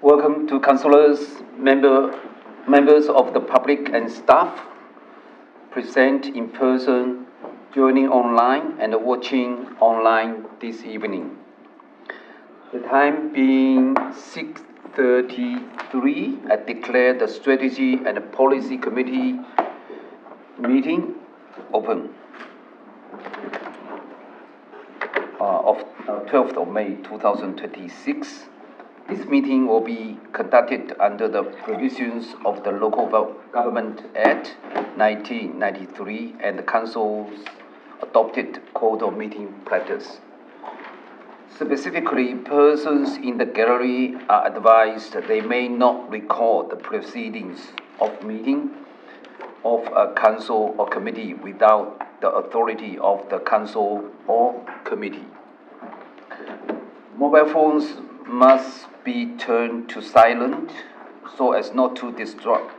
Welcome to councillors, members of the public and staff, present in person, joining online and watching online this evening. The time being 6:33, I declare the Strategy and Policy Committee meeting open of 12th of May 2026. This meeting will be conducted under the provisions of the Local Government Act 1993 and the Council's adopted Code of Meeting Practice. Specifically, persons in the gallery are advised they may not record the proceedings of meeting of a council or committee without the authority of the council or committee. Mobile phones must be turned to silent so as not to disrupt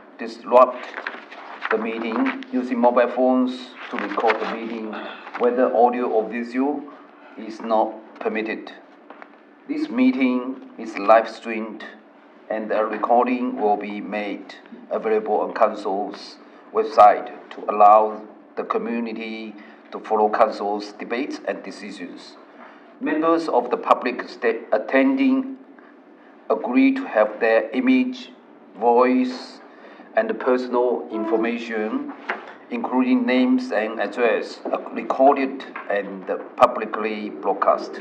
the meeting. Using mobile phones to record the meeting, whether audio or visual, is not permitted. This meeting is live streamed and a recording will be made available on Council's website to allow the community to follow Council's debates and decisions. Members of the public attending agree to have their image, voice, and personal information, including names and address, recorded and publicly broadcast.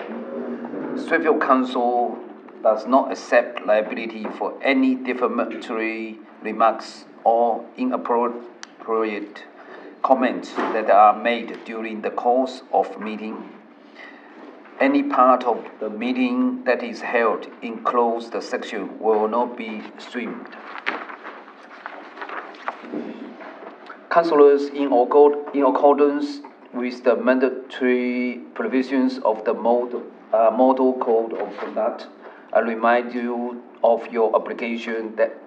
Strathfield Council does not accept liability for any defamatory remarks or inappropriate comments that are made during the course of meeting. Any part of the meeting that is held in closed section will not be streamed. Councillors, in accordance with the mandatory provisions of the Model Code of Conduct, I remind you of your obligation that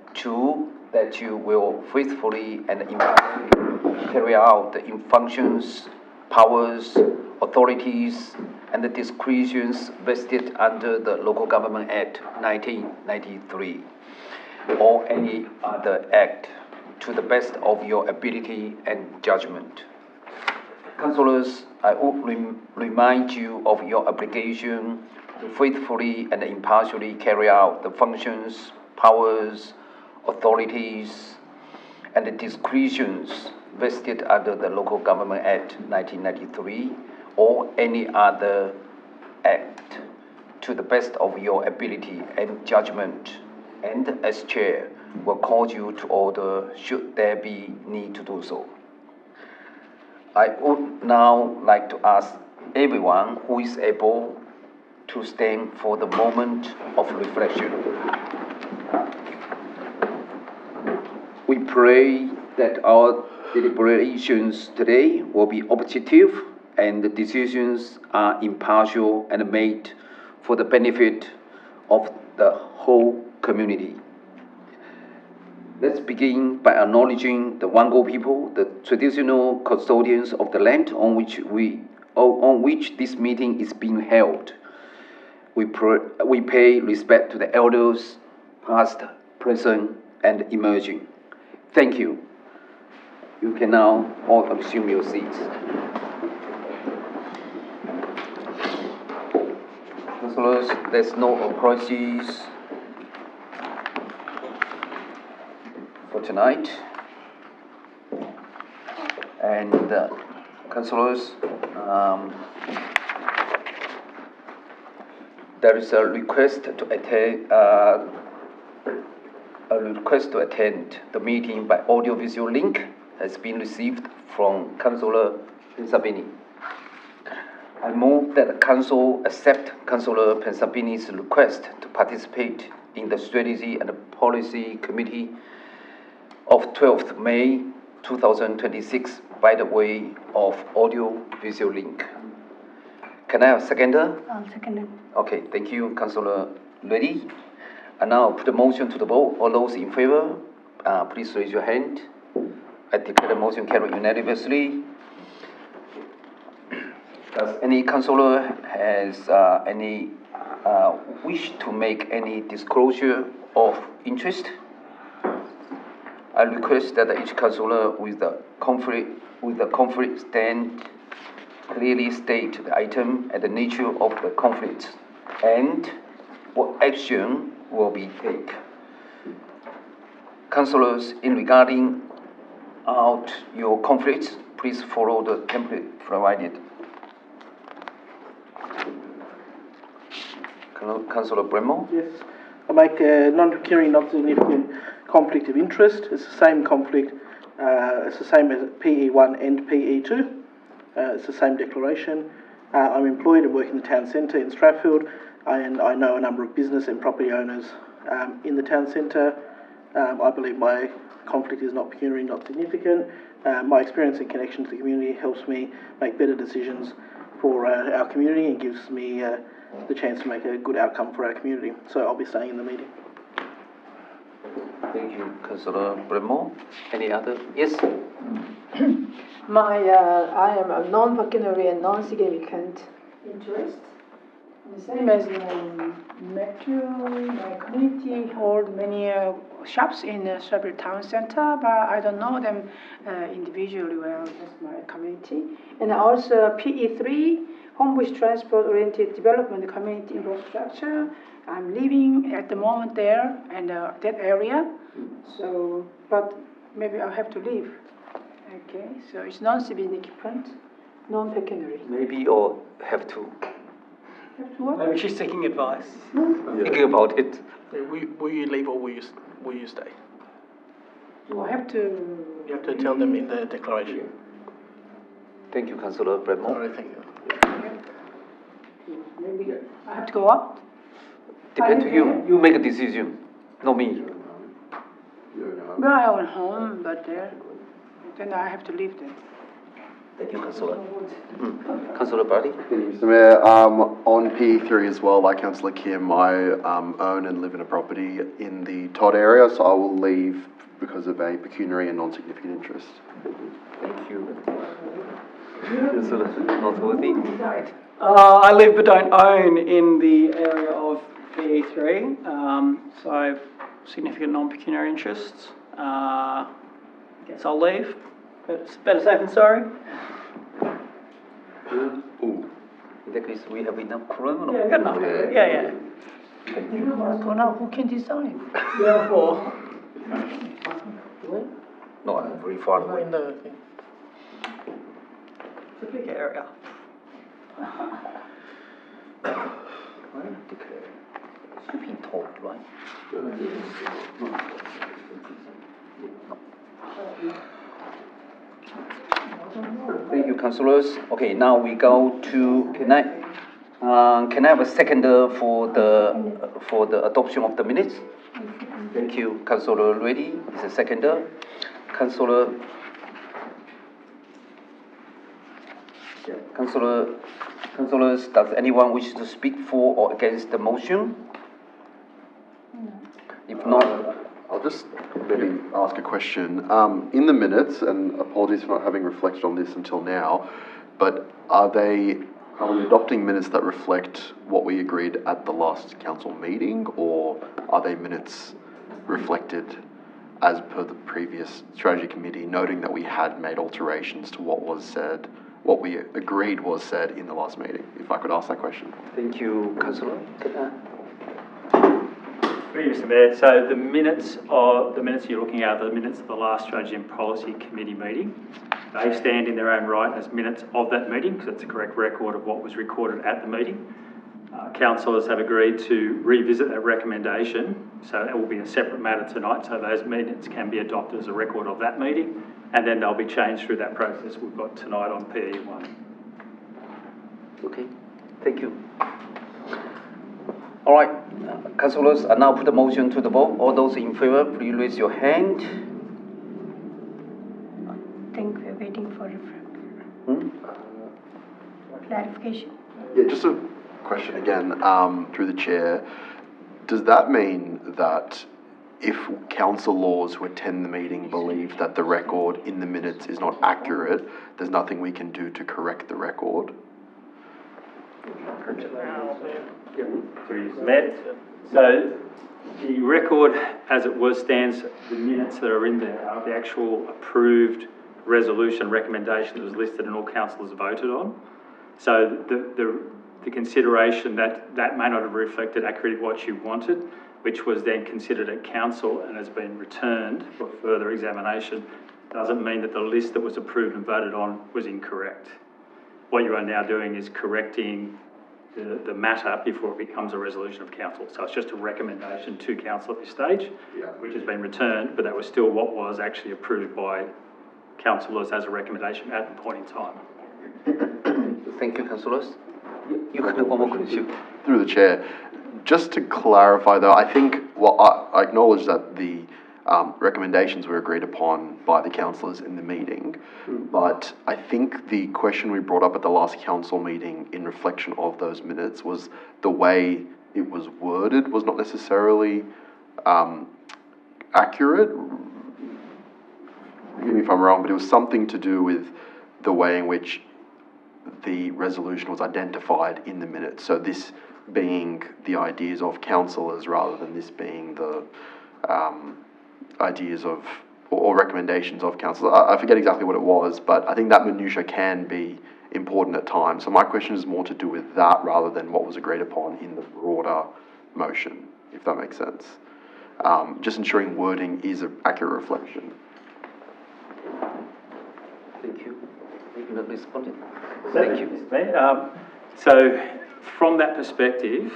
you will faithfully and impartially carry out the functions, powers, authorities, and the discretions vested under the Local Government Act 1993 or any other act to the best of your ability and judgment. Councillors, I would remind you of your obligation to faithfully and impartially carry out the functions, powers, authorities, and the discretions vested under the Local Government Act 1993 or any other act to the best of your ability and judgment, and as chair will call you to order should there be need to do so. I would now like to ask everyone who is able to stand for the moment of reflection. We pray that our deliberations today will be objective and the decisions are impartial and made for the benefit of the whole community. Let's begin by acknowledging the Wango people, the traditional custodians of the land on which this meeting is being held. We pay respect to the elders, past, present, and emerging. Thank you. You can now all assume your seats. Councillors, there's no apologies for tonight. And councillors, there is a request to attend the meeting by audiovisual link has been received from Councillor Pensabini. I move that the Council accept Councillor Pensabini's request to participate in the Strategy and Policy Committee of 12th May 2026 by the way of audio-visual link. Can I have a seconder? I'll second it. Okay, thank you, Councillor Reddy. And now put the motion to the vote. All those in favor, please raise your hand. I declare the motion carried unanimously. Does any councillor has any wish to make any disclosure of interest, I request that each councillor with the conflict stand clearly state the item and the nature of the conflict and what action will be taken. Councillors, in regarding out your conflicts, please follow the template provided. Councillor Bremo? Yes. I make a non-recurring, not significant conflict of interest. It's the same conflict. It's the same as PE1 and PE2. It's the same declaration. I'm employed and work in the town centre in Strathfield, and I know a number of business and property owners in the town centre. I believe my conflict is not pecuniary, not significant. My experience and connection to the community helps me make better decisions for our community and gives me the chance to make a good outcome for our community. So I'll be staying in the meeting. Thank you, Councillor Bremo. Any other? Yes? I am a non-pecuniary and non-significant interest. The same as Matthew, my community hold many shops in Strathfield Town Centre, but I don't know them individually well. That's my community. And also PE3, Homebush Transport Oriented Development Community Infrastructure. I'm living at the moment there and that area. So, but maybe I'll have to leave. Okay, so it's non-significant, non-pecuniary. Maybe or have to. Have to what? Maybe she's seeking advice. Thinking about it. Will you leave or will you stay? Do I have to? You have to tell them in the declaration. Thank you, Councillor Bremo. Sorry, thank you. Maybe I have to go up? Depends to you. You make a decision, not me. Well, I own home, but then I have to leave then. Thank you, Councillor. Councillor Barty? Thank you, Mr. Mayor. On PE3 as well, like Councillor Kim, I own and live in a property in the Todd area, so I will leave because of a pecuniary and non-significant interest. Thank you. Councillor Northworthy? I live but don't own in the area of PE3, so I have significant non-pecuniary interests. Guess I'll leave. But it's better safe than sorry. In that case, we have enough quorum? Yeah, good enough. Yeah. So now who can decide? Yeah, four. No, I'm very far away. In the thing. It's a big area. I declare. It should be told, right? Thank you, councillors. Okay, now we go to, can I have a seconder for the adoption of the minutes? Thank you, Councillor Reddy is a seconder. Councillors, does anyone wish to speak for or against the motion? If not, I'll just maybe ask a question. In the minutes, and apologies for not having reflected on this until now, but are we adopting minutes that reflect what we agreed at the last council meeting, or are they minutes reflected as per the previous strategy committee, noting that we had made alterations to what was said, what we agreed was said in the last meeting? If I could ask that question. thank you, Councillor. Mr. Mayor, so the minutes you're looking at are the minutes of the last Strategy and Policy Committee meeting. They stand in their own right as minutes of that meeting because it's a correct record of what was recorded at the meeting. Councillors have agreed to revisit that recommendation, so that will be a separate matter tonight, so those minutes can be adopted as a record of that meeting, and then they'll be changed through that process we've got tonight on PE1. Okay, thank you. All right, councillors, I now put the motion to the vote. All those in favour, please raise your hand. I think we're waiting for clarification. Yeah, just a question again, through the chair. Does that mean that if councillors who attend the meeting believe that the record in the minutes is not accurate, there's nothing we can do to correct the record? Met. So the record as it was stands, the minutes that are in there are the actual approved resolution recommendation that was listed and all councillors voted on. So the consideration that may not have reflected accurately what you wanted, which was then considered at council and has been returned for further examination, doesn't mean that the list that was approved and voted on was incorrect. What you are now doing is correcting the matter before it becomes a resolution of council. So it's just a recommendation to council at this stage, which has been returned, but that was still what was actually approved by councillors as a recommendation at the point in time. Thank you, councillors. You can have one more question. Through the chair, just to clarify though, I think, well, I acknowledge that the recommendations were agreed upon by the councillors in the meeting, but I think the question we brought up at the last council meeting in reflection of those minutes was the way it was worded was not necessarily accurate. Forgive me if I'm wrong, but it was something to do with the way in which the resolution was identified in the minutes. So this being the ideas of councillors rather than this being the ideas of or recommendations of council. I forget exactly what it was, but I think that minutiae can be important at times. So my question is more to do with that rather than what was agreed upon in the broader motion, if that makes sense. Just ensuring wording is an accurate reflection. Thank you. You can respond. Thank you. So from that perspective,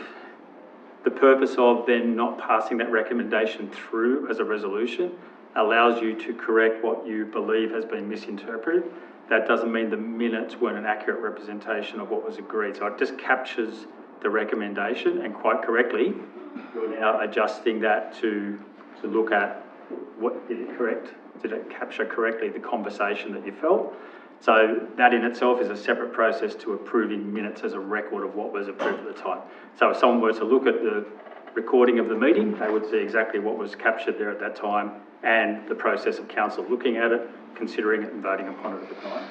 the purpose of then not passing that recommendation through as a resolution allows you to correct what you believe has been misinterpreted. That doesn't mean the minutes weren't an accurate representation of what was agreed. So it just captures the recommendation, and quite correctly, you're now adjusting that to look at what did it capture correctly the conversation that you felt. So that in itself is a separate process to approving minutes as a record of what was approved at the time. So if someone were to look at the recording of the meeting, they would see exactly what was captured there at that time and the process of council looking at it, considering it and voting upon it at the time.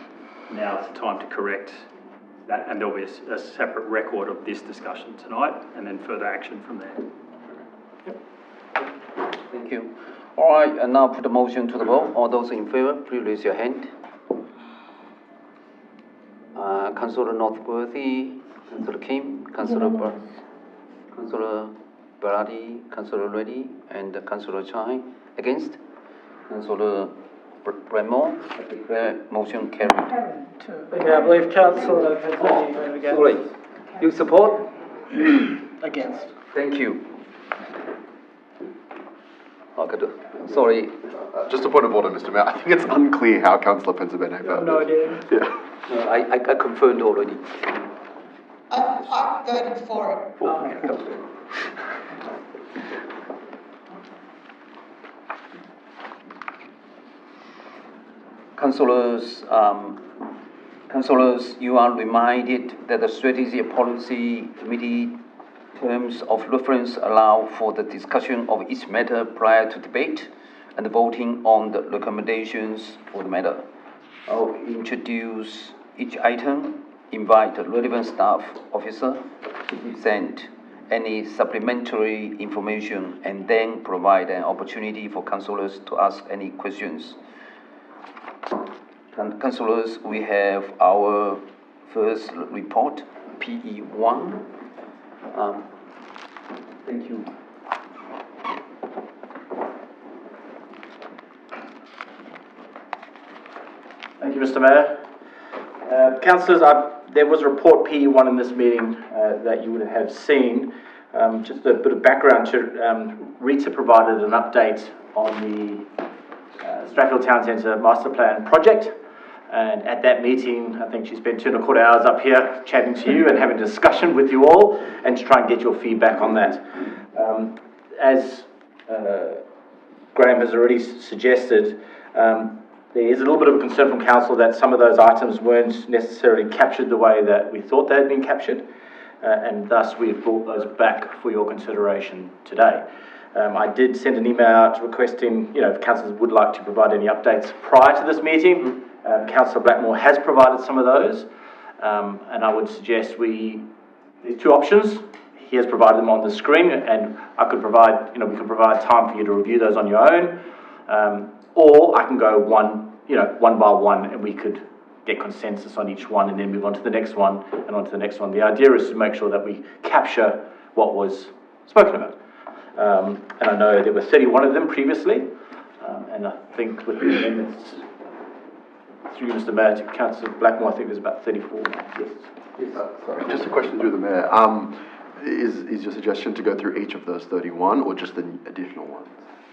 Now it's the time to correct that, and there'll be a separate record of this discussion tonight and then further action from there. Thank you. All right, and now put the motion to the vote. All those in favour, please raise your hand. Councillor Northworthy, Councillor Kim, Councillor Berardi, Councillor Reddy, and Councillor Chai. Against? Councillor Bremont. I declare motion carried. Okay, I believe Councillor Penzelli against. Sorry, you support? Against. Thank you. Okay, sorry. Just a point of order, Mr. Mayor. I think it's unclear how Councillor Pensabene voted. No idea. Yeah. No, I confirmed already. I voted for it. Councillors, you are reminded that the Strategy and Policy Committee terms of reference allow for the discussion of each matter prior to debate and voting on the recommendations for the matter. I'll introduce each item, invite the relevant staff officer to present any supplementary information, and then provide an opportunity for councillors to ask any questions. Councillors, we have our first report, PE1. Thank you. Thank you, Mr. Mayor. Councillors, there was a report PE1 in this meeting that you would have seen. Just a bit of background to Rita provided an update on the Strathfield Town Centre Master Plan project. And at that meeting, I think she spent 2.25 hours up here chatting to you and having a discussion with you all and to try and get your feedback on that. As Graham has already suggested, there is a little bit of a concern from council that some of those items weren't necessarily captured the way that we thought they had been captured, and thus we've brought those back for your consideration today. I did send an email out requesting, if councillors would like to provide any updates prior to this meeting. Councillor Blackmore has provided some of those, and I would suggest we these two options. He has provided them on the screen, and I could provide, we can provide time for you to review those on your own. Or I can go one by one, and we could get consensus on each one and then move on to the next one and on to the next one. The idea is to make sure that we capture what was spoken about. And I know there were 31 of them previously, and I think with the amendments through Mr. Mayor to Councillor Blackmore, I think there's about 34. Yes. Sorry, just a question through the Mayor. Is your suggestion to go through each of those 31 or just the additional ones?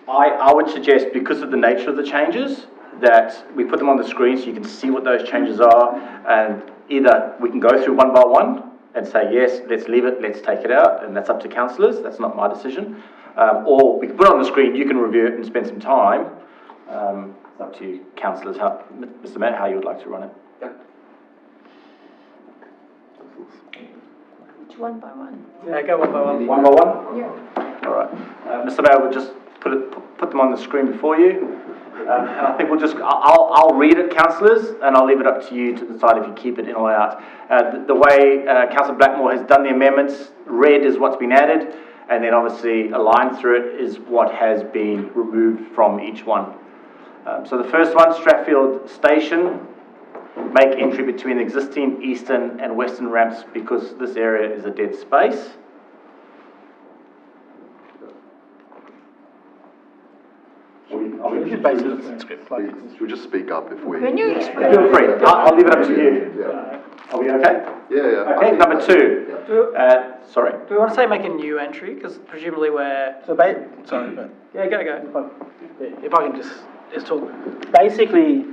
I would suggest, because of the nature of the changes, that we put them on the screen so you can see what those changes are, and either we can go through one by one and say, yes, let's leave it, let's take it out, and that's up to councillors, that's not my decision. Or we can put it on the screen, you can review it and spend some time. It's up to you, councillors, Mr. Mayor, how you would like to run it. One by one. Yeah, go one by one. One by one? Yeah. All right. Mr. Mayor, we'll just put them on the screen before you. And I think I'll read it, councillors, and I'll leave it up to you to decide if you keep it in or out. The way Councillor Blackmore has done the amendments, red is what's been added, and then obviously a line through it is what has been removed from each one. So the first one, Strathfield Station, make entry between the existing eastern and western ramps because this area is a dead space. We'll just speak up if we... When you explain. Feel free. I'll leave it up to you. Yeah. Are we okay? Yeah. Okay, number two. Sorry. Do we want to say make a new entry? Because presumably we're... Yeah, go. If I can just talk. Basically,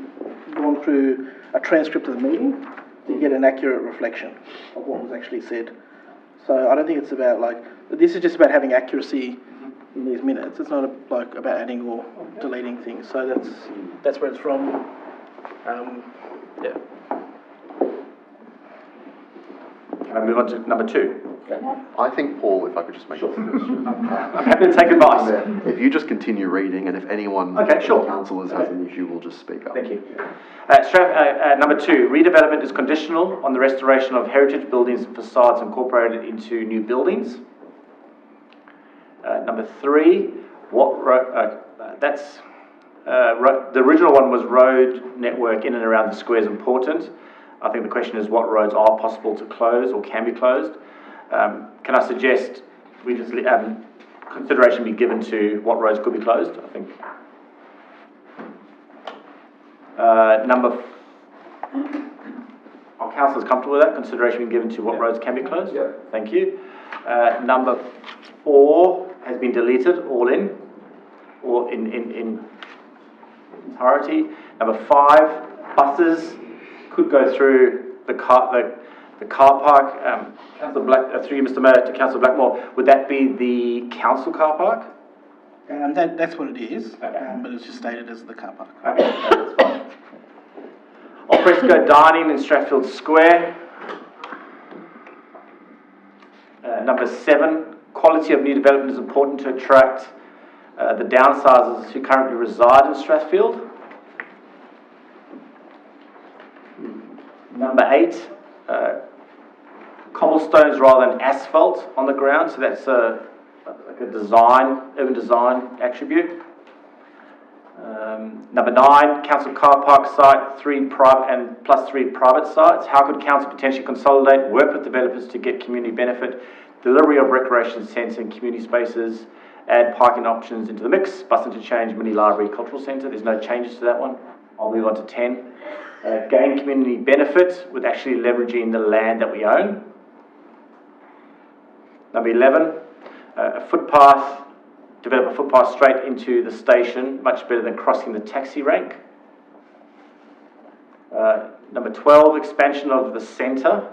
gone through a transcript of the meeting to get an accurate reflection of what was actually said. So I don't think it's about this is just about having accuracy in these minutes. It's not about adding or deleting things. So that's where it's from. Yeah. Can I move on to number two? I think, Paul, if I could just make a suggestion. I'm happy to take advice. If you just continue reading, and if anyone, councillors has an issue, we'll just speak up. Thank you. Number two, redevelopment is conditional on the restoration of heritage buildings and facades incorporated into new buildings. Number three, the original one was road network in and around the square is important. I think the question is what roads are possible to close or can be closed. Can I suggest we just consideration be given to what roads could be closed? I think. Are councillors comfortable with that? Consideration be given to what roads can be closed? Yeah. Thank you. Number 4 has been deleted, all in, or in entirety. Number 5, buses could go through the car park. Through you, Mr. Mayor, to Councillor Blackmore, would that be the council car park? That's what it is, Okay. but it's just stated as the car park. Okay, that's fine. Alfresco dining in Strathfield Square. Number 7, quality of new development is important to attract the downsizers who currently reside in Strathfield. Number 8, cobblestones rather than asphalt on the ground, so that's like a urban design attribute. Number 9, council car park site, 3 private and plus 3 private sites. How could council potentially consolidate, work with developers to get community benefit, delivery of recreation centre and community spaces, add parking options into the mix, bus interchange, mini library, cultural centre? There's no changes to that one. I'll move on to 10. Gain community benefit with actually leveraging the land that we own. Number 11, a footpath, develop a footpath straight into the station, much better than crossing the taxi rank. Number 12, expansion of the centre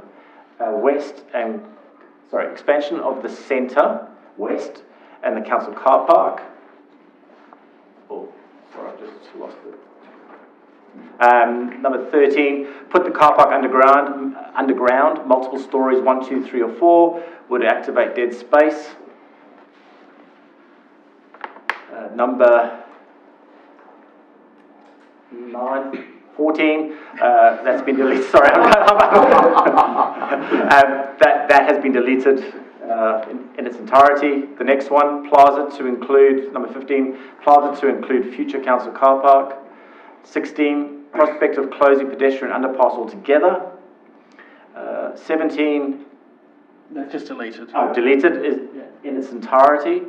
expansion of the centre west and the council car park. Oh, sorry, I just lost it. Number 13, put the car park underground, multiple stories, 1, 2, 3 or 4, would activate dead space. Number 14, 14, that's been deleted, sorry. That has been deleted in its entirety. The next one, plaza to include, number 15, plaza to include future council car park. 16, prospect of closing pedestrian underpass altogether. 17, That's just deleted. deleted is in its entirety.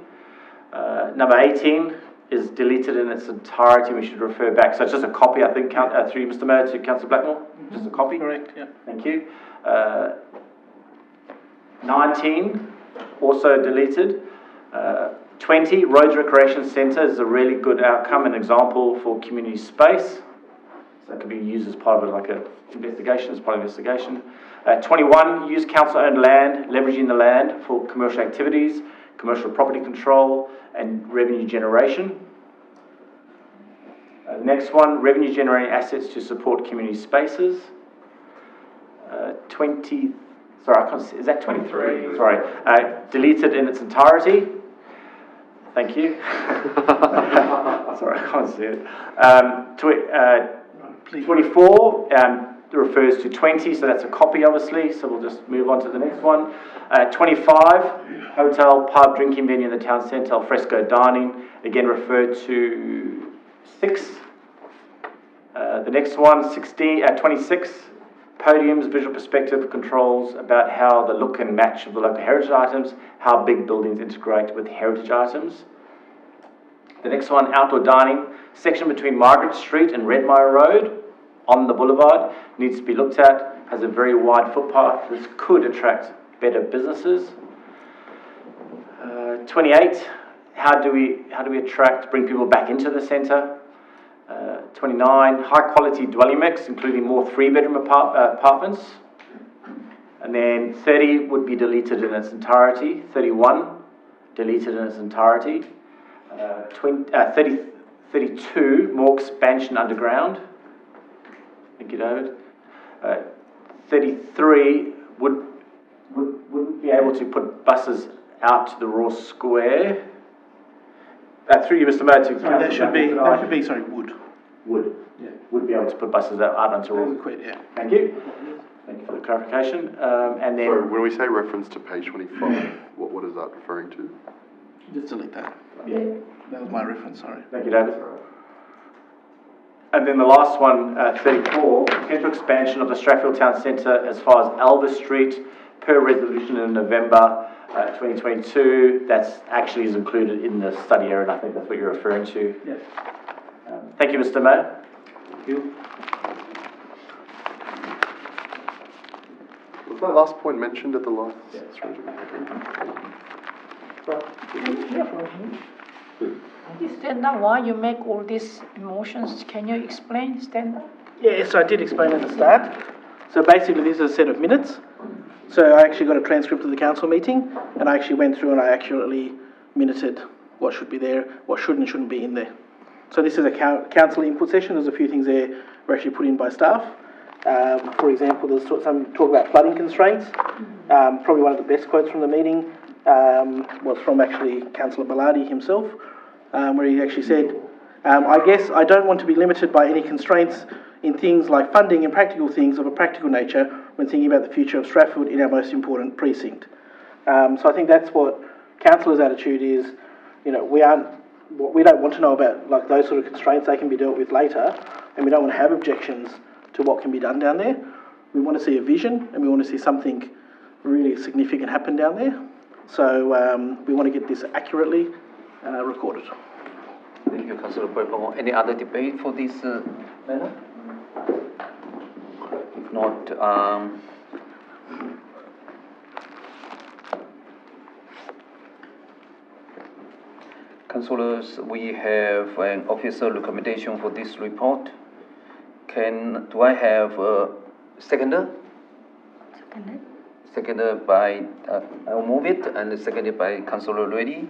Number 18 is deleted in its entirety. We should refer back. So it's just a copy, I think, through Mr. Mayor to Councillor Blackmore. Just a copy. Correct, yeah. Thank you. 19 also deleted. 20 Roads Recreation Centre is a really good outcome, an example for community space. So that could be used as part of it, like an investigation, as part of investigation. 21 use council-owned land, leveraging the land for commercial activities, commercial property control, and revenue generation. Next one, revenue generating assets to support community spaces. 20, sorry, I can't see, is that 23? Sorry, deleted in its entirety. Thank you. Sorry, I can't see it. 24 refers to 20, so that's a copy, obviously, so we'll just move on to the next one. 25, hotel, pub, drinking venue in the town centre, al fresco dining, again referred to 6. The next one, 26, podiums, visual perspective controls about how the look and match of the local heritage items, how big buildings integrate with heritage items. The next one, outdoor dining, section between Margaret Street and Redmire Road on the boulevard, needs to be looked at, has a very wide footpath. This could attract better businesses. 28, how do we bring people back into the centre? 29, high quality dwelling mix, including more 3-bedroom apartments. And then 30 would be deleted in its entirety. 31, deleted in its entirety. 32, more expansion underground. Thank you, David. 33, wouldn't be able to put buses out to the Royal Square. Through you, Mr. Mayor, That should be, would. Would. Yeah. Would be able to put buses out onto Royal. Yeah. Thank you. Thank you for the clarification. And then. Sorry, when we say reference to page 25, what is that referring to? Just delete that. Yeah. That was my reference, sorry. Thank you, David. And then the last one, 34, potential expansion of the Strathfield Town Centre as far as Albert Street, per resolution in November 2022. That's actually is included in the study area, and I think that's what you're referring to. Yes. Thank you, Mr. Mayor. Thank you. Was that last point mentioned at the last? Can you stand up while you make all these motions? Can you explain, stand up? Yes, I did explain at the start. So basically, this is a set of minutes. So I actually got a transcript of the council meeting, and I actually went through and I accurately minuted what should be there, what should and shouldn't be in there. So this is a council input session. There's a few things there were actually put in by staff. For example, there's some talk about flooding constraints. Probably one of the best quotes from the meeting was from actually Councillor Bellardi himself, where he actually said, I guess I don't want to be limited by any constraints in things like funding and practical things of a practical nature when thinking about the future of Strathfield in our most important precinct. So I think that's what councillors' attitude is. You know, we don't want to know about like those sort of constraints. They can be dealt with later, and we don't want to have objections to what can be done down there. We want to see a vision, and we want to see something really significant happen down there. So we want to get this accurately recorded. Thank you, Councillor Blackmore. Any other debate for this matter? If not, councillors, we have an official recommendation for this report. Do I have a seconder? Seconded. Seconded by, I'll move it, and seconded by Councillor Reddy.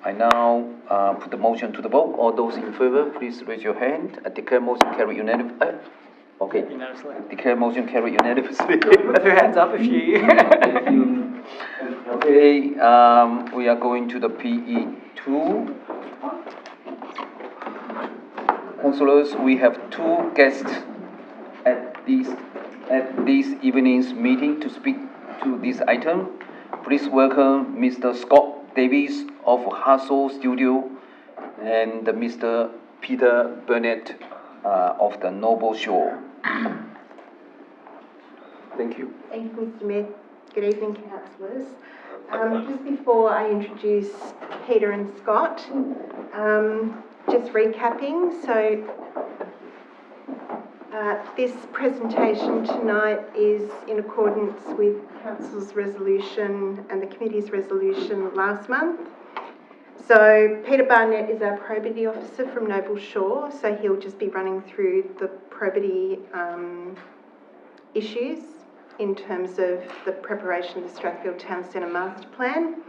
I now put the motion to the vote. All those in favour, please raise your hand. I declare motion carried unanimously. Okay. Unanimously. Declare motion carried unanimously. Put your hands up if you. Okay, we are going to the PE2. Councillors, we have two guests at this evening's meeting to speak to this item. Please welcome Mr. Scott Davies of Hustle Studio and Mr. Peter Burnett of the Noble Shore. Thank you. Thank you, Mr. Mayor. Good evening, councillors. Just before I introduce Peter and Scott, just recapping. So this presentation tonight is in accordance with Council's resolution and the committee's resolution last month. So Peter Barnett is our probity officer from Noble Shore, so he'll just be running through the probity issues in terms of the preparation of the Strathfield Town Centre Master Plan.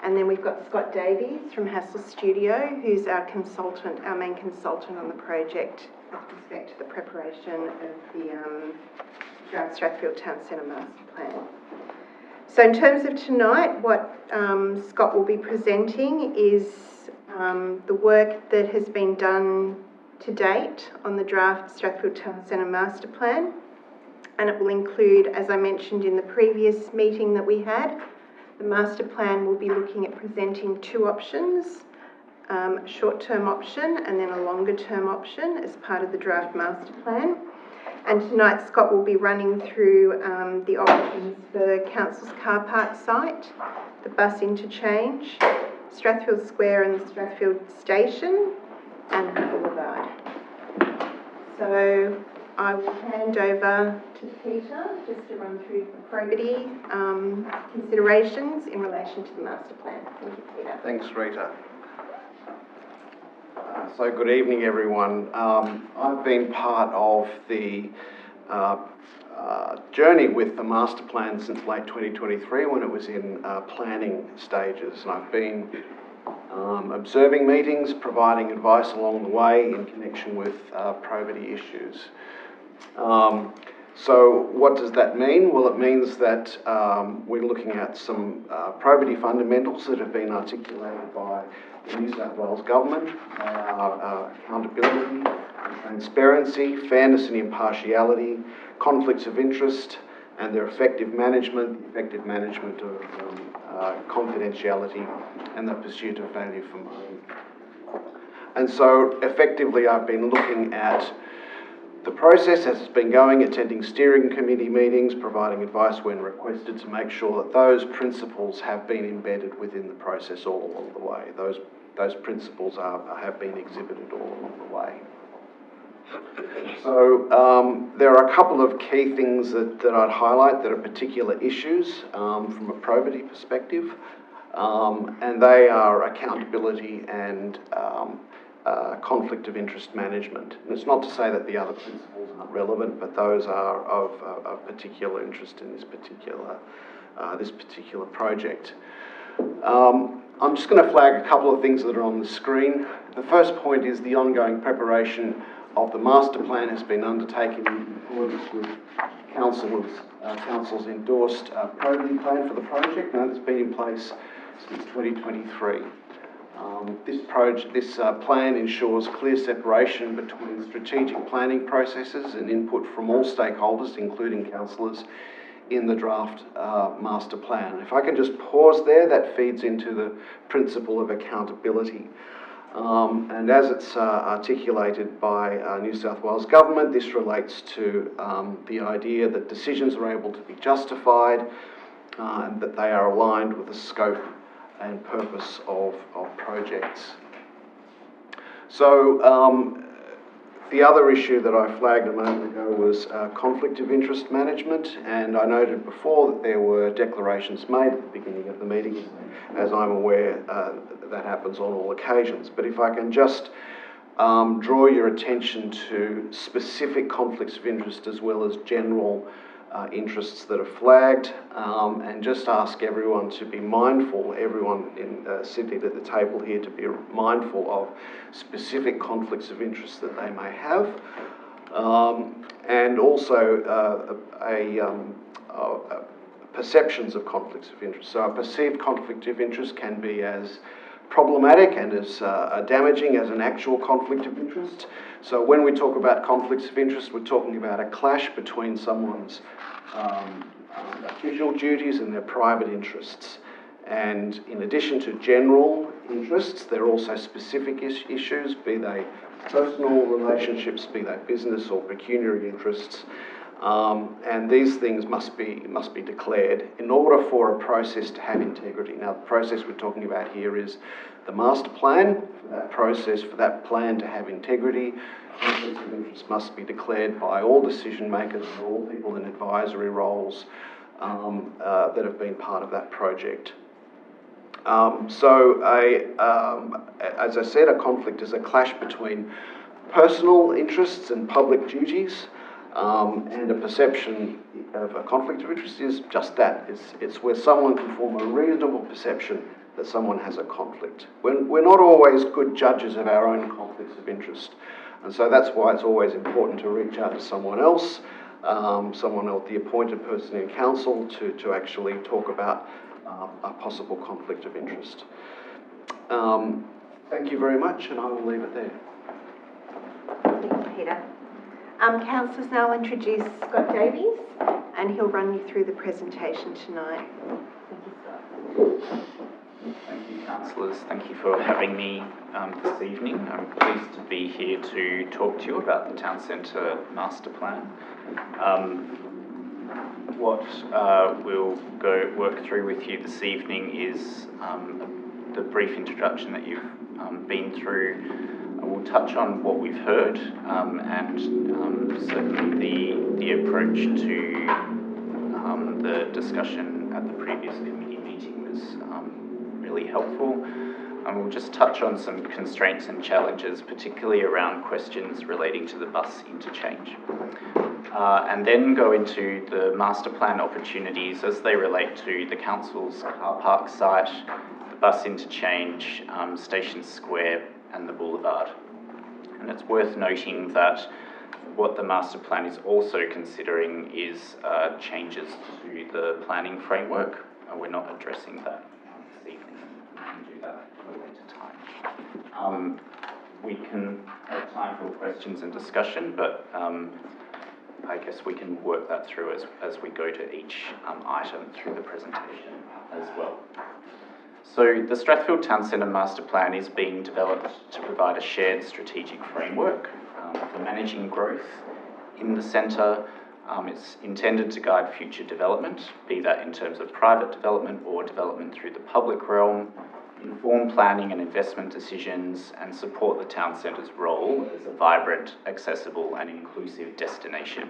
And then we've got Scott Davies from Hassel Studio, who's our consultant, our main consultant on the project with respect to the preparation of the draft Strathfield Town Centre Master Plan. So in terms of tonight, what Scott will be presenting is the work that has been done to date on the draft Strathfield Town Centre Master Plan. And it will include, as I mentioned in the previous meeting that we had, the master plan will be looking at presenting two options, a short-term option and then a longer-term option as part of the draft master plan. And tonight Scott will be running through the options for Council's car park site, the bus interchange, Strathfield Square and the Strathfield Station, and the boulevard. So I will hand over to Peter just to run through the probity considerations in relation to the master plan. Thank you, Peter. Thanks, Rita. So good evening, everyone. I've been part of the journey with the master plan since late 2023 when it was in planning stages, and I've been observing meetings, providing advice along the way in connection with probity issues. So what does that mean? Well, it means that we're looking at some probity fundamentals that have been articulated by the New South Wales Government, accountability, transparency, fairness and impartiality, conflicts of interest and their effective management of confidentiality and the pursuit of value for money. And so effectively I've been looking at the process as it's been going, attending steering committee meetings, providing advice when requested to make sure that those principles have been embedded within the process all along the way. Those principles have been exhibited all along the way. So there are a couple of key things that I'd highlight that are particular issues from a probity perspective, and they are accountability and conflict of interest management. And it's not to say that the other principles aren't relevant, but those are of particular interest in this particular project. I'm just going to flag a couple of things that are on the screen. The first point is the ongoing preparation of the master plan has been undertaken in accordance with Council's endorsed probity plan for the project, and it's been in place since 2023. This plan ensures clear separation between strategic planning processes and input from all stakeholders, including councillors, in the draft master plan. If I can just pause there, that feeds into the principle of accountability. And as it's articulated by New South Wales Government, this relates to the idea that decisions are able to be justified and that they are aligned with the scope and purpose of projects. So the other issue that I flagged a moment ago was conflict of interest management, and I noted before that there were declarations made at the beginning of the meeting. As I'm aware, that happens on all occasions. But if I can just draw your attention to specific conflicts of interest as well as general interests that are flagged, and just ask everyone to be mindful, everyone sitting at the table here, to be mindful of specific conflicts of interest that they may have, and also perceptions of conflicts of interest. So a perceived conflict of interest can be as problematic and as damaging as an actual conflict of interest. So when we talk about conflicts of interest, we're talking about a clash between someone's official duties and their private interests. And in addition to general interests, there are also specific issues, be they personal relationships, be they business or pecuniary interests. And these things must be declared in order for a process to have integrity. Now, the process we're talking about here is the master plan. For that process, for that plan to have integrity, conflicts of interest must be declared by all decision makers and all people in advisory roles that have been part of that project. As I said, a conflict is a clash between personal interests and public duties. And a perception of a conflict of interest is just that. It's where someone can form a reasonable perception that someone has a conflict. We're not always good judges of our own conflicts of interest. And so that's why it's always important to reach out to someone else, the appointed person in council, to actually talk about a possible conflict of interest. Thank you very much, and I will leave it there. Thank you, Peter. Councillors, now I'll introduce Scott Davies, and he'll run you through the presentation tonight. Thank you, Scott. Thank you, councillors. Thank you for having me this evening. I'm pleased to be here to talk to you about the Town Centre Master Plan. What we'll work through with you this evening is the brief introduction that you've been through. We'll touch on what we've heard and certainly the approach to the discussion at the previous committee meeting was really helpful. And we'll just touch on some constraints and challenges, particularly around questions relating to the bus interchange. And then go into the master plan opportunities as they relate to the council's car park site, the bus interchange, Station Square, and the boulevard. And it's worth noting that what the master plan is also considering is changes to the planning framework. We're not addressing that this evening. We can do that at a later time. We can have time for questions and discussion, but I guess we can work that through as we go to each item through the presentation as well. So the Strathfield Town Centre Master Plan is being developed to provide a shared strategic framework for managing growth in the centre. It's intended to guide future development, be that in terms of private development or development through the public realm, inform planning and investment decisions, and support the town centre's role as a vibrant, accessible and inclusive destination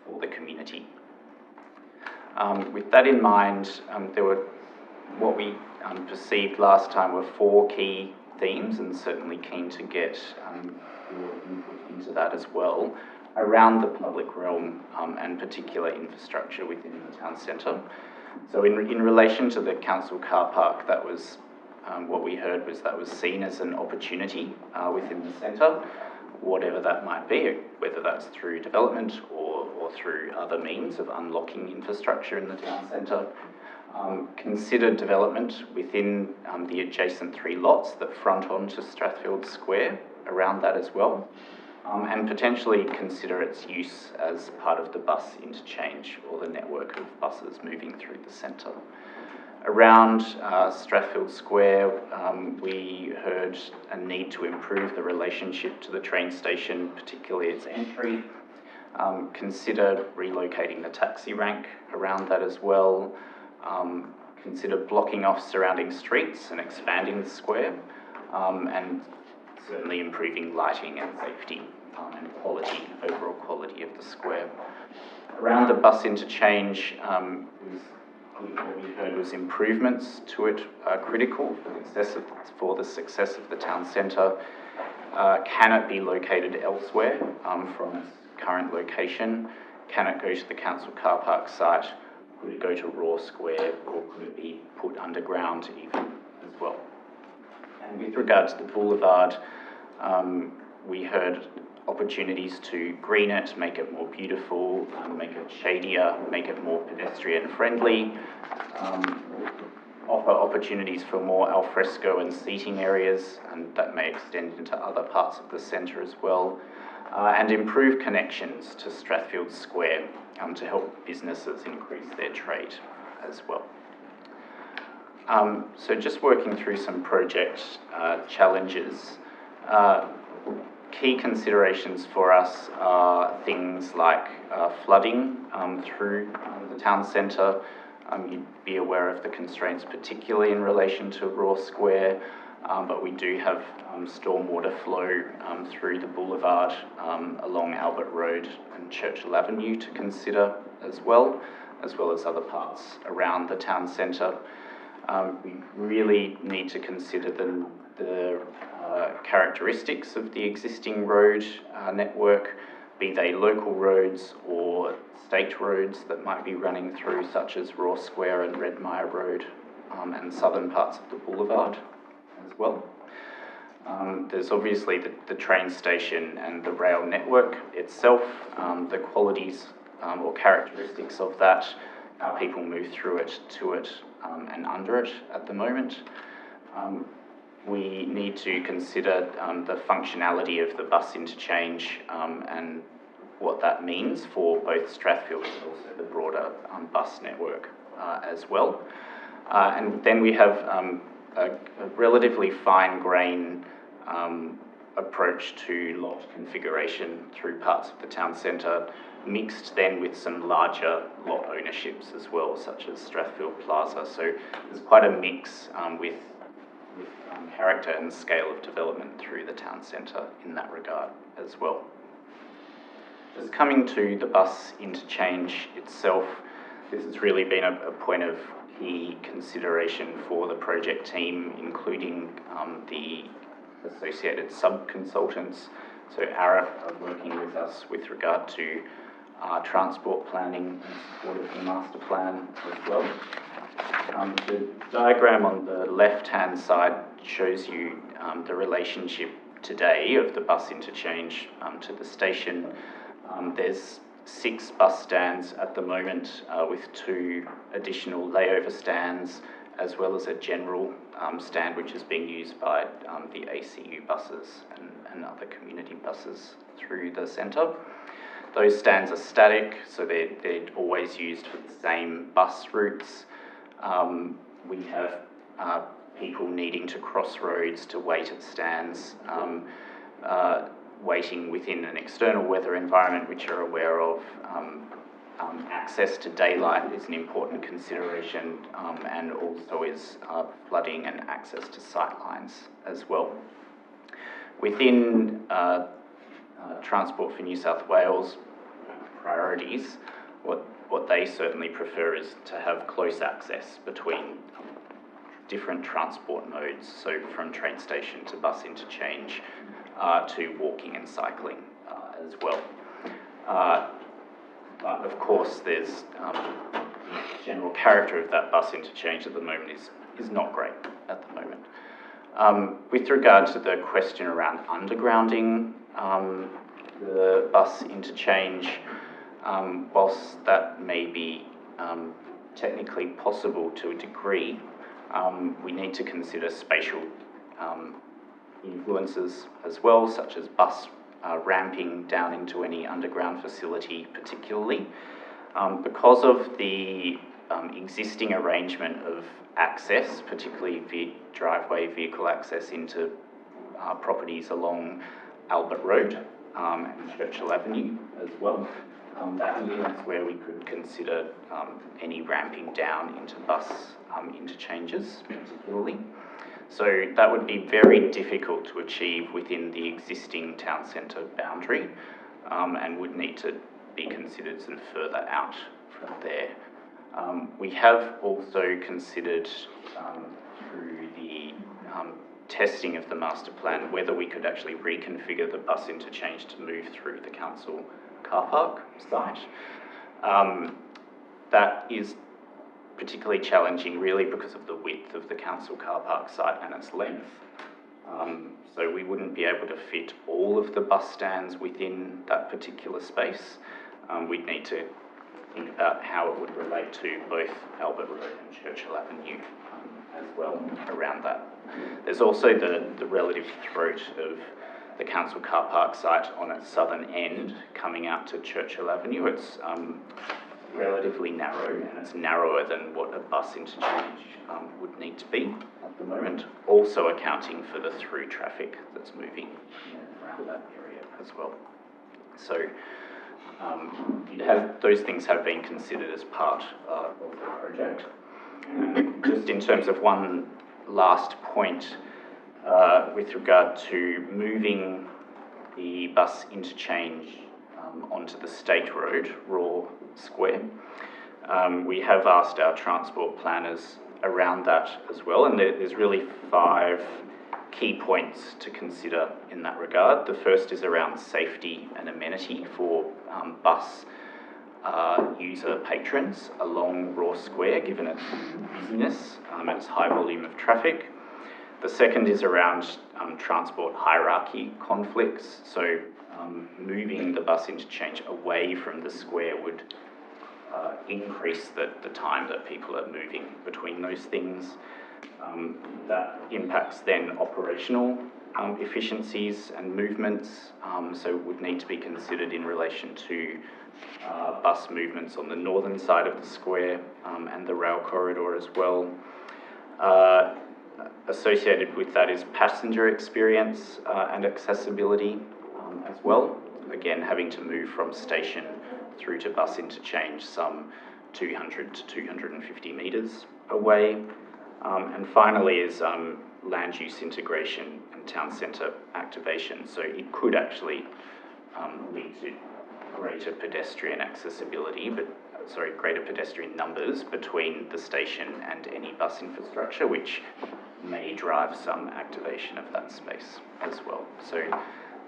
for the community. With that in mind, there were what we perceived last time were 4 key themes, and certainly keen to get your input into that as well, around the public realm and particular infrastructure within the town centre. So in relation to the council car park, that was what we heard was that was seen as an opportunity within the centre, whatever that might be, whether that's through development or through other means of unlocking infrastructure in the town centre. Consider development within the adjacent 3 lots that front onto Strathfield Square, around that as well, and potentially consider its use as part of the bus interchange or the network of buses moving through the centre. Around Strathfield Square, we heard a need to improve the relationship to the train station, particularly its entry. Consider relocating the taxi rank around that as well. Consider blocking off surrounding streets and expanding the square, and certainly improving lighting and safety and quality, overall quality of the square. Around the bus interchange, what we heard was improvements to it are critical for the success of the town centre. Can it be located elsewhere from its current location? Can it go to the council car park site? Could it go to Raw Square, or could it be put underground even as well? And with regard to the boulevard, we heard opportunities to green it, make it more beautiful, make it shadier, make it more pedestrian friendly. offer opportunities for more alfresco and seating areas, and that may extend into other parts of the centre as well, and improve connections to Strathfield Square to help businesses increase their trade as well. So just working through some project challenges. Key considerations for us are things like flooding through the town centre. You'd be aware of the constraints, particularly in relation to Raw Square, but we do have stormwater flow through the boulevard along Albert Road and Churchill Avenue to consider as well as other parts around the town centre. We really need to consider the characteristics of the existing road network, be they local roads or state roads that might be running through, such as Raw Square and Redmire Road, and southern parts of the boulevard as well. There's obviously the train station and the rail network itself, the qualities or characteristics of that, how people move through it, to it, and under it at the moment. We need to consider the functionality of the bus interchange and what that means for both Strathfield and also the broader bus network as well. And then we have a relatively fine-grain approach to lot configuration through parts of the town centre, mixed then with some larger lot ownerships as well, such as Strathfield Plaza. So there's quite a mix with character and scale of development through the town centre in that regard as well. Just coming to the bus interchange itself, this has really been a point of key consideration for the project team, including the associated sub-consultants. So ARIP are working with us with regard to transport planning and support of the master plan as well. The diagram on the left-hand side shows you the relationship today of the bus interchange to the station. There's 6 bus stands at the moment with 2 additional layover stands, as well as a general stand which is being used by the ACU buses and other community buses through the centre. Those stands are static, so they're always used for the same bus routes. We have people needing to cross roads to wait at stands, waiting within an external weather environment, which you're aware of. Access to daylight is an important consideration, and also is flooding and access to sightlines as well. Within Transport for New South Wales priorities, what they certainly prefer is to have close access between different transport modes, so from train station to bus interchange to walking and cycling as well. But of course, there's the general character of that bus interchange at the moment is not great at the moment. With regard to the question around undergrounding the bus interchange, whilst that may be technically possible to a degree, we need to consider spatial influences as well, such as bus ramping down into any underground facility particularly. Because of the existing arrangement of access, particularly driveway vehicle access into properties along Albert Road and Churchill Avenue as well, that is where we could consider any ramping down into bus interchanges particularly. So that would be very difficult to achieve within the existing town centre boundary, and would need to be considered sort of further out from there. We have also considered through the testing of the master plan whether we could actually reconfigure the bus interchange to move through the council car park site. That is particularly challenging really because of the width of the council car park site and its length. So we wouldn't be able to fit all of the bus stands within that particular space. We'd need to think about how it would relate to both Albert Road and Churchill Avenue as well around that. There's also the relative throat of the council car park site on its southern end coming out to Churchill Avenue. It's relatively narrow, and it's narrower than what a bus interchange would need to be at the moment, also accounting for the through traffic that's moving around that area as well. So those things have been considered as part of the project. Just in terms of one last point with regard to moving the bus interchange onto the State Road, Raw Square, we have asked our transport planners around that as well, and there's really 5 key points to consider in that regard. The first is around safety and amenity for bus user patrons along Raw Square, given its busyness and its high volume of traffic. The second is around transport hierarchy conflicts, so moving the bus interchange away from the square would increase the time that people are moving between those things. That impacts then operational efficiencies and movements, so would need to be considered in relation to bus movements on the northern side of the square and the rail corridor as well. Associated with that is passenger experience and accessibility as well. Again, having to move from station through to bus interchange some 200 to 250 metres away. And finally is land use integration and town centre activation. So it could actually lead to greater pedestrian accessibility, greater pedestrian numbers between the station and any bus infrastructure, which may drive some activation of that space as well. So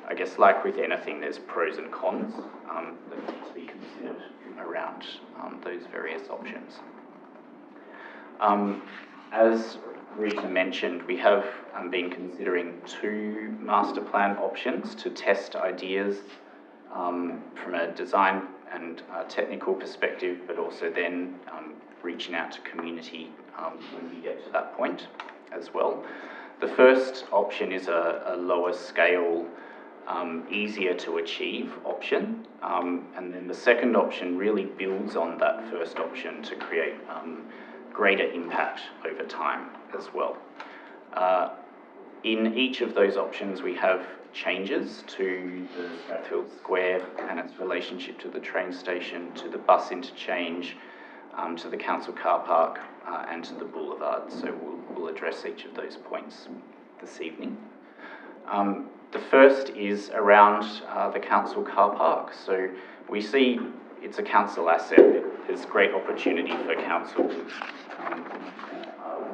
I guess like with anything, there's pros and cons that need to be considered around those various options. As Rita mentioned, we have been considering 2 master plan options to test ideas from a design and technical perspective, but also then reaching out to community when we get to that point as well. The first option is a lower scale, easier to achieve option, and then the second option really builds on that first option to create greater impact over time as well. In each of those options, we have changes to the Strathfield Square and its relationship to the train station, to the bus interchange, to the council car park, and to the boulevard. So we'll address each of those points this evening. The first is around the council car park. So we see it's a council asset. There's great opportunity for council to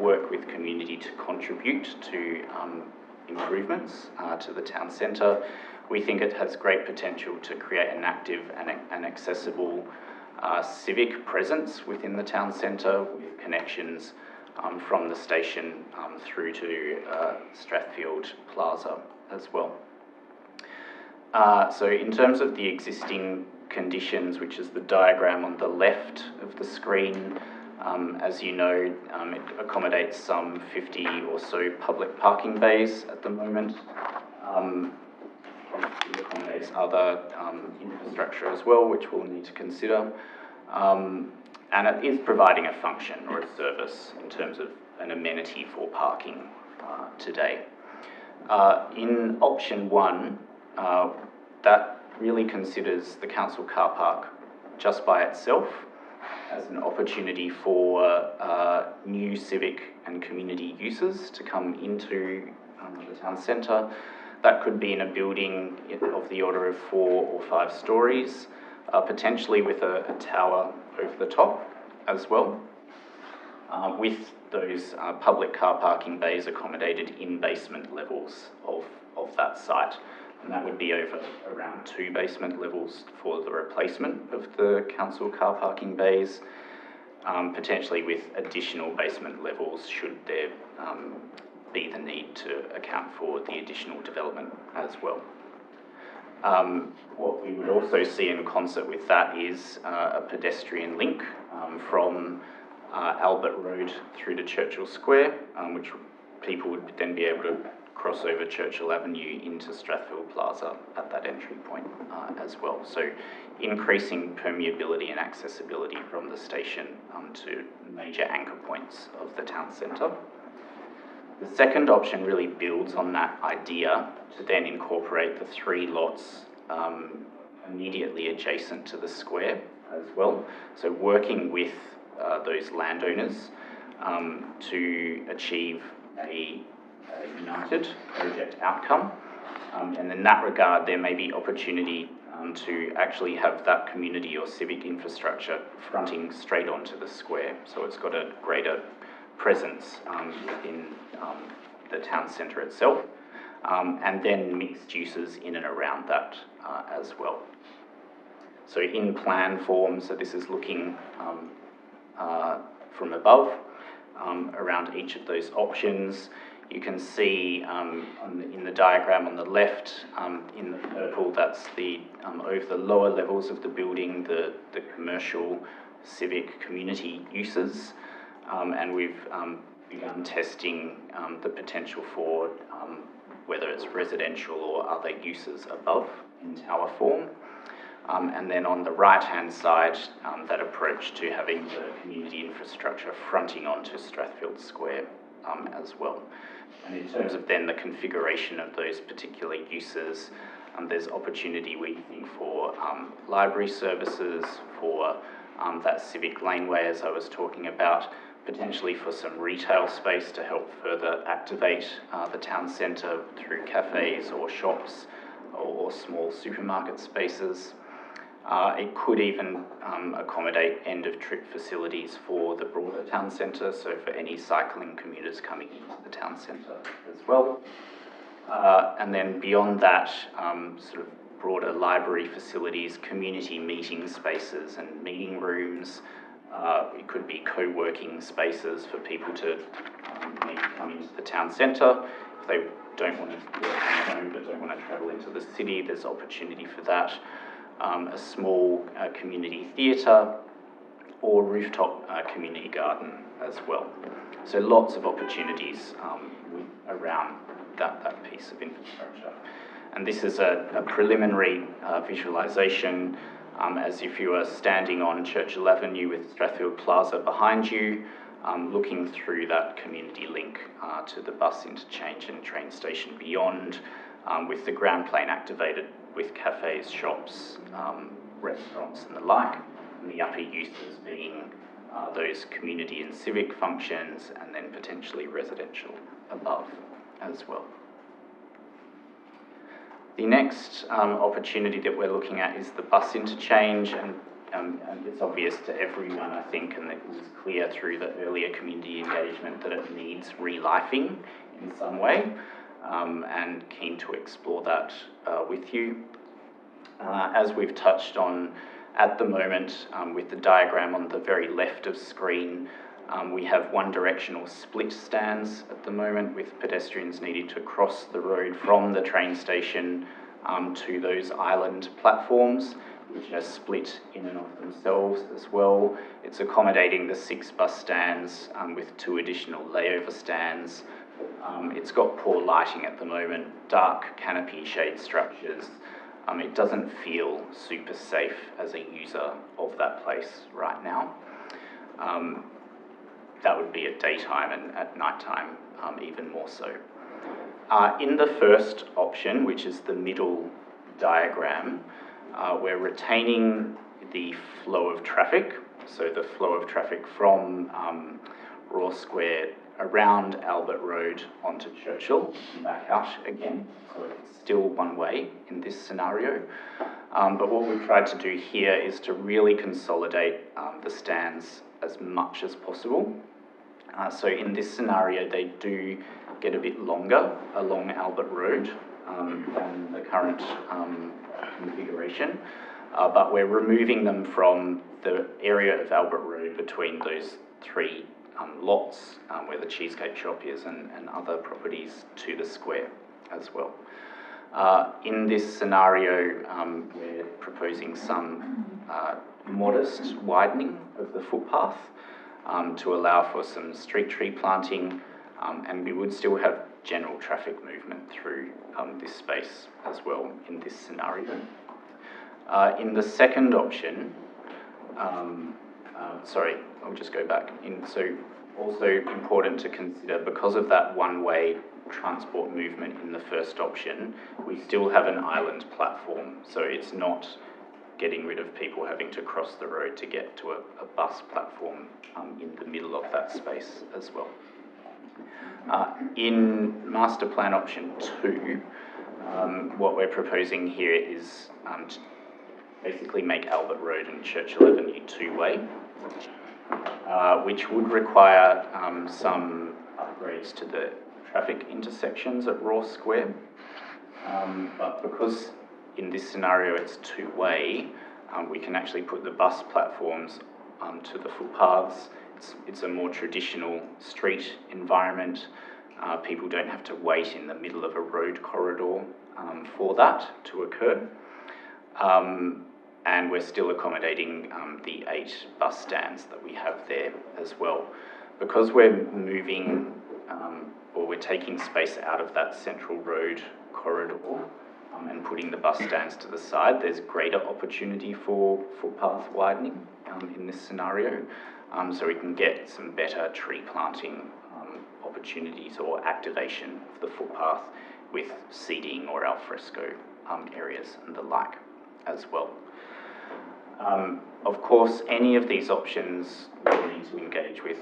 work with community to contribute to improvements to the town centre. We think it has great potential to create an active and accessible civic presence within the town centre, with connections from the station through to Strathfield Plaza as well. So in terms of the existing conditions, which is the diagram on the left of the screen, as you know, it accommodates some 50 or so public parking bays at the moment. It accommodates other infrastructure as well, which we'll need to consider. And it is providing a function or a service in terms of an amenity for parking today. In option 1, that really considers the council car park just by itself as an opportunity for new civic and community uses to come into the town centre. That could be in a building of the order of 4 or 5 stories, potentially with a tower over the top as well, with those public car parking bays accommodated in basement levels of that site. And that would be over around 2 basement levels for the replacement of the council car parking bays, potentially with additional basement levels should there be the need to account for the additional development as well. What we would also see in concert with that is a pedestrian link from Albert Road through to Churchill Square, which people would then be able to cross over Churchill Avenue into Strathfield Plaza at that entry point as well. So increasing permeability and accessibility from the station to major anchor points of the town centre. The second option really builds on that idea to then incorporate the 3 lots immediately adjacent to the square as well. So working with those landowners to achieve a united project outcome. And in that regard, there may be opportunity to actually have that community or civic infrastructure fronting straight onto the square. So it's got a greater presence within the town centre itself, and then mixed uses in and around that as well. So in plan form, so this is looking from above around each of those options. You can see in the diagram on the left, in the purple, that's the over the lower levels of the building, the commercial, civic, community uses. And we've begun testing the potential for whether it's residential or other uses above in tower form. And then on the right-hand side, that approach to having the community infrastructure fronting onto Strathfield Square as well. And in terms of then the configuration of those particular uses, there's opportunity, we think, for library services, for that civic laneway, as I was talking about, potentially for some retail space to help further activate the town centre through cafes or shops or small supermarket spaces. It could even accommodate end-of-trip facilities for the broader town centre, so for any cycling commuters coming into the town centre as well. And then beyond that, sort of broader library facilities, community meeting spaces and meeting rooms. It could be co-working spaces for people to maybe come into the town centre. If they don't want to work from home but don't want to travel into the city, there's opportunity for that. A small community theatre or rooftop community garden as well. So lots of opportunities around that piece of infrastructure. And this is a preliminary visualisation as if you were standing on Churchill Avenue with Strathfield Plaza behind you, looking through that community link to the bus interchange and train station beyond, with the ground plane activated with cafes, shops, restaurants and the like, and the upper uses being those community and civic functions, and then potentially residential above as well. The next opportunity that we're looking at is the bus interchange, and it's obvious to everyone, I think, and it was clear through the earlier community engagement that it needs relifing in some way, and keen to explore that with you. As we've touched on at the moment, with the diagram on the very left of screen, we have one directional split stands at the moment, with pedestrians needing to cross the road from the train station to those island platforms, which are split in and of themselves as well. It's accommodating the 6 bus stands with 2 additional layover stands. It's got poor lighting at the moment, dark canopy shade structures. It doesn't feel super safe as a user of that place right now. That would be at daytime, and at nighttime even more so. In the first option, which is the middle diagram, we're retaining the flow of traffic, so the flow of traffic from Raw Square around Albert Road onto Churchill and back out again, so it's still one way in this scenario. But what we've tried to do here is to really consolidate the stands as much as possible. So in this scenario, they do get a bit longer along Albert Road than the current configuration, but we're removing them from the area of Albert Road between those 3 lots where the Cheesecake Shop is and other properties to the square as well. In this scenario, we're proposing some modest widening of the footpath to allow for some street tree planting, and we would still have general traffic movement through this space as well in this scenario. In the second option, sorry, I'll just go back. So also important to consider, because of that one-way transport movement in the first option, we still have an island platform. So it's not getting rid of people having to cross the road to get to a bus platform in the middle of that space as well. In master plan option 2, what we're proposing here is to basically make Albert Road and Churchill Avenue two-way, which would require some upgrades to the traffic intersections at Raw Square. But because in this scenario it's two-way, we can actually put the bus platforms to the footpaths. It's a more traditional street environment. People don't have to wait in the middle of a road corridor for that to occur. And we're still accommodating the 8 bus stands that we have there as well. Because we're moving, or we're taking space out of that central road corridor and putting the bus stands to the side, there's greater opportunity for footpath widening in this scenario. So we can get some better tree planting opportunities or activation of the footpath with seating or alfresco areas and the like as well. Of course, any of these options will need to engage with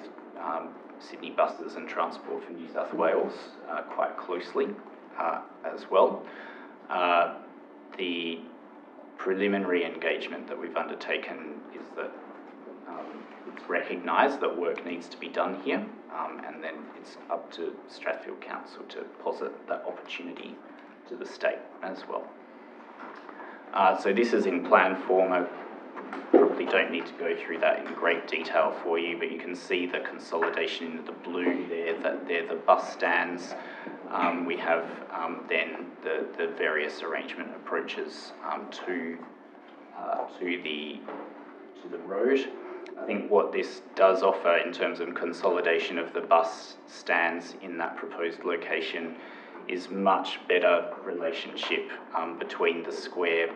Sydney Buses and Transport for New South Wales quite closely as well. The preliminary engagement that we've undertaken is that it's recognised that work needs to be done here, and then it's up to Strathfield Council to posit that opportunity to the state as well. So this is in plan form. I probably don't need to go through that in great detail for you, but you can see the consolidation in the blue there, that they're the bus stands. We have then the various arrangement approaches to the road. I think what this does offer in terms of consolidation of the bus stands in that proposed location is much better relationship between the square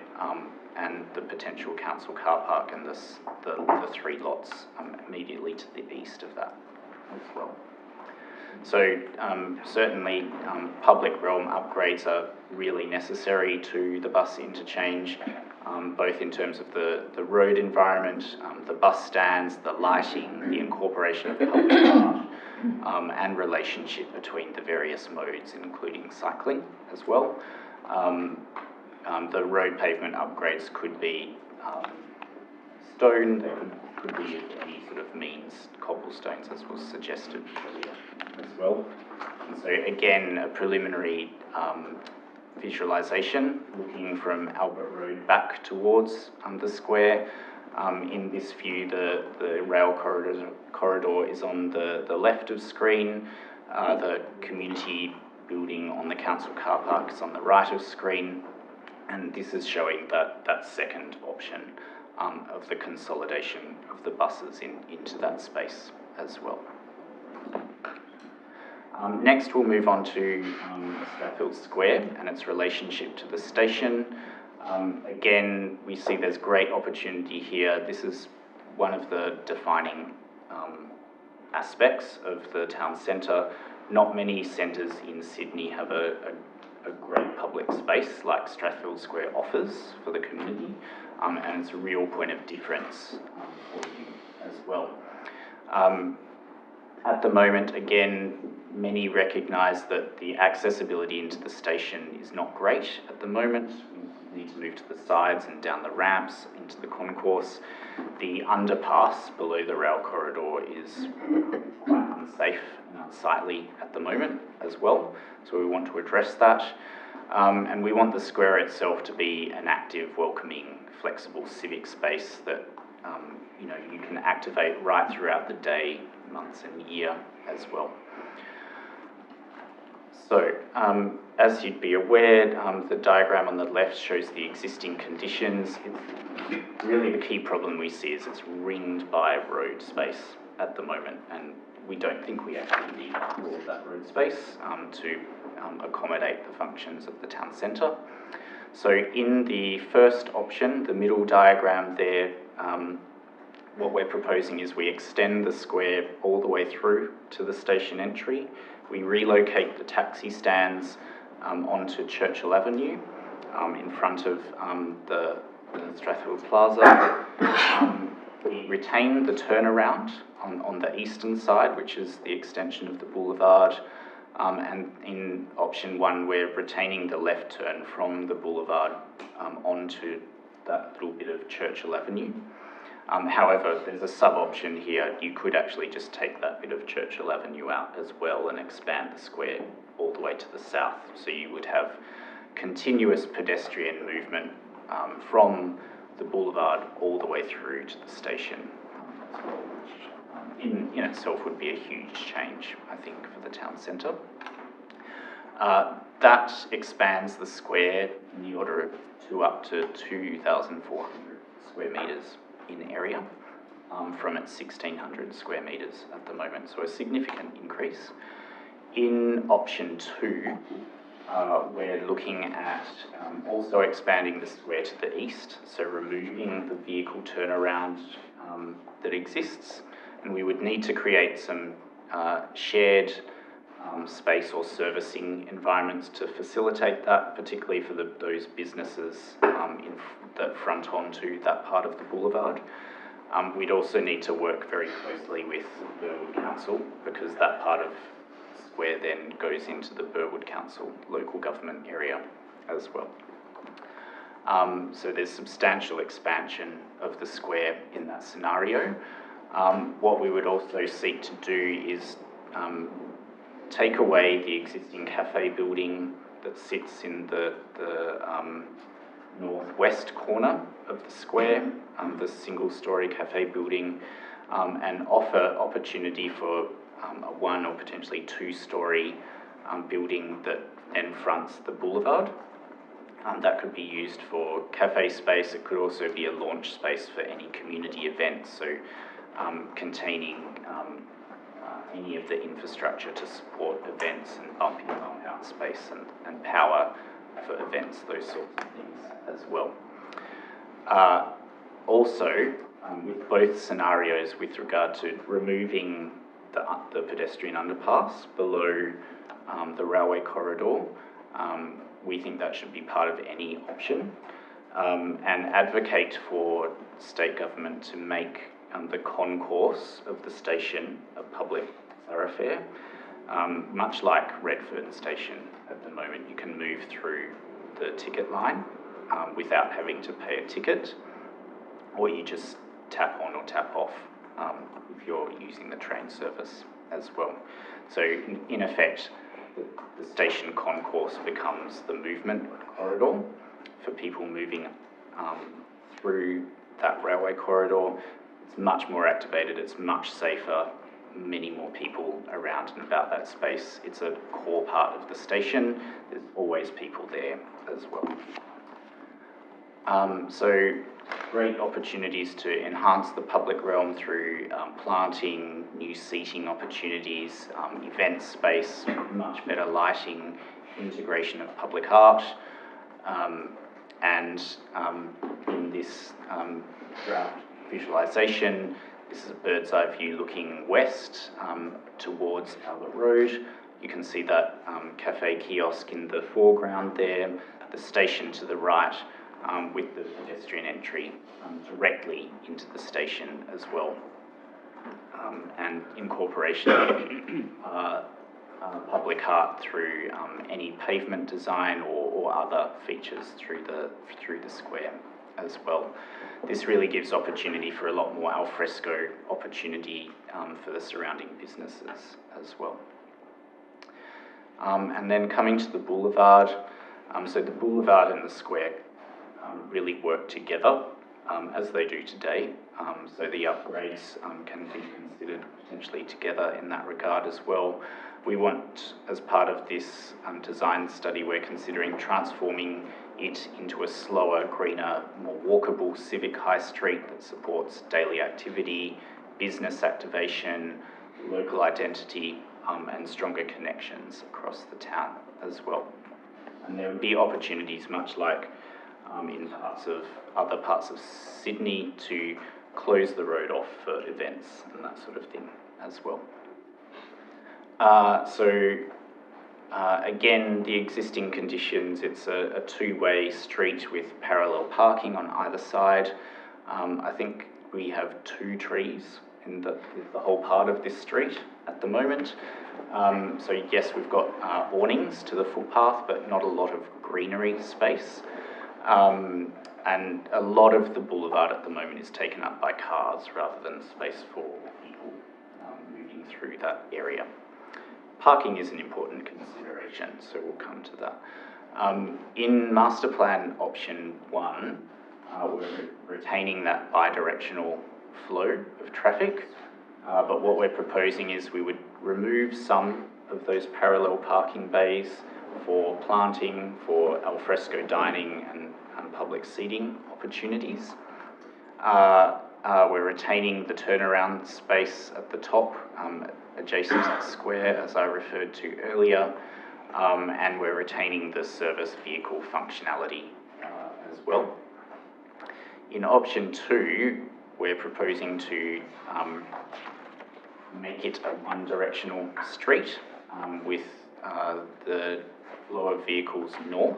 and the potential council car park and the 3 lots immediately to the east of that as well. So certainly public realm upgrades are really necessary to the bus interchange, both in terms of the road environment, the bus stands, the lighting, the incorporation of public art, and relationship between the various modes, including cycling as well. The road pavement upgrades could be stone, they could be any sort of means, cobblestones as was suggested earlier as well. And so again, a preliminary visualisation looking from Albert Road back towards the square. In this view, the rail corridor is on the left of screen, the community building on the council car park is on the right of screen, and this is showing that second option of the consolidation of the buses into that space as well. Next, we'll move on to Strathfield Square and its relationship to the station. Again, we see there's great opportunity here. This is one of the defining aspects of the town centre. Not many centres in Sydney have a great public space like Strathfield Square offers for the community, and it's a real point of difference for you as well. At the moment, again, many recognise that the accessibility into the station is not great at the moment. We need to move to the sides and down the ramps into the concourse. The underpass below the rail corridor is quite unsafe and unsightly at the moment as well, so we want to address that. And we want the square itself to be an active, welcoming, flexible civic space that you can activate right throughout the day, months and year as well. So, as you'd be aware, the diagram on the left shows the existing conditions. Really the key problem we see is it's ringed by road space at the moment, and we don't think we actually need all of that road space to accommodate the functions of the town centre. So in the first option, the middle diagram there, what we're proposing is we extend the square all the way through to the station entry. We relocate the taxi stands onto Churchill Avenue in front of the Strathfield Plaza. We retain the turnaround on the eastern side, which is the extension of the boulevard. And in option 1, we're retaining the left turn from the boulevard onto that little bit of Churchill Avenue. However, there's a sub-option here. You could actually just take that bit of Churchill Avenue out as well and expand the square all the way to the south. So you would have continuous pedestrian movement from the boulevard all the way through to the station, which in itself would be a huge change, I think, for the town centre. That expands the square in the order of up to 2,400 square metres in area from its 1,600 square metres at the moment, so a significant increase. In option 2, we're looking at also expanding the square to the east, so removing the vehicle turnaround that exists, and we would need to create some shared space or servicing environments to facilitate that, particularly for those businesses that front onto that part of the boulevard. We'd also need to work very closely with Burwood Council, because that part of square then goes into the Burwood Council local government area as well. So there's substantial expansion of the square in that scenario. What we would also seek to do is take away the existing cafe building that sits in the northwest corner of the square, the single-storey cafe building, and offer opportunity for a 1 or potentially 2-storey building that then fronts the boulevard. That could be used for cafe space. It could also be a launch space for any community events, so containing any of the infrastructure to support events and bump in, bump out space and power for events, those sorts of things as well. Also, with both scenarios with regard to removing the pedestrian underpass below the railway corridor, we think that should be part of any option, and advocate for state government to make the concourse of the station a public thoroughfare. Much like Redfern Station at the moment, you can move through the ticket line without having to pay a ticket, or you just tap on or tap off if you're using the train service as well. So in effect, the station concourse becomes the movement corridor for people moving through that railway corridor. It's much more activated, it's much safer, many more people around and about that space. It's a core part of the station. There's always people there as well. So great opportunities to enhance the public realm through planting, new seating opportunities, event space, much better lighting, integration of public art, and in this draft visualisation, this is a bird's eye view looking west towards Albert Road. You can see that cafe kiosk in the foreground there, the station to the right, with the pedestrian entry directly into the station as well, and incorporation of public art through any pavement design or other features through the square as well. This really gives opportunity for a lot more alfresco opportunity for the surrounding businesses as well. And then coming to the boulevard, so the boulevard and the square really work together as they do today. So the upgrades can be considered potentially together in that regard as well. We want, as part of this design study, we're considering transforming it into a slower, greener, more walkable civic high street that supports daily activity, business activation, local identity, and stronger connections across the town as well. And there would be opportunities, much like in other parts of Sydney, to close the road off for events and that sort of thing as well. Again, the existing conditions, it's a two-way street with parallel parking on either side. I think we have 2 trees in the whole part of this street at the moment. So yes, we've got awnings to the footpath, but not a lot of greenery space. And a lot of the boulevard at the moment is taken up by cars rather than space for people moving through that area. Parking is an important consideration, so we'll come to that. In Master Plan Option 1, we're retaining that bi-directional flow of traffic, but what we're proposing is we would remove some of those parallel parking bays for planting, for alfresco dining and public seating opportunities. We're retaining the turnaround space at the top, adjacent to the square, as I referred to earlier, and we're retaining the service vehicle functionality as well. In option 2, we're proposing to make it a one-directional street with the flow of vehicles north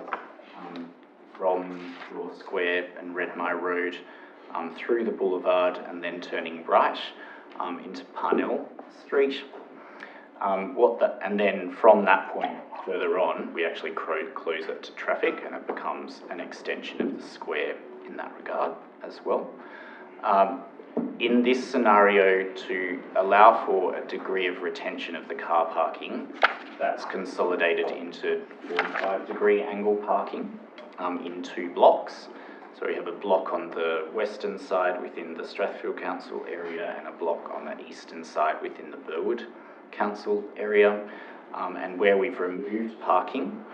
from Royal Square and Redmire Road through the boulevard and then turning right into Parnell Street. And then from that point further on, we actually close it to traffic and it becomes an extension of the square in that regard as well. In this scenario, to allow for a degree of retention of the car parking, that's consolidated into 45-degree angle parking in 2 blocks. So we have a block on the western side within the Strathfield Council area and a block on the eastern side within the Burwood Council area. And where we've removed parking,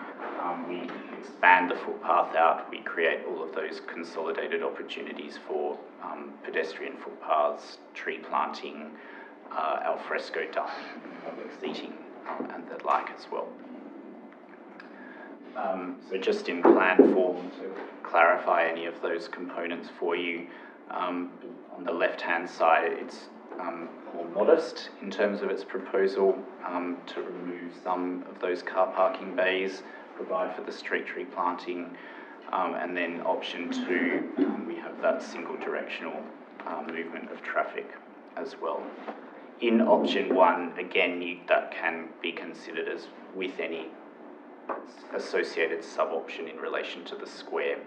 we expand the footpath out, we create all of those consolidated opportunities for pedestrian footpaths, tree planting, alfresco dining, public seating, and the like as well. So just in plan form, to clarify any of those components for you, on the left-hand side, it's more modest in terms of its proposal to remove some of those car parking bays, provide for the street tree planting, and then option 2, we have that single directional movement of traffic as well. In option 1, again, that can be considered as with any associated sub-option in relation to the square.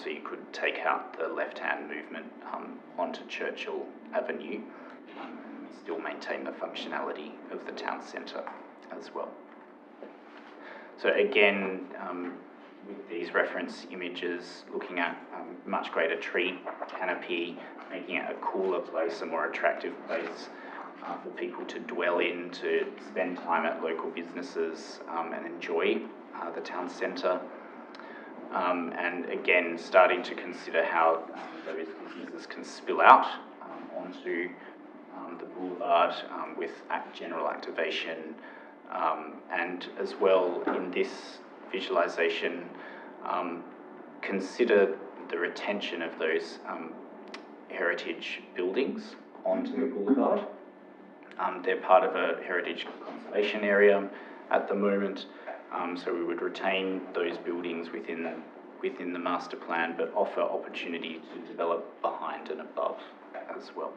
So you could take out the left-hand movement onto Churchill Avenue and still maintain the functionality of the town centre as well. So again, with these reference images, looking at much greater tree canopy, making it a cooler place, a more attractive place for people to dwell in, to spend time at local businesses and enjoy the town centre. And again, starting to consider how those businesses can spill out onto the boulevard with general activation. And as well, in this visualisation, consider the retention of those heritage buildings onto the boulevard. They're part of a heritage conservation area at the moment, so we would retain those buildings within the master plan, but offer opportunity to develop behind and above as well.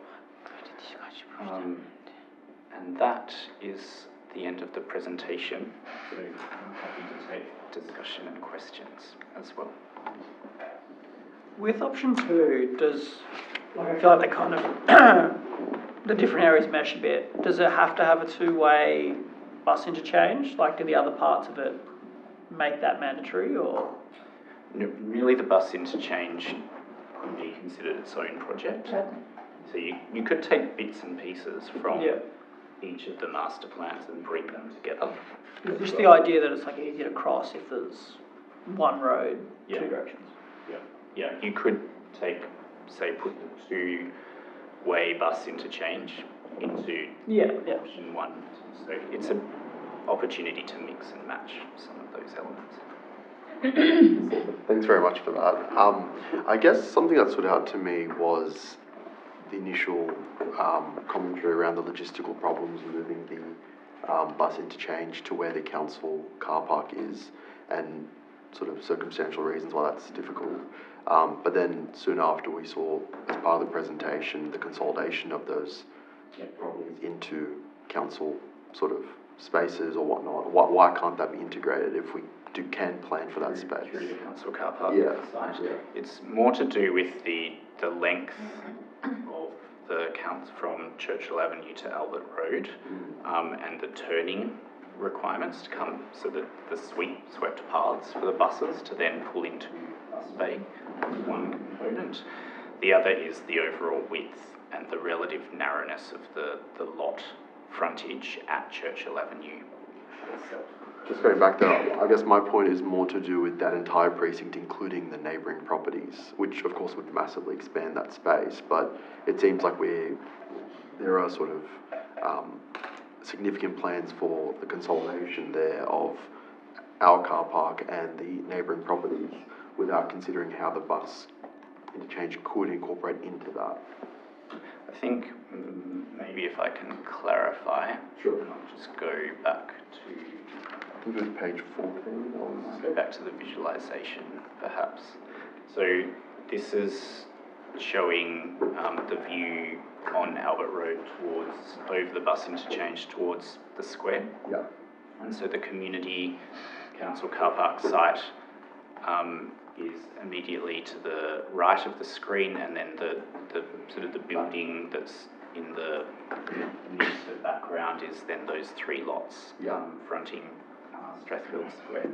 And that is the end of the presentation, so I'm happy to take discussion and questions as well. With option 2, I feel like they kind of, the different areas mesh a bit. Does it have to have a 2-way bus interchange? Like, do the other parts of it make that mandatory, or? No, really, the bus interchange could be considered its own project. Okay. So you could take bits and pieces from each of the master plans and bring them together. Just the idea that it's like easier to cross if there's one road, 2 directions. Yeah, you could take, say, put the way bus interchange into Yeah. option 1. So it's an opportunity to mix and match some of those elements. Thanks very much for that. I guess something that stood out to me was the initial commentary around the logistical problems moving the bus interchange to where the council car park is, and sort of circumstantial reasons why that's difficult. But then soon after we saw, as part of the presentation, the consolidation of those problems into council sort of spaces or whatnot. Why can't that be integrated if we can plan for that space? Through the council car park site. Yeah. It's more to do with the length of the council from Churchill Avenue to Albert Road, and the turning requirements to come, so that the swept paths for the buses to then pull into bus bay is one component. The other is the overall width and the relative narrowness of the lot frontage at Churchill Avenue itself. Just going back there, I guess my point is more to do with that entire precinct, including the neighbouring properties, which of course would massively expand that space, but it seems like there are sort of significant plans for the consolidation there of our car park and the neighbouring properties without considering how the bus interchange could incorporate into that. I think maybe if I can clarify, Sure. I'll just go back to... I think it was page 14. Let's go back to the visualisation, perhaps. So this is showing the view on Albert Road over the bus interchange towards the square. Yeah. And so the community council car park site is immediately to the right of the screen, and then the sort of the building that's in the near to the background is then those 3 lots fronting Strathfield Square.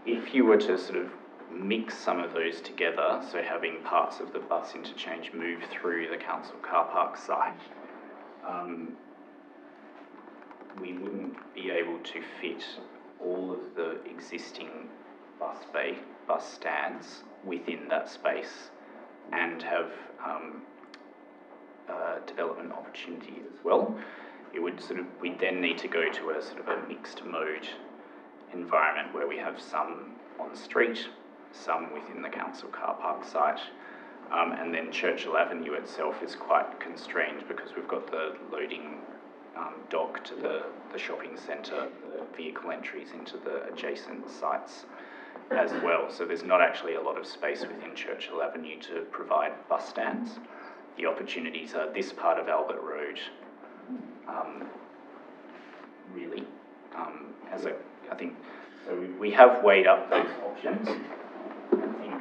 If you were to sort of mix some of those together, so having parts of the bus interchange move through the council car park site, we wouldn't be able to fit all of the existing bus stands within that space and have development opportunity as well. It would we'd then need to go to a sort of a mixed mode environment where we have some on street, some within the council car park site, and then Churchill Avenue itself is quite constrained because we've got the loading dock to the shopping centre, the vehicle entries into the adjacent sites as well. So there's not actually a lot of space within Churchill Avenue to provide bus stands. The opportunities are this part of Albert Road, really, I think, so we have weighed up those options. I think,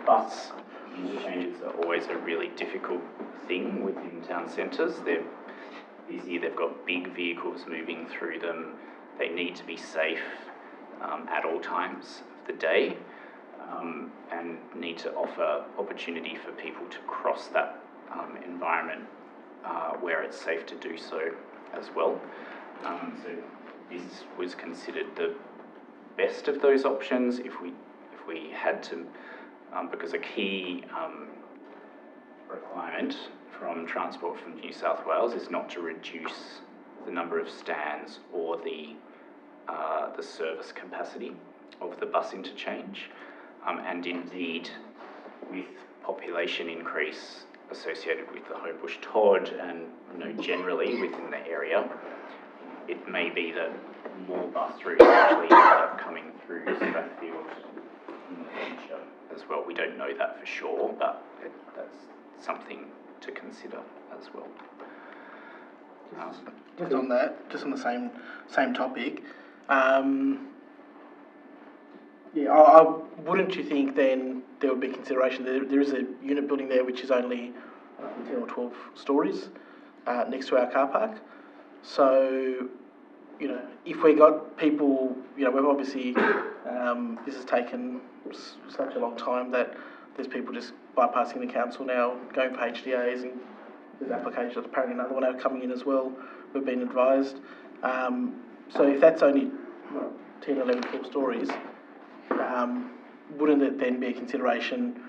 bus interchanges are always a really difficult thing within town centres. They're busy, they've got big vehicles moving through them, they need to be safe at all times of the day, and need to offer opportunity for people to cross that environment where it's safe to do so as well. So this was considered the best of those options if we had to, because a key requirement from Transport for New South Wales is not to reduce the number of stands or the service capacity of the bus interchange, and indeed with population increase associated with the Homebush Todd and generally within the area, it may be that more bus routes actually end up coming through Strathfield in the future as well. We don't know that for sure, but that's something to consider as well. Just on that, just on the same topic, wouldn't you think then there would be consideration? There is a unit building there which is only 10 or 12 stories next to our car park. So, if we got people, we've obviously, this has taken such a long time that there's people just bypassing the council now, going for HDAs, and there's applications, apparently another one out coming in as well, we've been advised. So if that's only 10, 11, 12 stories, wouldn't it then be a consideration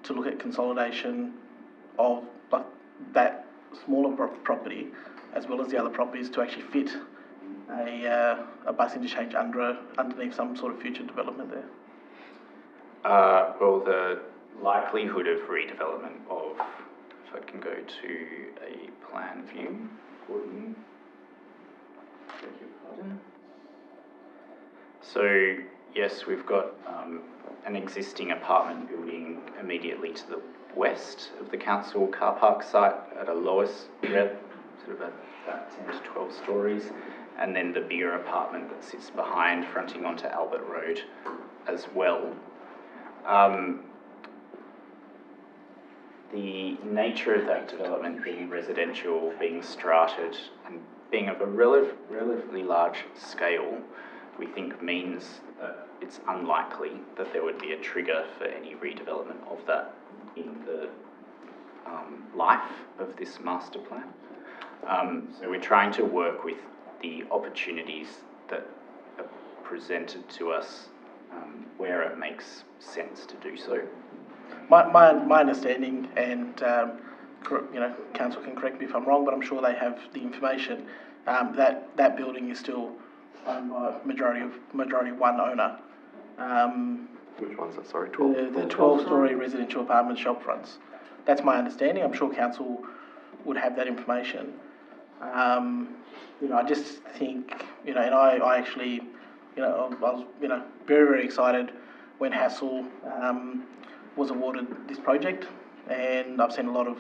to look at consolidation of like that smaller property as well as the other properties to actually fit a bus interchange underneath some sort of future development there? Well, the likelihood of redevelopment of, if I can go to a plan view for you. Beg your pardon. So, yes, we've got an existing apartment building immediately to the west of the council car park site at a lowest, sort of about 10 to 12 stories, and then the bigger apartment that sits behind, fronting onto Albert Road as well. The nature of that development being residential, being strated, and being of a relatively large scale, we think means that it's unlikely that there would be a trigger for any redevelopment of that in the life of this master plan. So we're trying to work with the opportunities that are presented to us where it makes sense to do so. My understanding, and council can correct me if I'm wrong, but I'm sure they have the information that building is still owned by majority one owner. Which one's that? Sorry, 12. The 12-storey residential apartment shop fronts. That's my understanding. I'm sure council would have that information. I just think, and I actually, I was, very, very excited when Hassel was awarded this project, and I've seen a lot of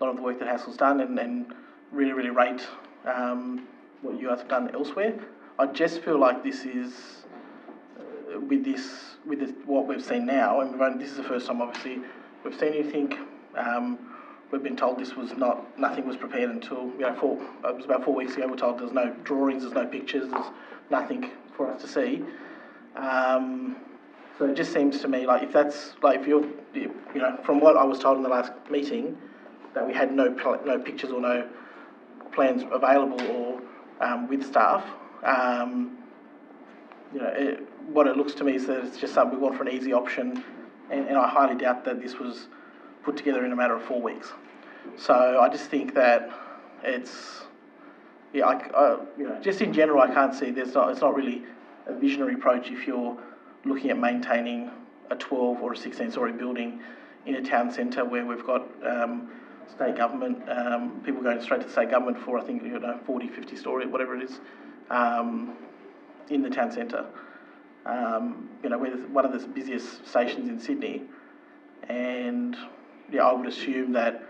the work that Hassel's done, and really, really rate what you guys have done elsewhere. I just feel like this is with this what we've seen now, and this is the first time obviously we've seen anything. We've been told this was nothing was prepared until it was about 4 weeks ago. We're told there's no drawings, there's no pictures, there's nothing for us to see. So it just seems to me like if you're from what I was told in the last meeting, that we had no pictures or no plans available or with staff. What it looks to me is that it's just something we want for an easy option, and I highly doubt that this was put together in a matter of 4 weeks. So I just think that it's, just in general, I can't see it's not really a visionary approach if you're looking at maintaining a 12 or a 16-storey building in a town centre where we've got state government, people going straight to state government for, I think, 40, 50 storey, whatever it is, in the town centre. We're one of the busiest stations in Sydney, and I would assume that,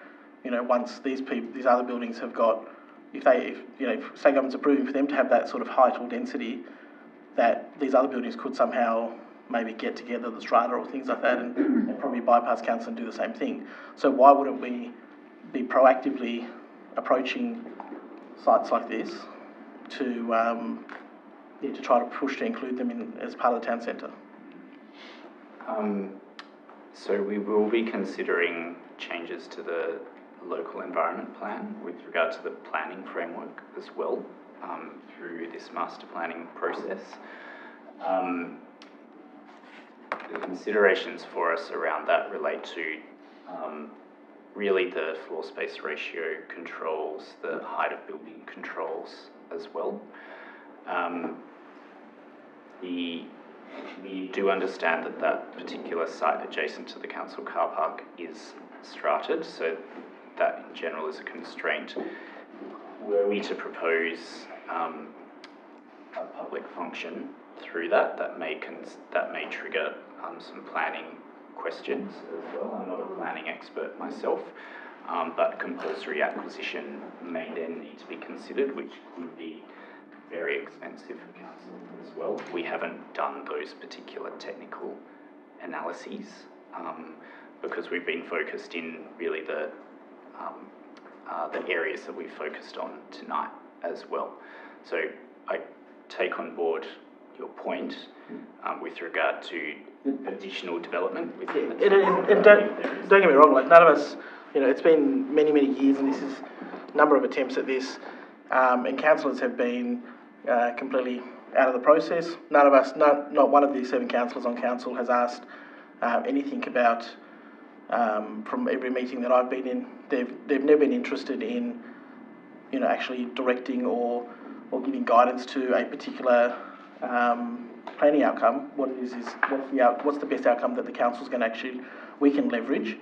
once these other buildings have got, if state government's approving for them to have that sort of height or density, that these other buildings could somehow maybe get together, the strata or things like that, and probably bypass council and do the same thing. So why wouldn't we be proactively approaching sites like this to try to push to include them in as part of the town centre? So we will be considering changes to the local environment plan with regard to the planning framework as well through this master planning process. The considerations for us around that relate to really the floor space ratio controls, the height of building controls as well. We do understand that particular site adjacent to the council car park is strated, so that in general is a constraint. Were we to propose a public function through that may trigger some planning questions as well. I'm not a planning expert myself, but compulsory acquisition may then need to be considered, which would be very expensive for council as well. We haven't done those particular technical analyses because we've been focused in really the areas that we've focused on tonight as well. So I take on board your point with regard to additional development within the town. And don't get me wrong, like none of us, it's been many, many years, and this is a number of attempts at this, and councillors have been completely out of the process. None of us, not one of the 7 councillors on council has asked anything about, from every meeting that I've been in, they've never been interested in, you know, actually directing or giving guidance to a particular planning outcome. What it is what's the best outcome that the council's going to we can leverage,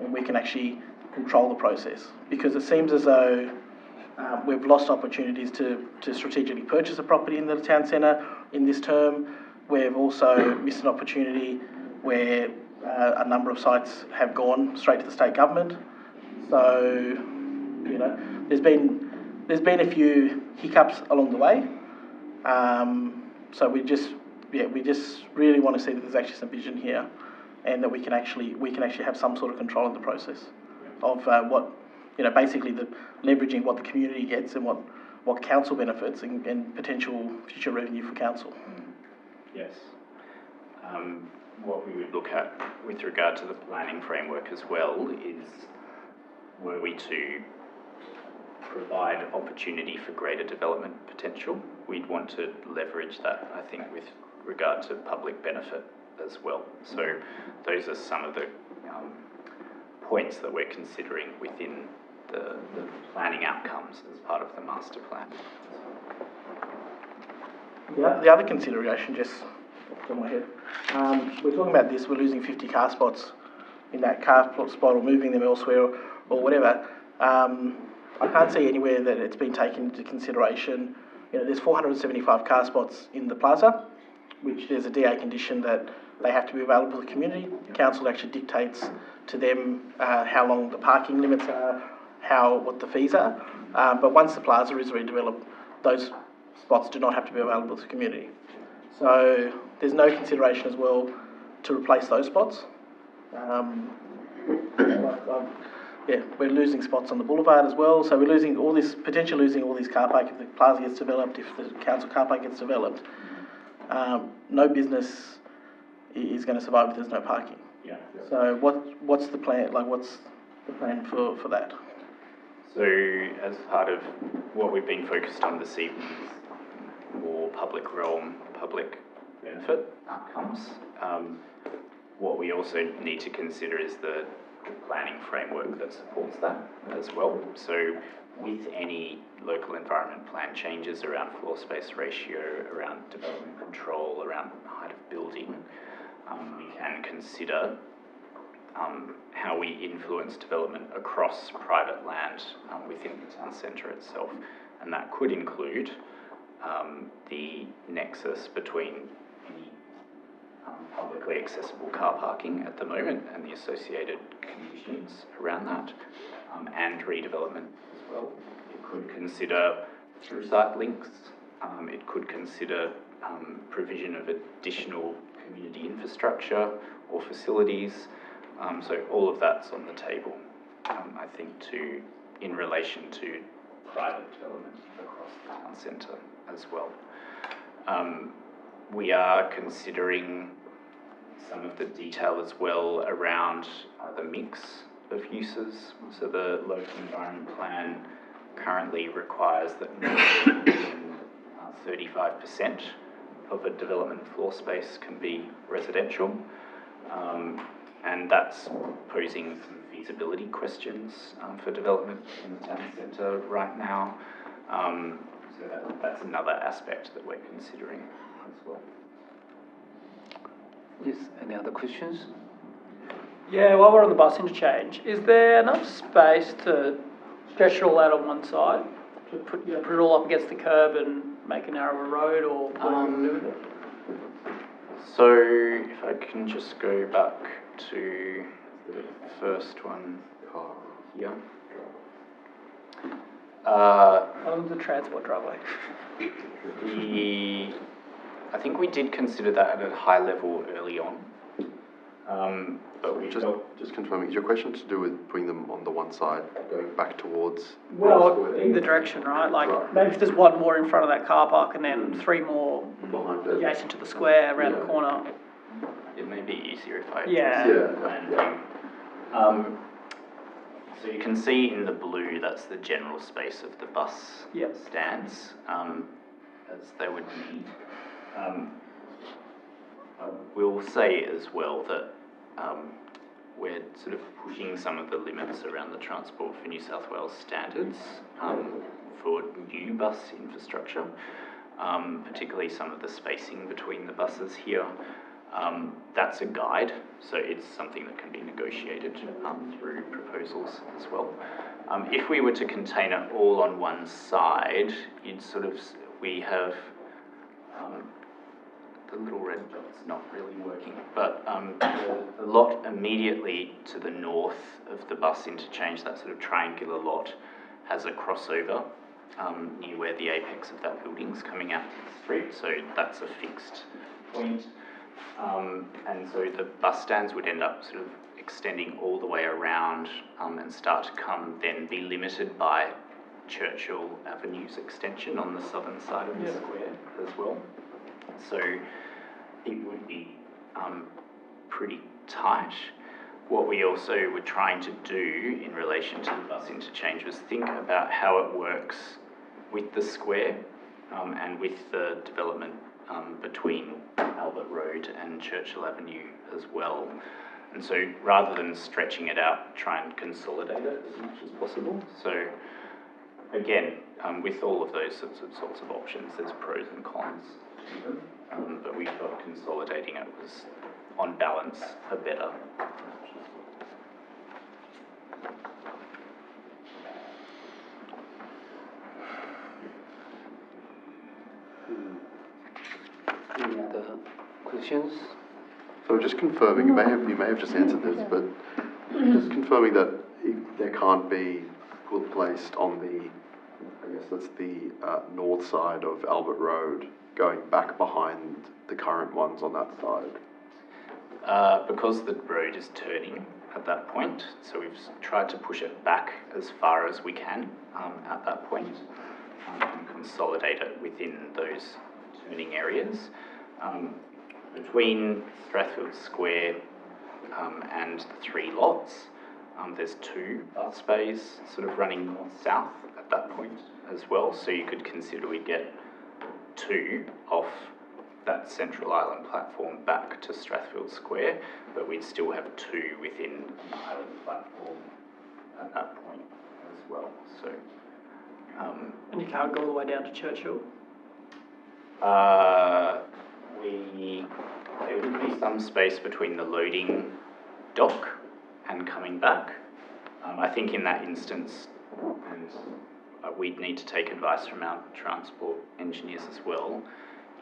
and we can actually control the process. Because it seems as though we've lost opportunities to strategically purchase a property in the town centre in this term. We've also missed an opportunity where a number of sites have gone straight to the state government. So, you know, there's been a few hiccups along the way. So we just really want to see that there's actually some vision here, and that we can actually have some sort of control in the process of what, you know, basically the leveraging what the community gets and what council benefits and potential future revenue for council. Yes. What we would look at with regard to the planning framework as well is, were we to provide opportunity for greater development potential, we'd want to leverage that, I think, with regard to public benefit as well. So those are some of the points that we're considering within the planning outcomes as part of the master plan. The other consideration, just off the top of my head, we're talking about this, we're losing 50 car spots in that car spot, or moving them elsewhere or whatever. I can't see anywhere that it's been taken into consideration. You know, there's 475 car spots in the plaza, which there's a DA condition that they have to be available to the community. The council actually dictates to them how long the parking limits are, what the fees are. But once the plaza is redeveloped, those spots do not have to be available to the community. So there's no consideration as well to replace those spots. We're losing spots on the boulevard as well, so we're potentially losing all this car park if the plaza gets developed, if the council car park gets developed. No business is going to survive if there's no parking. Yeah. So what's the plan? Like, what's the plan for that? So as part of what we've been focused on this evening is more public realm, public benefit outcomes. What we also need to consider is the planning framework that supports that as well. So with any local environment plan changes around floor space ratio, around development control, around height of building, we can consider how we influence development across private land within the town centre itself. And that could include the nexus between any publicly accessible car parking at the moment and the associated conditions around that, and redevelopment as well. It could consider through site links, it could consider provision of additional community infrastructure or facilities. So all of that's on the table, I think, in relation to private development across the town centre as well. We are considering some of the detail as well around the mix of uses. So the local environment plan currently requires that 35% of a development floor space can be residential. And that's posing some feasibility questions for development in the town centre right now. So that's another aspect that we're considering as well. Yes, any other questions? Yeah, while we're on the bus interchange, is there enough space to stretch it all out on one side? To put it all up against the curb and make a narrower road, or what do you do with it? So if I can just go back to the first one here. On the transport driveway. I think we did consider that at a high level early on. But we just confirming, is your question to do with putting them on the one side, going back towards? Well, either direction, right? Like, maybe if there's one more in front of that car park and then three more behind it, adjacent to the square around the corner. It may be easier if I so you can see in the blue, that's the general space of the bus stands, as they would need. I will say as well that we're sort of pushing some of the limits around the Transport for New South Wales standards for new bus infrastructure, particularly some of the spacing between the buses here. That's a guide, so it's something that can be negotiated through proposals as well. If we were to contain it all on one side, we have the little red dot's not really working, but the lot immediately to the north of the bus interchange, that sort of triangular lot, has a crossover near where the apex of that building's coming out to the street, so that's a fixed point. And so the bus stands would end up sort of extending all the way around and start to then be limited by Churchill Avenue's extension on the southern side of the square as well. So it would be pretty tight. What we also were trying to do in relation to the bus interchange was think about how it works with the square and with the development between Albert Road and Churchill Avenue as well. And so rather than stretching it out, try and consolidate it as much as possible. So again, with all of those sorts of options, there's pros and cons to them. But we felt consolidating it was, on balance, a better approach as well. Any other questions? So just confirming, you may have just answered this, but just confirming that there can't be placed on the, I guess that's the north side of Albert Road, going back behind the current ones on that side? Because the road is turning at that point, so we've tried to push it back as far as we can at that point and consolidate it within those turning areas. Between Strathfield Square and the three lots, there's two bus bays sort of running north-south at that point as well, so you could consider we get two off that Central Island platform back to Strathfield Square, but we'd still have two within the Island platform at that point as well. So, And you can't go all the way down to Churchill? There would be some space between the loading dock and coming back. I think in that instance, and we'd need to take advice from our transport engineers as well,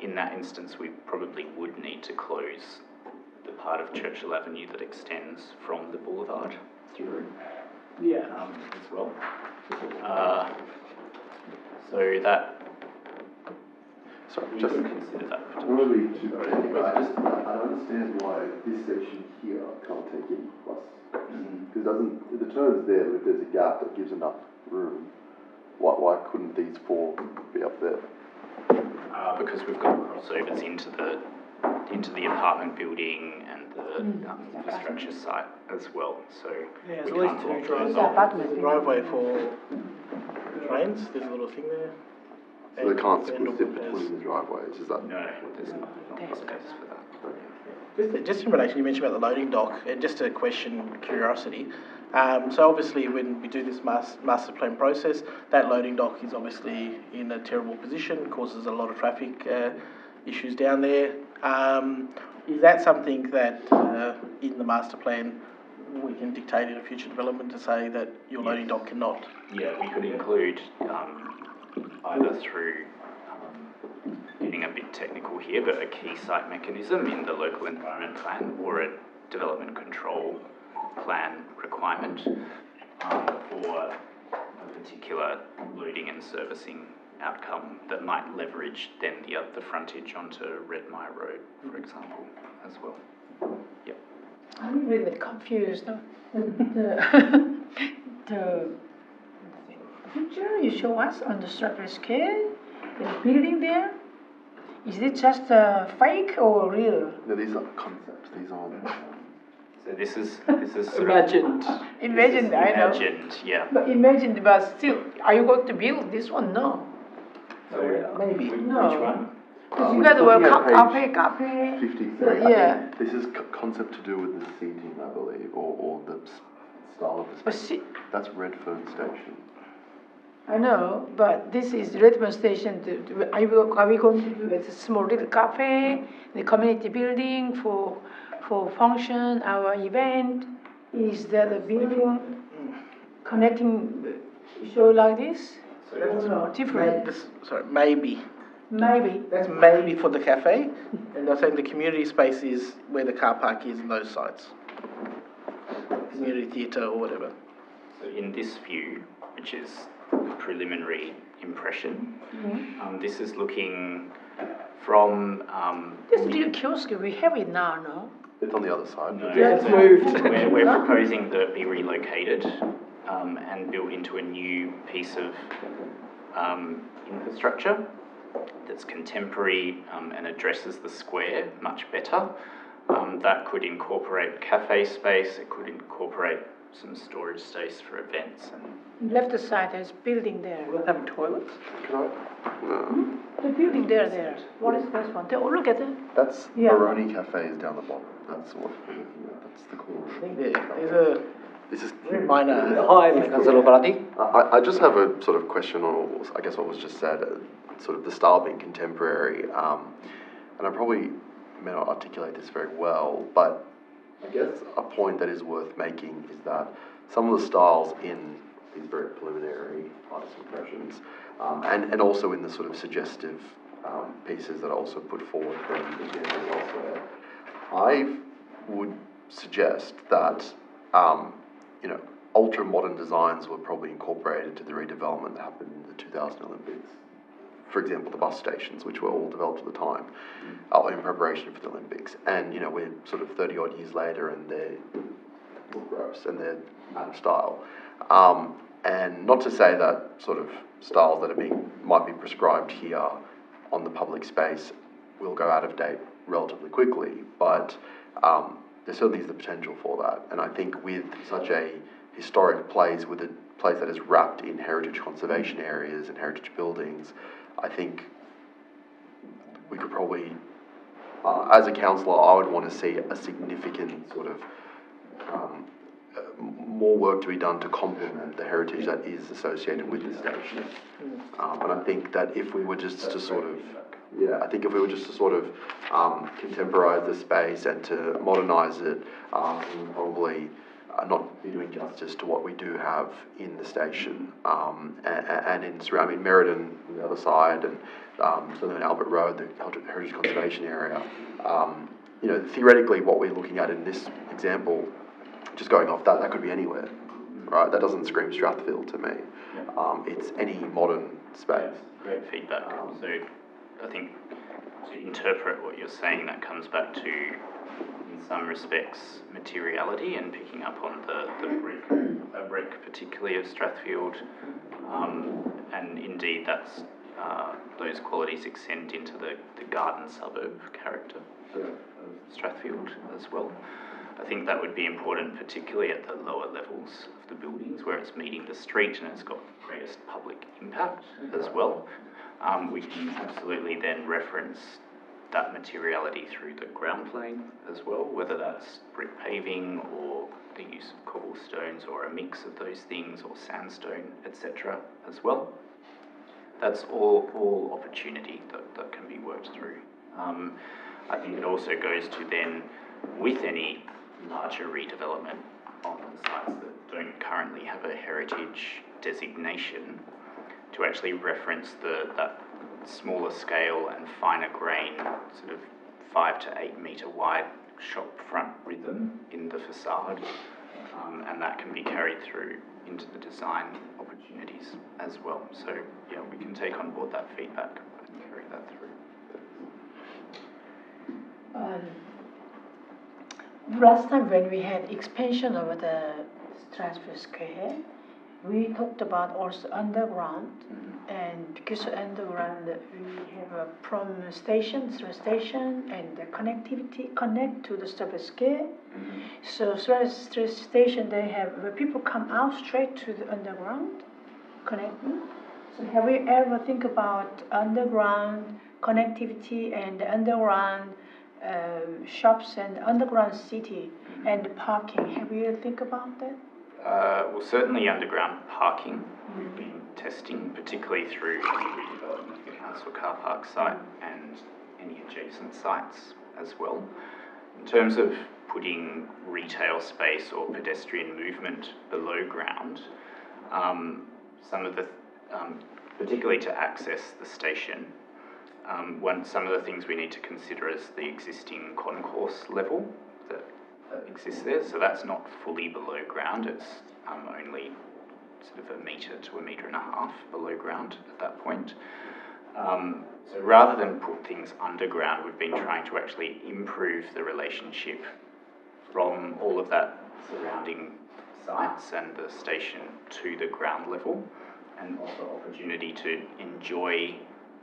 in that instance we probably would need to close the part of Churchill Avenue that extends from the boulevard through as well. So that we could consider that. I don't understand why this section here can't take any bus. Because the turn's there, but if there's a gap that gives enough room, why couldn't these four be up there? Because we've got crossovers into the apartment building and the infrastructure site as well. So Yeah, we there's can't two block driveways. those off. There's a driveway for trains, there's a little thing there. So they can't And split it between the driveways, is that? No, there's not space for that. Just in relation, you mentioned about the loading dock, just a question, curiosity. So obviously when we do this master plan process, that loading dock is obviously in a terrible position, causes a lot of traffic issues down there. Is that something that in the master plan we can dictate in a future development to say that your loading dock cannot? Yeah, we could include either through getting a bit technical here, but a key site mechanism in the local environment plan or a development control plan requirement for a particular loading and servicing outcome that might leverage then the frontage onto Redmire Road, for example, as well. Yep. I'm really confused. The picture you show us on the surface scale, the building there, is it just fake or real? No, these are concepts, these aren't. So this is sort Imagined. Imagined, I know. imagined, yeah. But imagined, but still, are you going to build this one? No. So, Maybe. which No. one? Because you got the word cafe. 53. Yeah. This is concept to do with the seating, I believe, or the style of the But space. That's Redfern Station. I know, but this is Redmond Station. Are we going to do a small little cafe, the community building for function, our event? Is that a building connecting show like this? No, different. Maybe. Maybe. That's maybe for the cafe, and they're saying the community space is where the car park is in those sites. Community theatre or whatever. So in this view, which is a preliminary impression, this is looking from... This little kiosk, we have it now, no? It's on the other side. No, Yeah, it's so moved. We're proposing that it be relocated and built into a new piece of infrastructure that's contemporary and addresses the square much better. That could incorporate cafe space, it could incorporate some storage space for events. And Left side, there's building there. Will it have toilets? Can I? The building there. What is this one? Oh, look at it. That's Yeah. Baroni Cafe is down the bottom. That's what we're looking at. That's the corner. There's a This is. minor. Hi, Councillor Barati. I just have a sort of question on, I guess, what was just said, sort of the style being contemporary, and I probably may not articulate this very well, but I guess a point that is worth making is that some of the styles in these very preliminary artist impressions, and also in the sort of suggestive pieces that I also put forward from the gallery elsewhere, I would suggest that ultra-modern designs were probably incorporated into the redevelopment that happened in the 2000 Olympics. For example, the bus stations, which were all developed at the time, in preparation for the Olympics. And, we're sort of 30-odd years later and they look gross and they're out of style. And not to say that sort of styles that might be prescribed here on the public space will go out of date relatively quickly, but there certainly is the potential for that. And I think with such a historic place, with a place that is wrapped in heritage conservation areas and heritage buildings, I think we could probably, as a councillor, I would want to see a significant sort of more work to be done to complement the heritage that is associated with the station. And I think that if we were just to sort of, contemporize the space and to modernise it, we would probably not be doing justice to what we do have in the station, and in surrounding Merredin on the other side, and certainly on Albert Road, the Heritage Conservation Area. Theoretically, what we're looking at in this example, just going off that could be anywhere, right? That doesn't scream Strathfield to me. It's any modern space. great feedback. So I think to interpret what you're saying, that comes back to, in some respects, materiality and picking up on the brick fabric, particularly of Strathfield, and indeed that's those qualities extend into the garden suburb character of Strathfield as well. I think that would be important, particularly at the lower levels of the buildings where it's meeting the street and it's got greatest public impact as well. We can absolutely then reference that materiality through the ground plane as well, whether that's brick paving or the use of cobblestones or a mix of those things, or sandstone, etc. as well. That's all opportunity that can be worked through. I think it also goes to then, with any larger redevelopment on the sites that don't currently have a heritage designation, to actually reference that smaller scale and finer grain, sort of 5 to 8 metre wide shop front rhythm in the facade, and that can be carried through into the design opportunities as well. So yeah, we can take on board that feedback and carry that through. Last time when we had expansion over the Strathfield Square, we talked about also underground, and because underground we have a from station, and the connectivity connect to the Strathfield Square. So Strathfield Station, they have where people come out straight to the underground connecting. So have we ever think about underground connectivity and underground shops and underground city and parking. Have you think about that? Well, certainly underground parking. We've been testing, particularly through redevelopment of the council car park site and any adjacent sites as well. In terms of putting retail space or pedestrian movement below ground, some of the, particularly to access the station, some of the things we need to consider is the existing concourse level that exists there. So that's not fully below ground, it's only sort of 1 metre to 1.5 metres below ground at that point. So rather than put things underground, we've been trying to actually improve the relationship from all of that surrounding sites and the station to the ground level, and offer opportunity to enjoy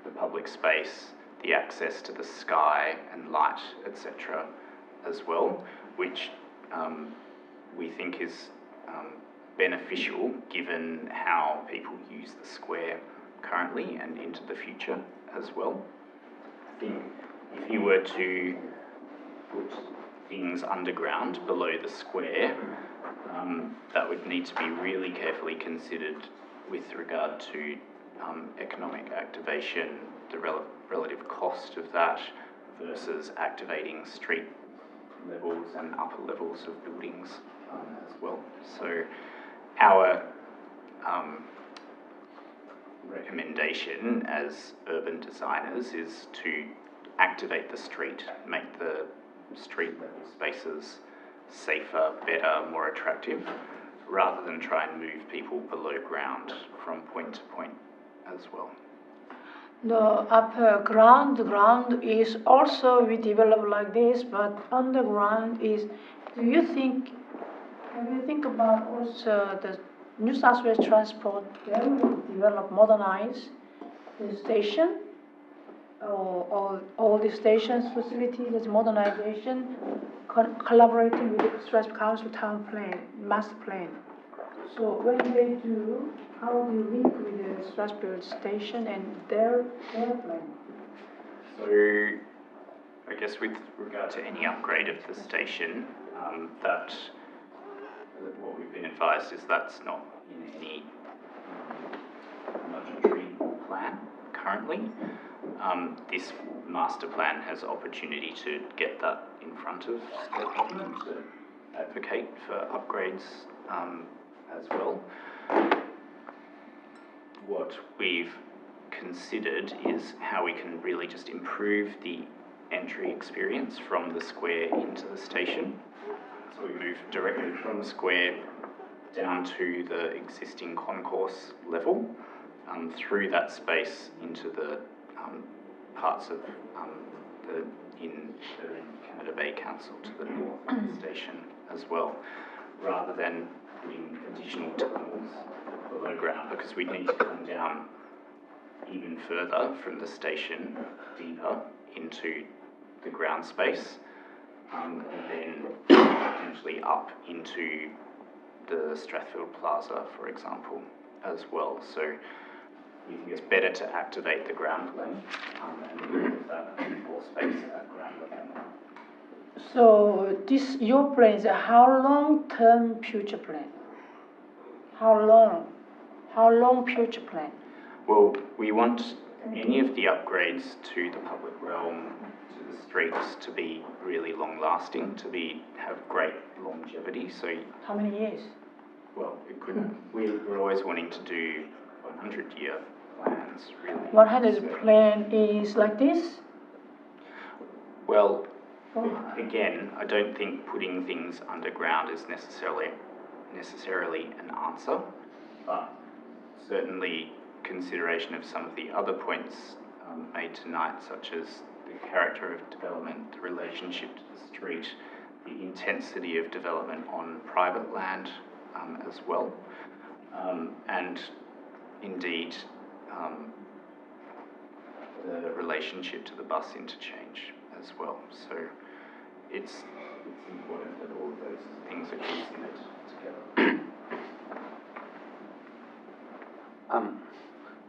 the public space, the access to the sky and light, etc. as well, which we think is beneficial given how people use the square currently and into the future as well. I think if you were to put things underground below the square, that would need to be really carefully considered with regard to economic activation, the relative cost of that versus activating street levels and upper levels of buildings as well. So our recommendation as urban designers is to activate the street, make the street level spaces safer, better, more attractive, rather than try and move people below ground from point to point as well. The upper ground, the ground is also we develop like this, but underground is, have you think about also the New South Wales Transport, they will develop, modernize the station, or all the stations, facilities, as modernization, collaborating with the Strathspey Council town plan, master plan. So when they do, how do you link with the Strathspey station and their plan? So I guess with regard to any upgrade of the station, that what we've been advised is that's not in any budgetary plan currently. This master plan has opportunity to get that in front of state government to advocate for upgrades as well. What we've considered is how we can really just improve the entry experience from the square into the station. So we move directly from the square down to the existing concourse level, through that space into the parts of the Canada Bay Council to the north of the station as well, rather than putting additional tunnels below ground, because we need to come down even further from the station, deeper into the ground space, and then potentially up into the Strathfield Plaza, for example, as well. So we think it's better to activate the ground plane and move that more space at ground level. So this, your plan is a how long-term future plan? How long future plan? Well, we want any of the upgrades to the public realm, to the streets, to be really long-lasting, to have great longevity. So how many years? Well, it could. We're always wanting to do 100-year plans, really. 100 plan is like this? Well, again, I don't think putting things underground is necessarily an answer, but certainly consideration of some of the other points made tonight, such as the character of development, the relationship to the street, the intensity of development on private land as well, and indeed the relationship to the bus interchange as well. So it's important that all of those things are considered together.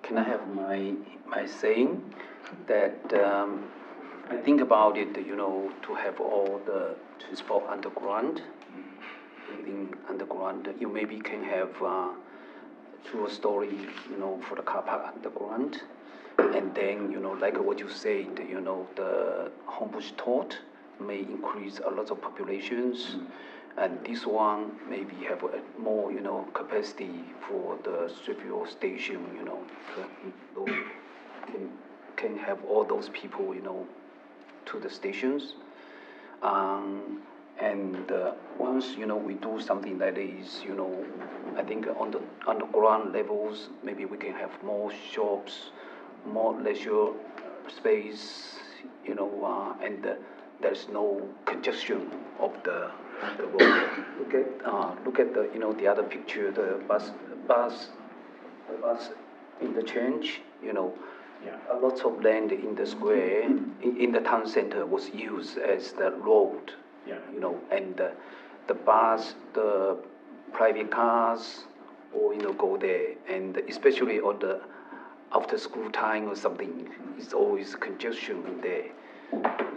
Can I have my saying? that I think about it, you know, to have all the transport underground, everything underground. You maybe can have 2-story, you know, for the car park underground. And then, you know, like what you said, you know, the Homebush Todd may increase a lot of populations. And this one maybe have a more, you know, capacity for the street fuel station, you know, can have all those people, you know, to the stations. And once, you know, we do something that is, you know, I think on the underground levels, maybe we can have more shops, more leisure space, you know, and there's no congestion of the road. Look at the, you know, the other picture, the bus interchange, you know. Yeah. A lot of land in the square, in the town center was used as the road. Yeah. You know, and the bus, the private cars, or, you know, go there, and especially on the after school time or something, it's always congestion in there.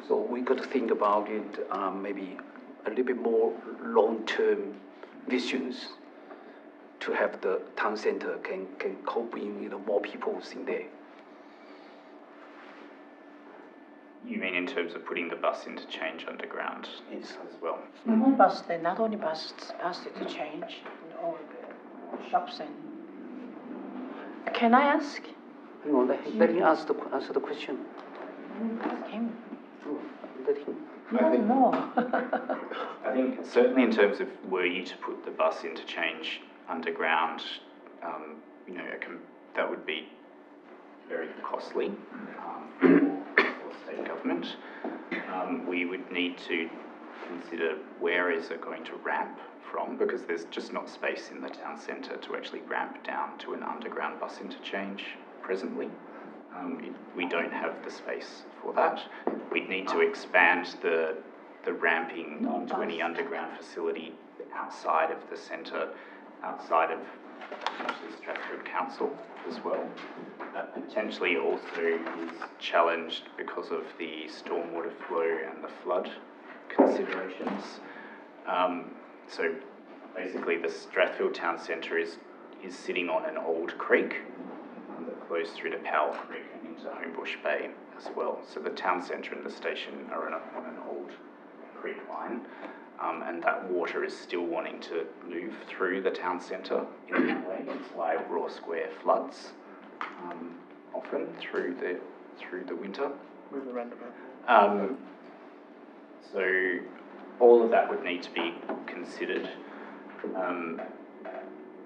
So we got to think about it, maybe a little bit more long-term visions to have the town center can cope in, you know, more people in there. You mean in terms of putting the bus interchange underground as well? Not only bus interchange, all the shops and. Can I ask? Hang on, let him answer the question. Ask him. Let him. He doesn't know. I think certainly in terms of were you to put the bus interchange underground, you know, that would be very costly for state government. We would need to consider where is it going to ramp from, because there's just not space in the town centre to actually ramp down to an underground bus interchange presently. We don't have the space for that. We'd need to expand the ramping into any underground facility outside of the centre, outside of potentially Stratford Council as well. That potentially also is challenged because of the stormwater flow and the flood considerations. So basically the Strathfield Town Centre is sitting on an old creek that flows through to Powell Creek and into Homebush Bay as well. So the town centre and the station are on an old creek line, and that water is still wanting to move through the town centre in that way. It's why Raw Square floods often through the winter. With the roundabout. So all of that would need to be considered.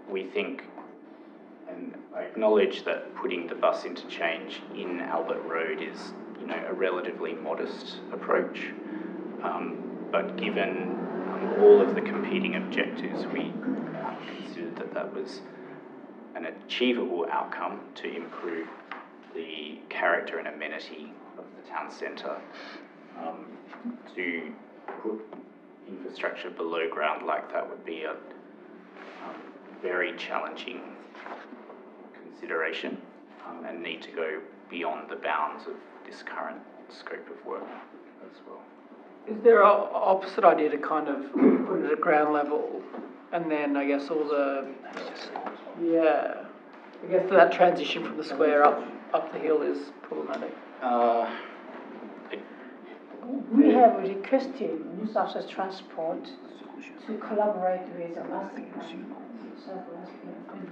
We think, and I acknowledge that putting the bus interchange in Albert Road is, you know, a relatively modest approach. But given all of the competing objectives, we considered that was an achievable outcome to improve the character and amenity of the town centre. To put infrastructure below ground like that would be a very challenging consideration, and need to go beyond the bounds of this current scope of work as well. Is there an opposite idea to kind of put it at ground level, and then I guess all the, I guess that transition from the square up the hill is problematic? We have requested New South Wales Transport to collaborate with the master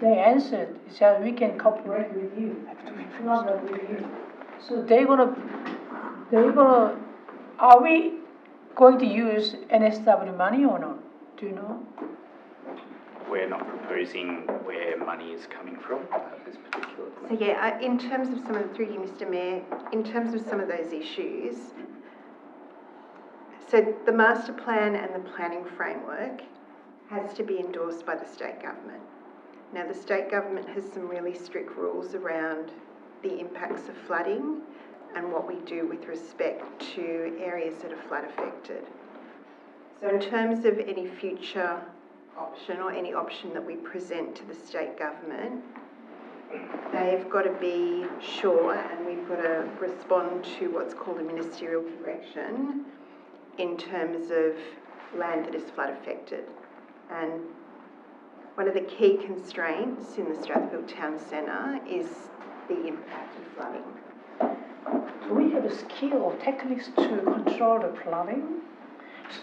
They answered, said we can cooperate with you, collaborate with you. So they're gonna, are we going to use NSW money or not? Do you know? We're not proposing where money is coming from at this particular point. So yeah, in terms of through you, Mr. Mayor, in terms of some of those issues, so the master plan and the planning framework has to be endorsed by the state government. Now, the state government has some really strict rules around the impacts of flooding and what we do with respect to areas that are flood affected. So in terms of any future option or any option that we present to the state government, they've got to be sure, and we've got to respond to what's called a ministerial direction in terms of land that is flood affected. And one of the key constraints in the Strathfield Town Centre is the impact of flooding. Do we have a skill or techniques to control the flooding?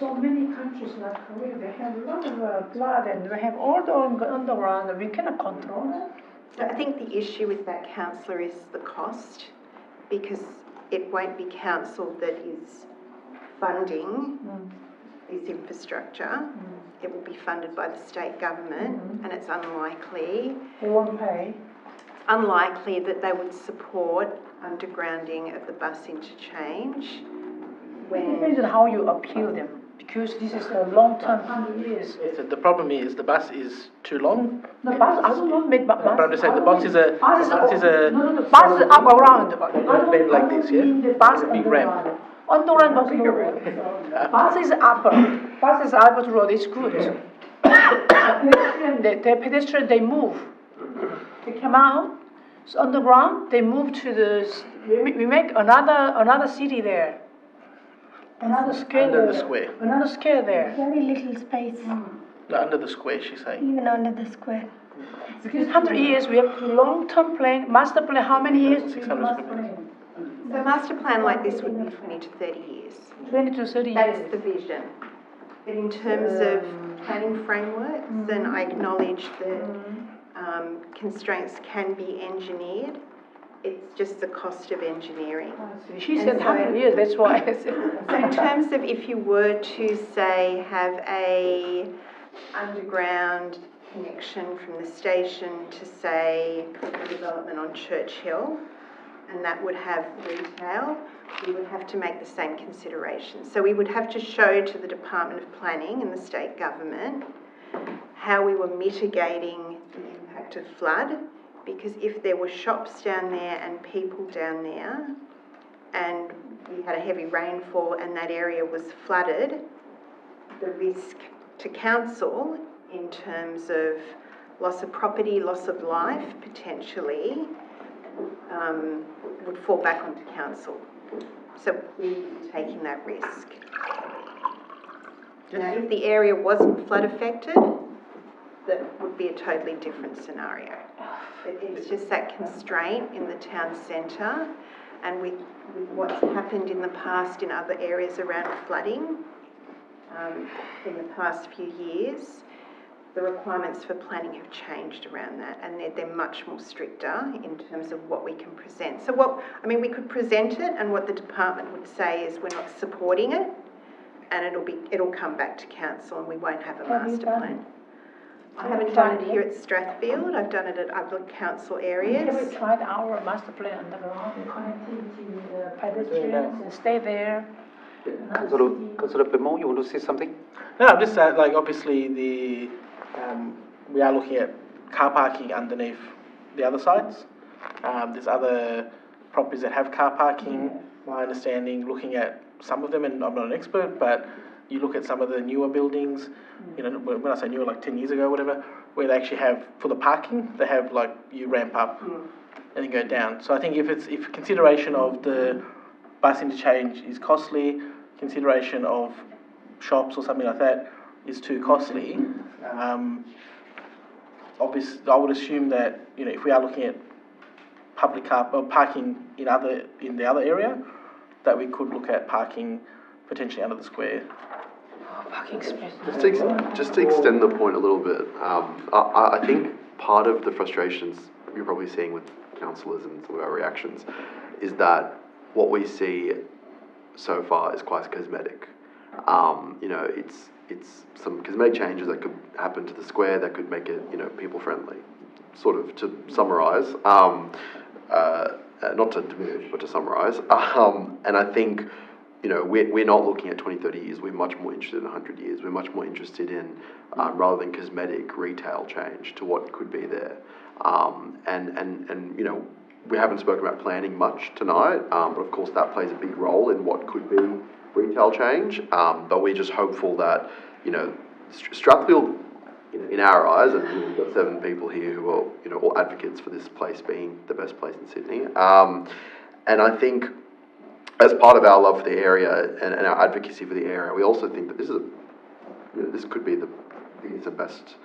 So many countries like Korea, they have a lot of flood and they have all the underground, and we cannot control it. So I think the issue with that, councillor, is the cost, because it won't be council that is funding this infrastructure. It will be funded by the state government, and it's unlikely. They won't pay. Unlikely that they would support undergrounding of the bus interchange. It depends on how you appeal them, because this is a long term, 100 years. The problem is the bus is too long. The bus, I will not make bus. But I'm just saying the bus is a No, bus is up around. bend like this, yeah? The bus It's a big ramp. Underground bus no road. Bus is upper. Bus is upper road. It's good. The pedestrian they move. They come out. So underground they move to the. We make another city there. Another square Under there. the square. Another square there. Very little space, No, under the square, she's saying. even under the square. Because 100 years we have to long-term plan, master plan. How many years? 600 master square meters. plan? So a master plan like this would be 20 to 30 years. 20 to 30 That's years. the vision. But in terms of planning frameworks, then I acknowledge that constraints can be engineered. It's just the cost of engineering. She said 100 years. That's why I said. So in terms of if you were to say have a underground connection from the station to say the development on Church Hill, and that would have retail, we would have to make the same considerations. So we would have to show to the Department of Planning and the state government how we were mitigating the impact of flood, because if there were shops down there and people down there, and we had a heavy rainfall and that area was flooded, the risk to council in terms of loss of property, loss of life, potentially, would fall back onto council. So we would be taking that risk. Now, if the area wasn't flood affected, that would be a totally different scenario. But it's just that constraint in the town centre, and with what's happened in the past in other areas around flooding in the past few years, the requirements for planning have changed around that, and they're much more stricter in terms of what we can present. So we could present it, and what the department would say is we're not supporting it, and it'll come back to council, and we won't have a master plan. I haven't done it here at Strathfield. I've done it at other council areas. Have we tried our master plan underground connectivity with pedestrians and stay there? Councillor Pimon, you want to say something? No, I'm just obviously we are looking at car parking underneath the other sites. There's other properties that have car parking. My understanding, looking at some of them, and I'm not an expert, but you look at some of the newer buildings, when I say newer, like 10 years ago, whatever, where they actually have, for the parking, they have you ramp up and then go down. So I think if consideration of the bus interchange is costly, consideration of shops or something like that is too costly, obviously I would assume that, if we are looking at public car or parking in the other area, that we could look at parking potentially under the square. Parking space. Just to extend the point a little bit, I think part of the frustrations you're probably seeing with councillors and some of our reactions is that what we see so far is quite cosmetic. It's some cosmetic changes that could happen to the square that could make it, people friendly. Sort of to summarise, not to diminish, but to summarise. And I think, we're not looking at 20, 30 years. We're much more interested in 100 years. We're much more interested in, rather than cosmetic retail change, to what could be there. And we haven't spoken about planning much tonight, but of course that plays a big role in what could be retail change. But we're just hopeful that, Strathfield, in our eyes, and we've got 7 people here who are, you know, all advocates for this place being the best place in Sydney. And I think as part of our love for the area and our advocacy for the area, we also think that this could be the biggest and best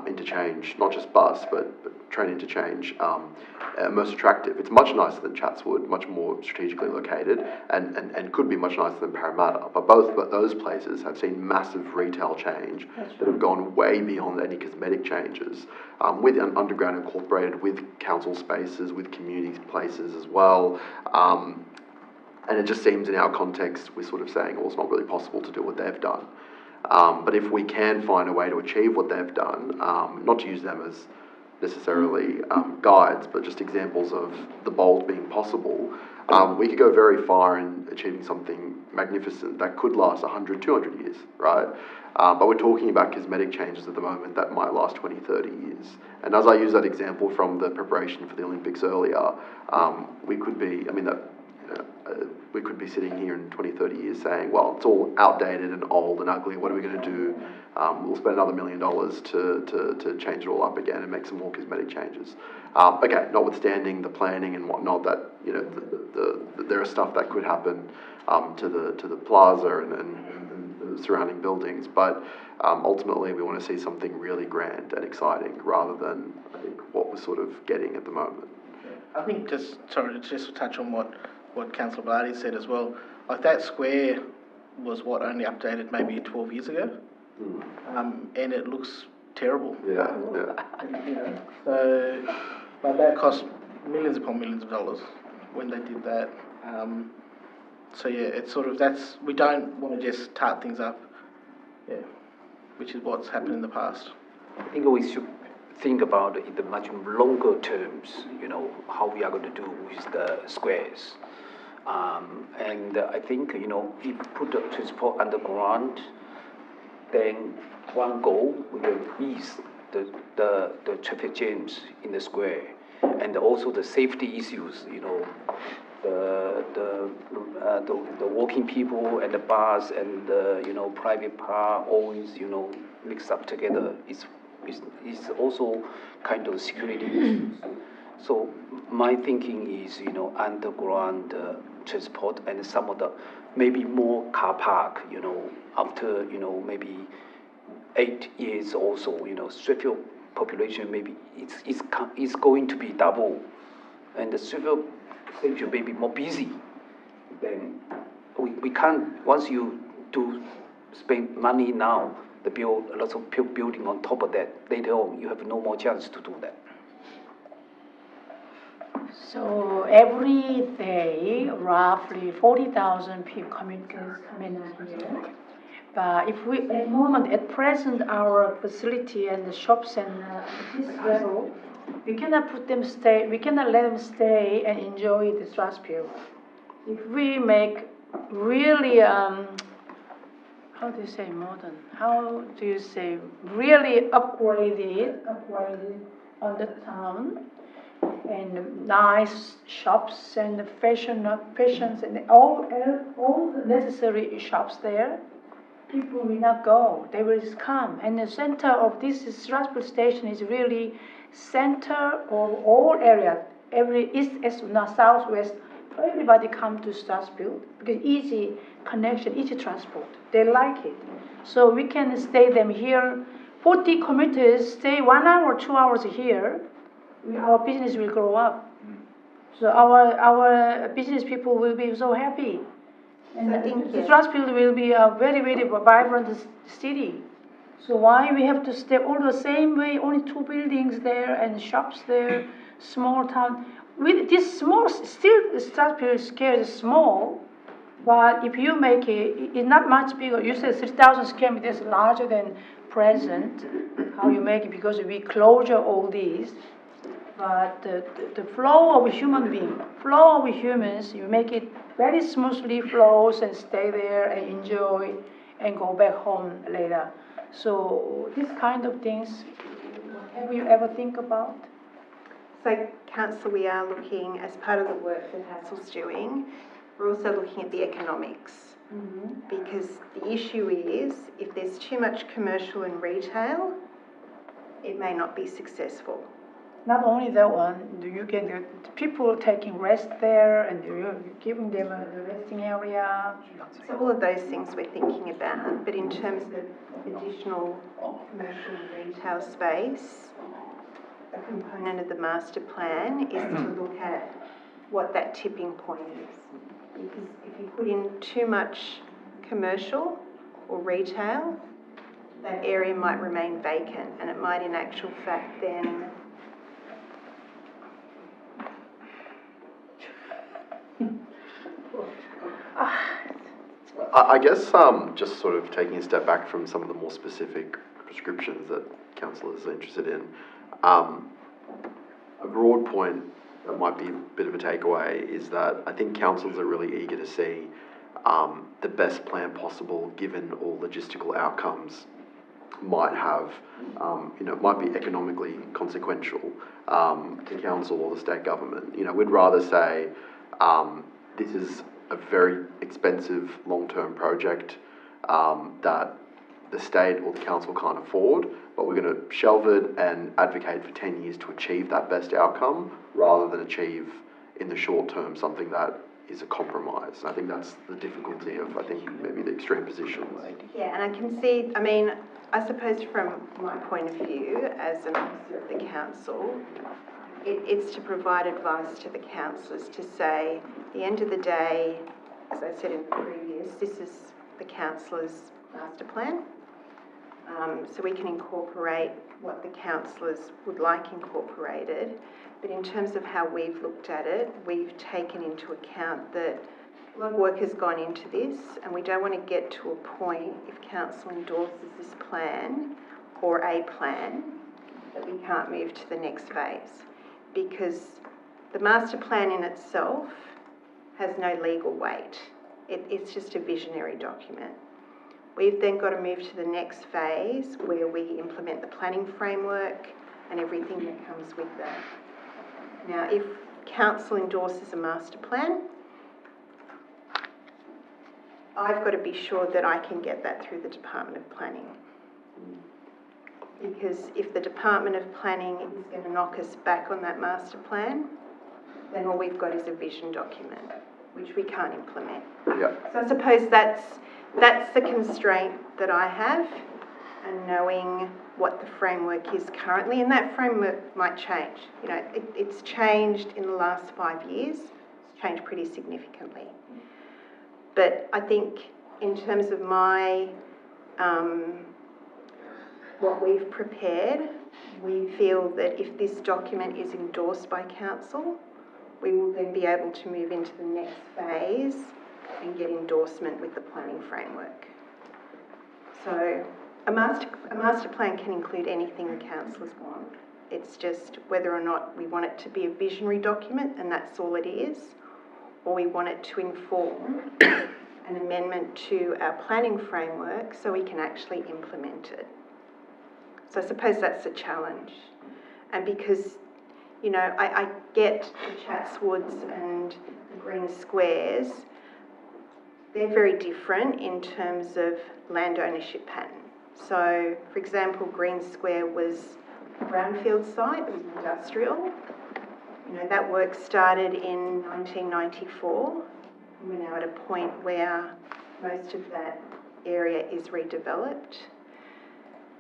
interchange, not just bus, but train interchange, most attractive. It's much nicer than Chatswood, much more strategically located, and could be much nicer than Parramatta. But both those places have seen massive retail change that have gone way beyond any cosmetic changes, with an underground incorporated, with council spaces, with community places as well. And it just seems in our context, we're sort of saying, well, it's not really possible to do what they've done. But if we can find a way to achieve what they've done, not to use them as necessarily guides, but just examples of the bold being possible, we could go very far in achieving something magnificent that could last 100, 200 years, right? But we're talking about cosmetic changes at the moment that might last 20, 30 years. And as I use that example from the preparation for the Olympics earlier, we could be, we could be sitting here in 20, 30 years saying, well, it's all outdated and old and ugly, what are we going to do? We'll spend another $1 million to change it all up again and make some more cosmetic changes. Okay, notwithstanding the planning and whatnot, that, you know, there is stuff that could happen to the plaza and the surrounding buildings, but ultimately we want to see something really grand and exciting rather than, I think, what we're sort of getting at the moment. I think just to touch on what Councillor Blarty said as well, like that square was only updated maybe 12 years ago, and it looks terrible. Yeah. You know, so, but that cost millions upon millions of dollars when they did that. So yeah, it's sort of, we don't want to just tart things up, which is what's happened in the past. I think we should think about it in the much longer terms, you know, how we are going to do with the squares. And I think, you know, if you put the transport underground, then one goal will ease the traffic jams in the square, and also the safety issues, you know, the walking people and the bus and the, you know, private car always, you know, mixed up together. It's also kind of security issues. So my thinking is, you know, underground transport and some of the maybe more car park, you know, after, you know, maybe 8 years or so, you know, Strathfield population maybe it's going to be double, and the Strathfield section may be more busy. Then we can't, once you do spend money now, build a lot of building on top of that, later on you have no more chance to do that. So every day, roughly 40,000 people commuters come in here. But if we, at present, our facility and the shops and this level, we cannot let them stay and enjoy the Strathfield. If we make really, how do you say modern? How do you say really upgraded on the town, and nice shops and fashions and all the necessary shops there? People will not go, they will just come. And the center of this Strathfield station is really center of all areas, every east, south, west. Everybody come to Strathfield because easy connection, easy transport. They like it. So we can stay them here. 40 commuters stay 1 hour, 2 hours here. Our business will grow up. So our business people will be so happy. And Strathfield will be a very, very vibrant city. So why we have to stay all the same way, only 2 buildings there and shops there, small town. With this small, still Strathfield scale is small, but if you make it's not much bigger. You said 3,000 square meters larger than present. How you make it, because we closure all these. But the flow of humans, you make it very smoothly flows and stay there and enjoy and go back home later. So this kind of things, have you ever think about? So, Council, we are looking, as part of the work that Hassel's doing, we're also looking at the economics. Because the issue is, if there's too much commercial and retail, it may not be successful. Not only that one, do you get the people taking rest there, and do you giving them a resting area? So all of those things we're thinking about, but in terms of additional commercial and retail space, a component of the master plan is to look at what that tipping point is. Because if you put in too much commercial or retail, that area might remain vacant, and it might in actual fact then I guess just sort of taking a step back from some of the more specific prescriptions that councillors are interested in, a broad point that might be a bit of a takeaway is that I think councillors are really eager to see the best plan possible given all logistical outcomes might have, might be economically consequential to council or the state government. We'd rather say this is a very expensive long-term project that the state or the council can't afford, but we're going to shelve it and advocate for 10 years to achieve that best outcome rather than achieve in the short term something that is a compromise. I think that's the difficulty of, maybe the extreme positions. Yeah, and I can see, I suppose from my point of view as an officer of the council, it's to provide advice to the councillors to say, at the end of the day, as I said in the previous, this is the councillors' master plan. So we can incorporate what the councillors would like incorporated, but in terms of how we've looked at it, we've taken into account that a lot of work has gone into this, and we don't want to get to a point, if council endorses this plan or a plan, that we can't move to the next phase. Because the master plan in itself has no legal weight. It's just a visionary document. We've then got to move to the next phase where we implement the planning framework and everything that comes with that. Now, if council endorses a master plan, I've got to be sure that I can get that through the Department of Planning. Because if the Department of Planning is going to knock us back on that master plan, then all we've got is a vision document, which we can't implement. Yeah. So I suppose that's the constraint that I have, and knowing what the framework is currently, and that framework might change. It's changed in the last 5 years. It's changed pretty significantly. But I think in terms of my what we've prepared, we feel that if this document is endorsed by council, we will then be able to move into the next phase and get endorsement with the planning framework. So a master plan can include anything the councillors want. It's just whether or not we want it to be a visionary document, and that's all it is, or we want it to inform an amendment to our planning framework so we can actually implement it. So I suppose that's the challenge. And because, I get the Chatswoods and the Green Squares, they're very different in terms of land ownership pattern. So, for example, Green Square was a brownfield site, it was industrial. That work started in 1994. We're now at a point where most of that area is redeveloped.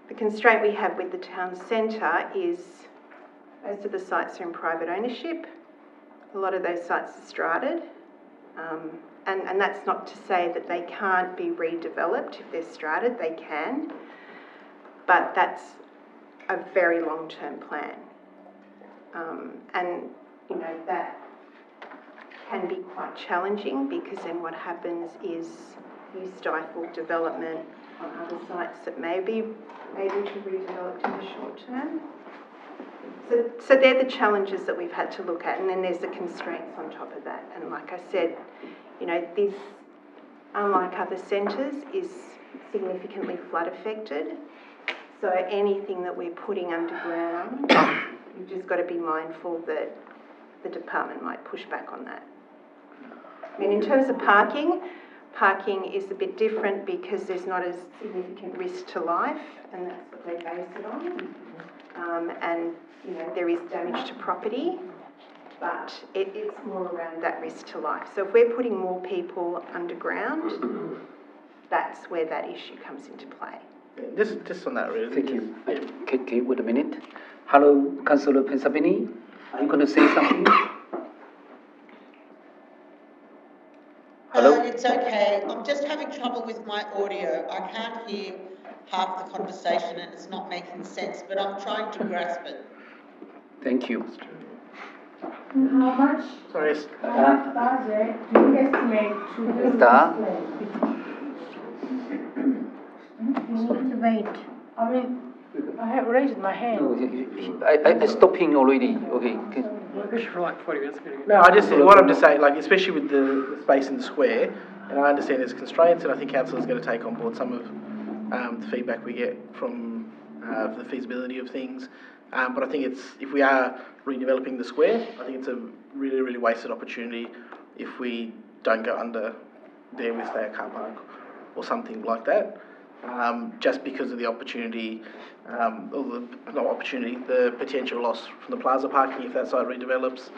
The constraint we have with the town centre is most of the sites are in private ownership. A lot of those sites are strated. And that's not to say that they can't be redeveloped. If they're strated, they can. But that's a very long-term plan. That can be quite challenging, because then what happens is you stifle development on other sites that may be able to be redeveloped in the short term. So they're the challenges that we've had to look at, and then there's the constraints on top of that. And like I said, this, unlike other centres, is significantly flood affected. So anything that we're putting underground, you've just got to be mindful that the department might push back on that. In terms of parking is a bit different because there's not as significant risk to life, and that's what they base it on. and, you know, there is damage to property, but it's more around that risk to life. So if we're putting more people underground, that's where that issue comes into play. Just on that, really. Thank you. Okay, wait a minute. Hello, Councillor Pensabini, are you going to say something? Hello? It's okay. I'm just having trouble with my audio. I can't hear half the conversation and it's not making sense, but I'm trying to grasp it. Thank you. How much Sorry. budget do you estimate to do this Da. plan? You need to wait. I mean, I have raised my hand. No, I stopped him already. Okay. For like 40 minutes. No, what I'm just saying, like, especially with the space in the square, and I understand there's constraints, and I think council is going to take on board some of the feedback we get from the feasibility of things. But I think if we are redeveloping the square, I think it's a really, really wasted opportunity if we don't go under there with, say, a car park or something like that. Just because of the opportunity, the potential loss from the plaza parking if that site redevelops.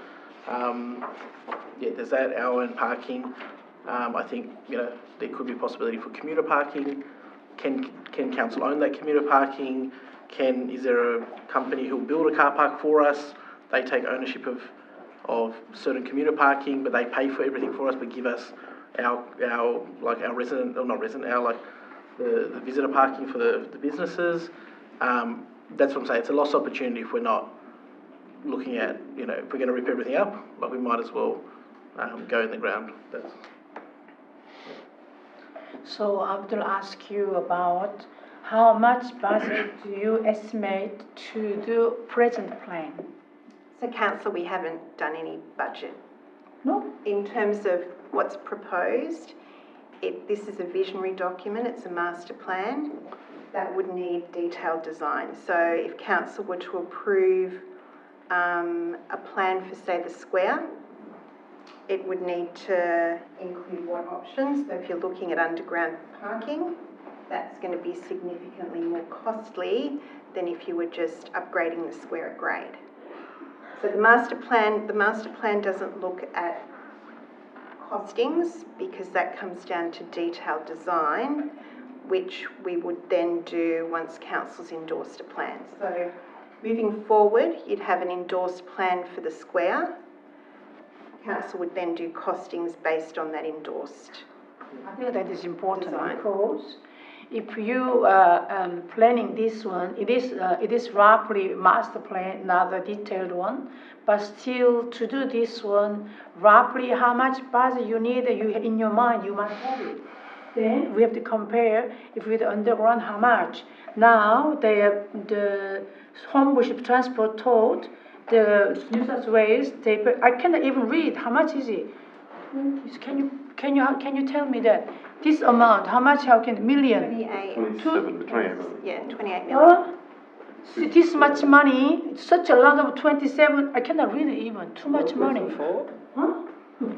There's that, our own parking. I think, you know, there could be a possibility for commuter parking. Can council own that commuter parking? Is there a company who'll build a car park for us? They take ownership of certain commuter parking, but they pay for everything for us, but give us our resident, or not resident, the visitor parking for the businesses. That's what I'm saying. It's a lost opportunity if we're not looking at, you know, if we're going to rip everything up, like we might as well go in the ground. So I will ask you about how much budget do you estimate to do present plan? So council, we haven't done any budget. No? In terms of what's proposed, this is a visionary document, it's a master plan that would need detailed design. So if council were to approve a plan for, say, the square, it would need to include what options. So if you're looking at underground parking, that's going to be significantly more costly than if you were just upgrading the square at grade. So the master plan doesn't look at costings because that comes down to detailed design, which we would then do once council's endorsed a plan. So moving forward, you'd have an endorsed plan for the square. Council would then do costings based on that endorsed. I think that is important design. Because if you planning this one, it is roughly master plan, not the detailed one, but still to do this one, roughly how much budget you need, in your mind, you must have it. Then we have to compare if with underground how much. Now the Homebush Transport told the New South Wales, I cannot even read how much is it. Can you tell me that this amount? How much? How can million? 28 million. This much money, such a lot of 27. I cannot read it even. Too much money. Huh?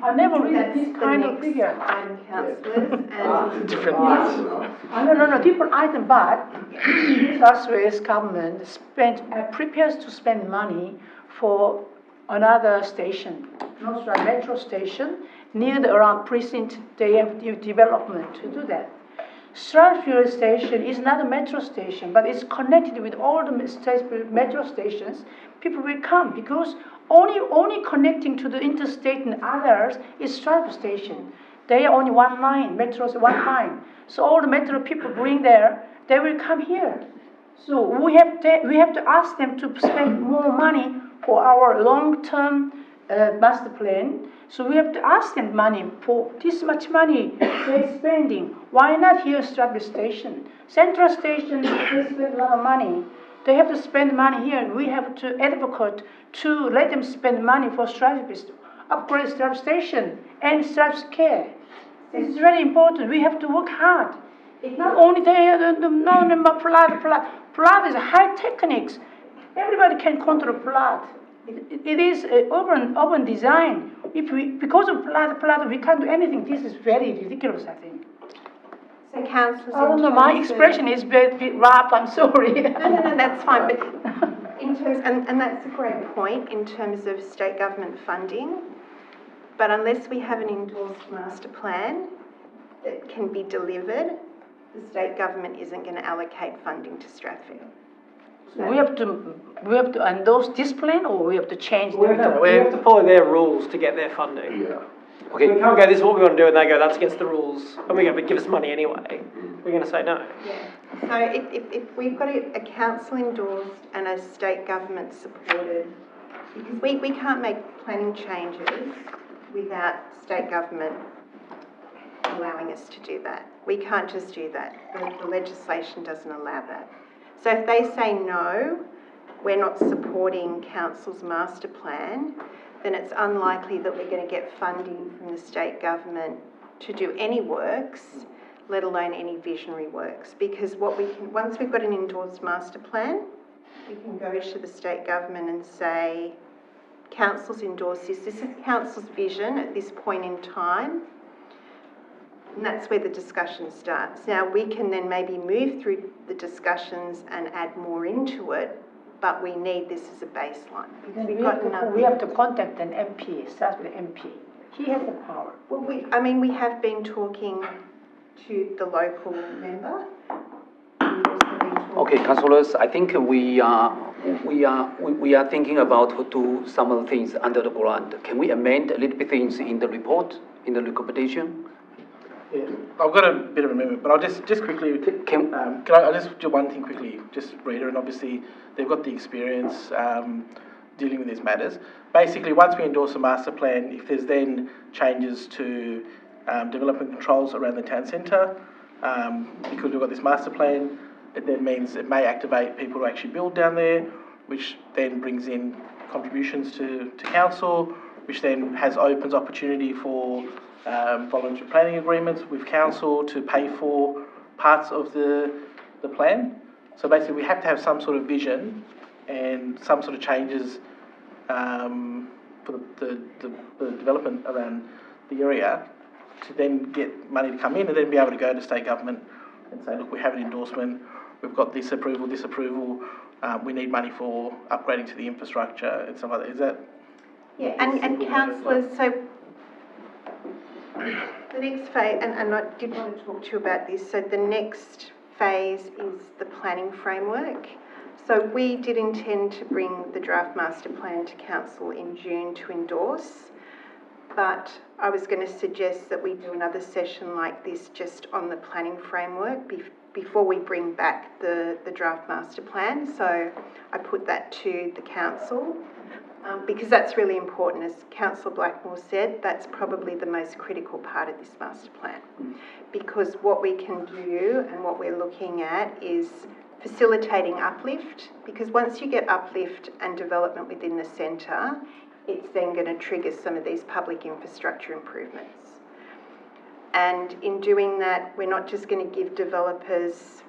I never read this kind of figure. Councillors and Different items. No, different item. But New South Wales government prepares to spend money for another station, North Ryde Metro station, near around precinct. They have development to do that. Strathfield station is not a metro station, but it's connected with all the metro stations. People will come because only connecting to the interstate and others is Strathfield station. They are only one line, metros one line. So all the metro people bring there, they will come here. So we have to ask them to spend more money for our long-term master plan. So we have to ask them money for this much money they're spending. Why not here Strathfield station? Central station, they spend a lot of money. They have to spend money here. We have to advocate to let them spend money for Strathfield, upgrade Strathfield station and Strathfield care. This is very important. We have to work hard. Not only flood is high techniques. Everybody can control flood. It is urban design. Because of flood, we can't do anything. This is very ridiculous, I think. So councillors, I don't know, my expression is a bit rough, I'm sorry. No, that's fine. But in terms, and that's a great point in terms of state government funding, but unless we have an endorsed master plan that can be delivered, the state government isn't going to allocate funding to Strathfield. We have to endorse this plan, or we have to change We have to follow their rules to get their funding. Yeah. Okay. We can't go, this is what we want to do, and they go, that's against the rules, and we go, but give us money anyway. We're going to say no. Yeah. So if we've got a council endorsed and a state government supported, because we can't make planning changes without state government allowing us to do that. We can't just do that. The legislation doesn't allow that. So if they say no, we're not supporting council's master plan, then it's unlikely that we're going to get funding from the state government to do any works, let alone any visionary works. Because what we can, once we've got an endorsed master plan, we can go to the state government and say, council's endorsed this. This is council's vision at this point in time. And that's where the discussion starts. Now, we can then maybe move through the discussions and add more into it, but we need this as a baseline. Because We have to contact an MP, start with an MP. He has the power. Well, we have been talking to the local member. Okay, councillors, I think we are thinking about to do some of the things under the grant. Can we amend a little bit things in the report, in the recommendation? Yeah, I've got a bit of an amendment, but I'll just quickly, Can I'll just do one thing quickly, just Rita, and obviously they've got the experience dealing with these matters. Basically, once we endorse a master plan, if there's then changes to development controls around the town centre, because we've got this master plan, it then means it may activate people to actually build down there, which then brings in contributions to council, which then opens opportunity for voluntary planning agreements with council to pay for parts of the plan. So basically we have to have some sort of vision and some sort of changes for the development around the area to then get money to come in and then be able to go to state government and say, look, we have an endorsement, we've got this approval, we need money for upgrading to the infrastructure and stuff like that. Is that? Yeah, and councillors, so the next phase, and I did want to talk to you about this, so the next phase is the planning framework. So we did intend to bring the draft master plan to council in June to endorse, but I was going to suggest that we do another session like this just on the planning framework before we bring back the draft master plan. So I put that to the council. Because that's really important, as Councillor Blackmore said, that's probably the most critical part of this master plan. Because what we can do and what we're looking at is facilitating uplift, because once you get uplift and development within the centre, it's then going to trigger some of these public infrastructure improvements. And in doing that, we're not just going to give developers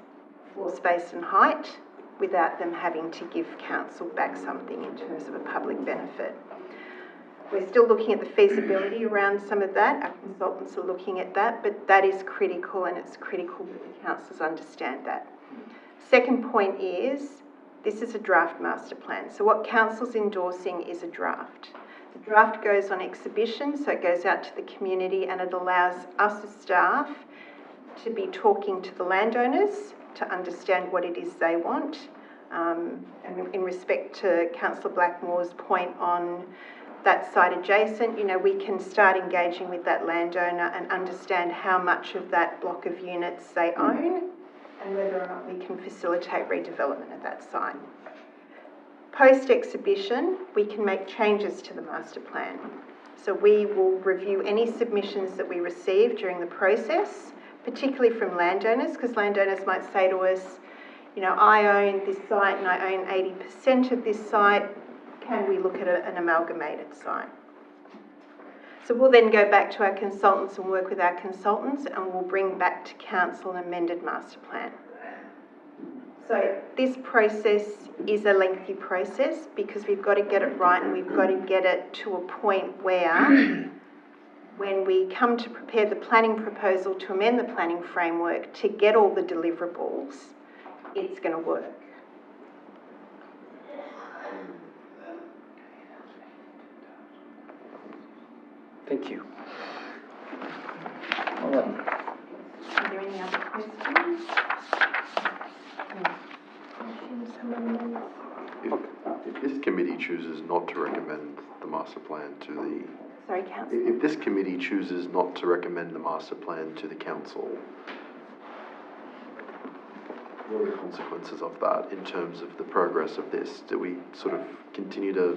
floor space and height, without them having to give council back something in terms of a public benefit. We're still looking at the feasibility around some of that. Our consultants are looking at that, but that is critical, and it's critical that the councillors understand that. Second point is, this is a draft master plan. So what council's endorsing is a draft. The draft goes on exhibition, so it goes out to the community, and it allows us as staff to be talking to the landowners to understand what it is they want. And in respect to Councillor Blackmore's point on that site adjacent, we can start engaging with that landowner and understand how much of that block of units they own and whether or not we can facilitate redevelopment of that site. Post-exhibition, we can make changes to the master plan. So we will review any submissions that we receive during the process, particularly from landowners, because landowners might say to us, I own this site and I own 80% of this site, can we look at an amalgamated site? So we'll then go back to our consultants and work with our consultants, and we'll bring back to council an amended master plan. So this process is a lengthy process because we've got to get it right, and we've got to get it to a point where when we come to prepare the planning proposal to amend the planning framework to get all the deliverables, it's going to work. Thank you. Are there any other questions? If this committee chooses not to recommend the master plan to the, Sorry, Councillor. if this committee chooses not to recommend the master plan to the council, what are the consequences of that in terms of the progress of this? Do we sort of continue to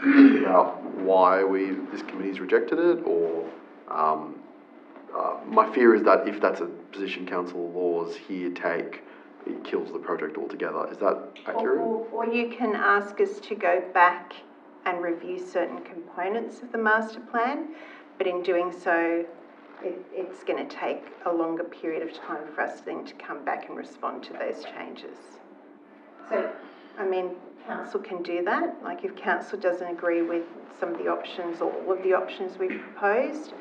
think about why this committee's rejected it, or my fear is that if that's a position council laws here take, it kills the project altogether. Is that accurate? Or you can ask us to go back and review certain components of the master plan, but in doing so, it's going to take a longer period of time for us then to come back and respond to those changes. So, I mean, council can do that. Like if council doesn't agree with some of the options or all of the options we've proposed,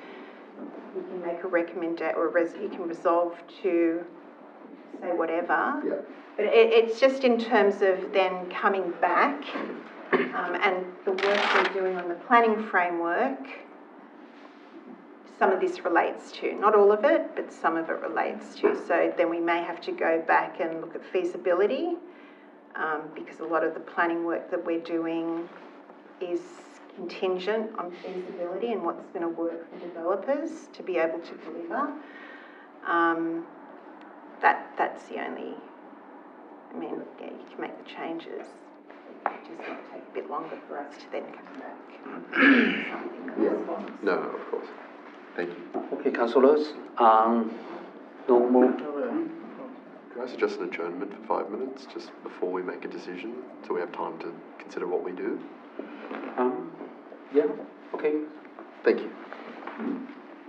you can make a recommendation or you can resolve to say whatever. Yeah. But it's just in terms of then coming back and the work we're doing on the planning framework, some of this relates to, not all of it, but some of it relates to. So then we may have to go back and look at feasibility because a lot of the planning work that we're doing is contingent on feasibility and what's going to work for developers to be able to deliver. That's the only, I mean, yeah, you can make the changes. It just might take a bit longer for us to then come back. Something that responds. No, of course. Thank you. Okay, councillors, no more. Can I suggest an adjournment for 5 minutes, just before we make a decision, so we have time to consider what we do? Yeah, okay. Thank you.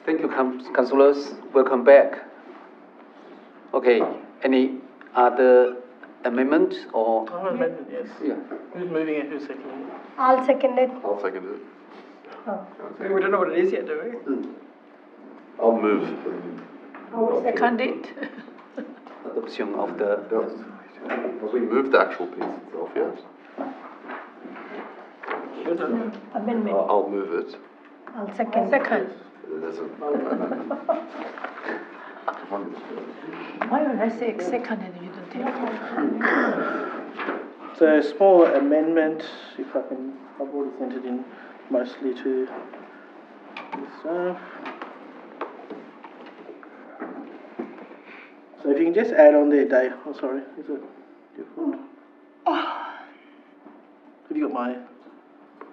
Thank you, councillors. Welcome back. Okay, any other amendment or? Amendment, yes. Yeah. Who's moving it, who's seconding it? I'll second it. I'll second it. We don't know what it is yet, do we? I'll move. Second it. Adoption of the. Have we moved the actual piece itself yet? No, amendment. I'll move it. I'll second. Second. And then there's a. Why would I say second and you don't take it? So a small amendment, if I can, I've already sent it in mostly to the staff. So if you can just add on there, Dave, oh sorry, is it different? Have you got my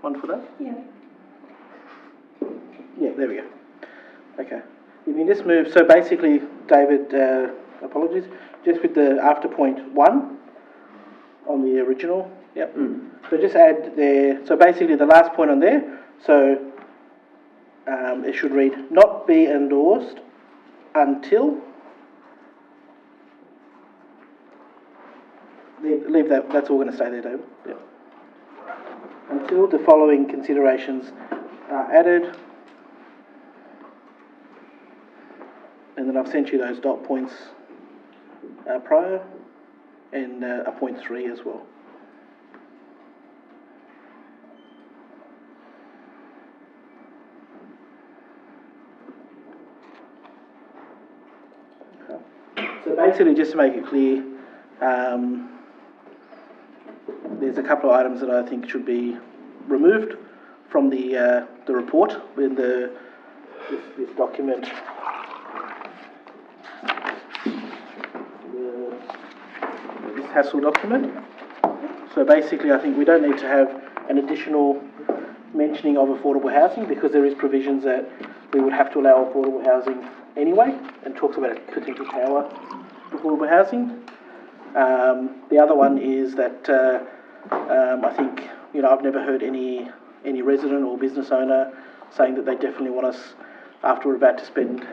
one for that? Yeah. Yeah, there we go. Okay. If you just move, so basically, David, apologies, just with the after point 1 on the original, yep. So just add there, so basically the last point on there, so it should read, not be endorsed until, leave that, that's all going to stay there, David. Yep. Until the following considerations are added. And then I've sent you those dot points prior, and a point 3 as well. Okay. So basically, just to make it clear, there's a couple of items that I think should be removed from the report in this document. This Hassel document. So basically, I think we don't need to have an additional mentioning of affordable housing because there is provisions that we would have to allow affordable housing anyway, and talks about a potential tower affordable housing. The other one is that I think, you know, I've never heard any resident or business owner saying that they definitely want us, after we're about to spend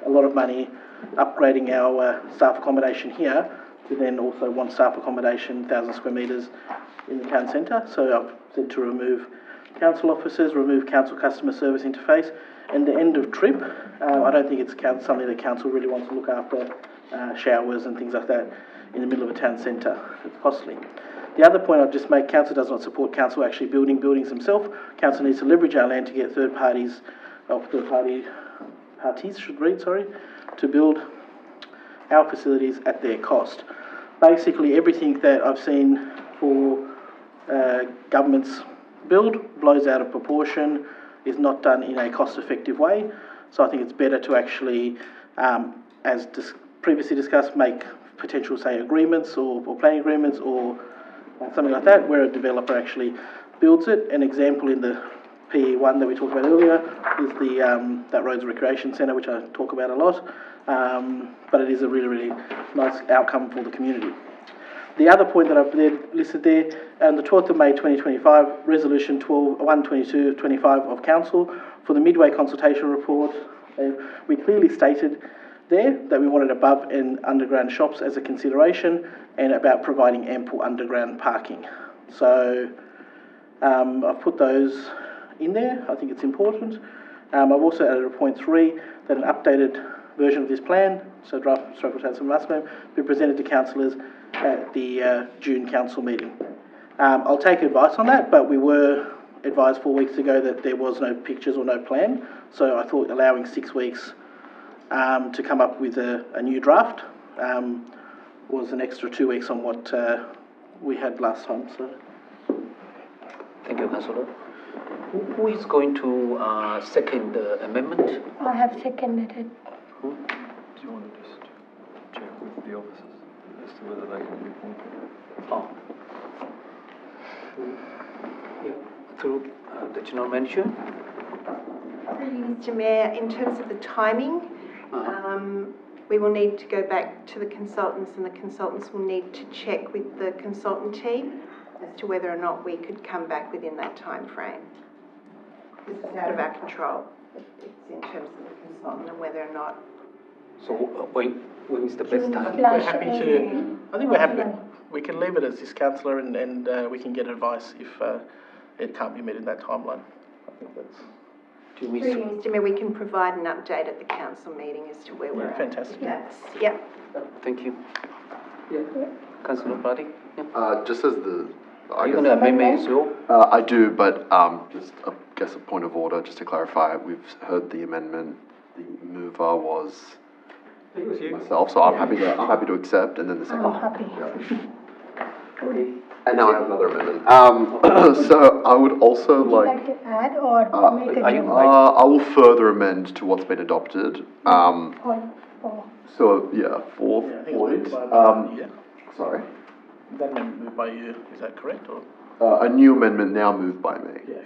a lot of money upgrading our staff accommodation here, to then also want staff accommodation 1,000 square metres in the town centre. So I've said to remove council officers, remove council customer service interface, and the end of trip. I don't think it's something that council really wants to look after, showers and things like that in the middle of a town centre. It's costly. The other point I'd just make, council does not support council actually building buildings themselves. Council needs to leverage our land to get parties should read, sorry, to build our facilities at their cost. Basically, everything that I've seen for governments build blows out of proportion, is not done in a cost-effective way. So I think it's better to actually, previously discussed, make potential, say, agreements or planning agreements or something like that, where a developer actually builds it. An example in the PE1 that we talked about earlier is the that Roads Recreation Centre, which I talk about a lot, but it is a really, really nice outcome for the community. The other point that I've listed there, on the 12th of May 2025, Resolution 122-25 of Council for the Midway Consultation Report, we clearly stated there that we wanted above and underground shops as a consideration and about providing ample underground parking. So I've put those in there. I think it's important. I've also added a point 3 that an updated version of this plan, so draft Strathfield Town Council Master Plan, be presented to councillors at the June council meeting. I'll take advice on that, but we were advised 4 weeks ago that there was no pictures or no plan, so I thought allowing 6 weeks to come up with a new draft was an extra 2 weeks on what we had last time. So, thank you, Councillor. Who is going to second the amendment? I have seconded it. Who? Do you want to just check with the officers as to whether they can be appointed? Oh. Through the general manager? Mr. Mayor, in terms of the timing, we will need to go back to the consultants, and the consultants will need to check with the consultant team as to whether or not we could come back within that time frame. This is out of our control. It's in terms of the consultant and whether or not. So when is the best time? We're happy to. I think we're happy. We can leave it as this, councillor, and we can get advice if it can't be met in that timeline. I think that's. Mr. Mayor, we can provide an update at the council meeting as to where we're at. Fantastic. Yep. Thank you. Yeah. Councillor Buddy? Yeah. Just as the... Are you going to amend me as well? I do, but just, I guess, a point of order, just to clarify. We've heard the amendment. The mover was myself, so I'm happy to accept, and then the second. I'm happy. Yeah. And now I have another amendment. So I would also Would you like to add or make a new I will further amend to what's been adopted. point 4? So yeah, fourth point. Sorry. That amendment moved by you, is that correct? Or? A new amendment now moved by me. Yeah.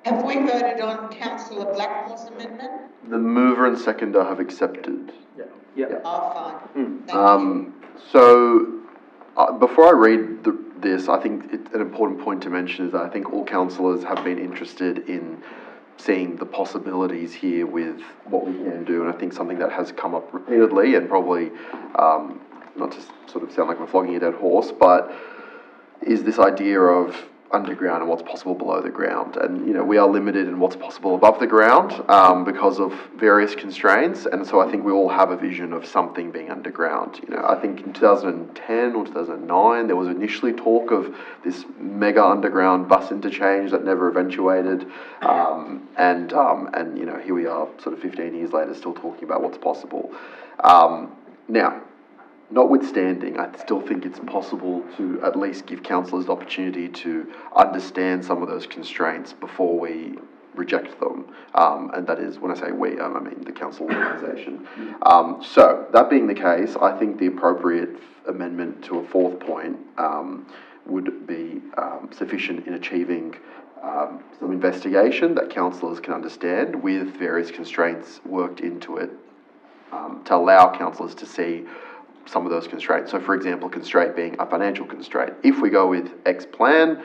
Have we voted on Councillor Blackmore's amendment? The mover and seconder have accepted. Yeah. Oh, fine. Thank you. So before I read this, I think an important point to mention is that I think all councillors have been interested in seeing the possibilities here with what we can do, and I think something that has come up repeatedly, and probably not to sort of sound like we're flogging a dead horse, but is this idea of underground and what's possible below the ground. And, you know, we are limited in what's possible above the ground because of various constraints, and so I think we all have a vision of something being underground. You know, I think in 2010 or 2009 there was initially talk of this mega underground bus interchange that never eventuated, and you know, here we are sort of 15 years later still talking about what's possible. Now, notwithstanding, I still think it's possible to at least give councillors the opportunity to understand some of those constraints before we reject them. And that is, when I say we, I mean the council organisation. So, that being the case, I think the appropriate amendment to a fourth point would be sufficient in achieving some investigation that councillors can understand with various constraints worked into it to allow councillors to see some of those constraints. So, for example, constraint being a financial constraint. If we go with X plan,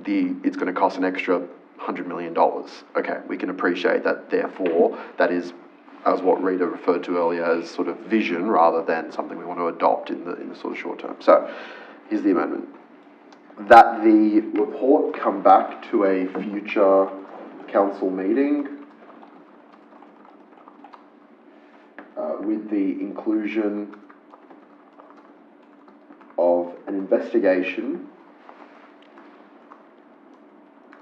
it's going to cost an extra $100 million. Okay, we can appreciate that. Therefore, that is, as what Rita referred to earlier, as sort of vision rather than something we want to adopt in the sort of short term. So, here's the amendment: that the report come back to a future council meeting with the inclusion of an investigation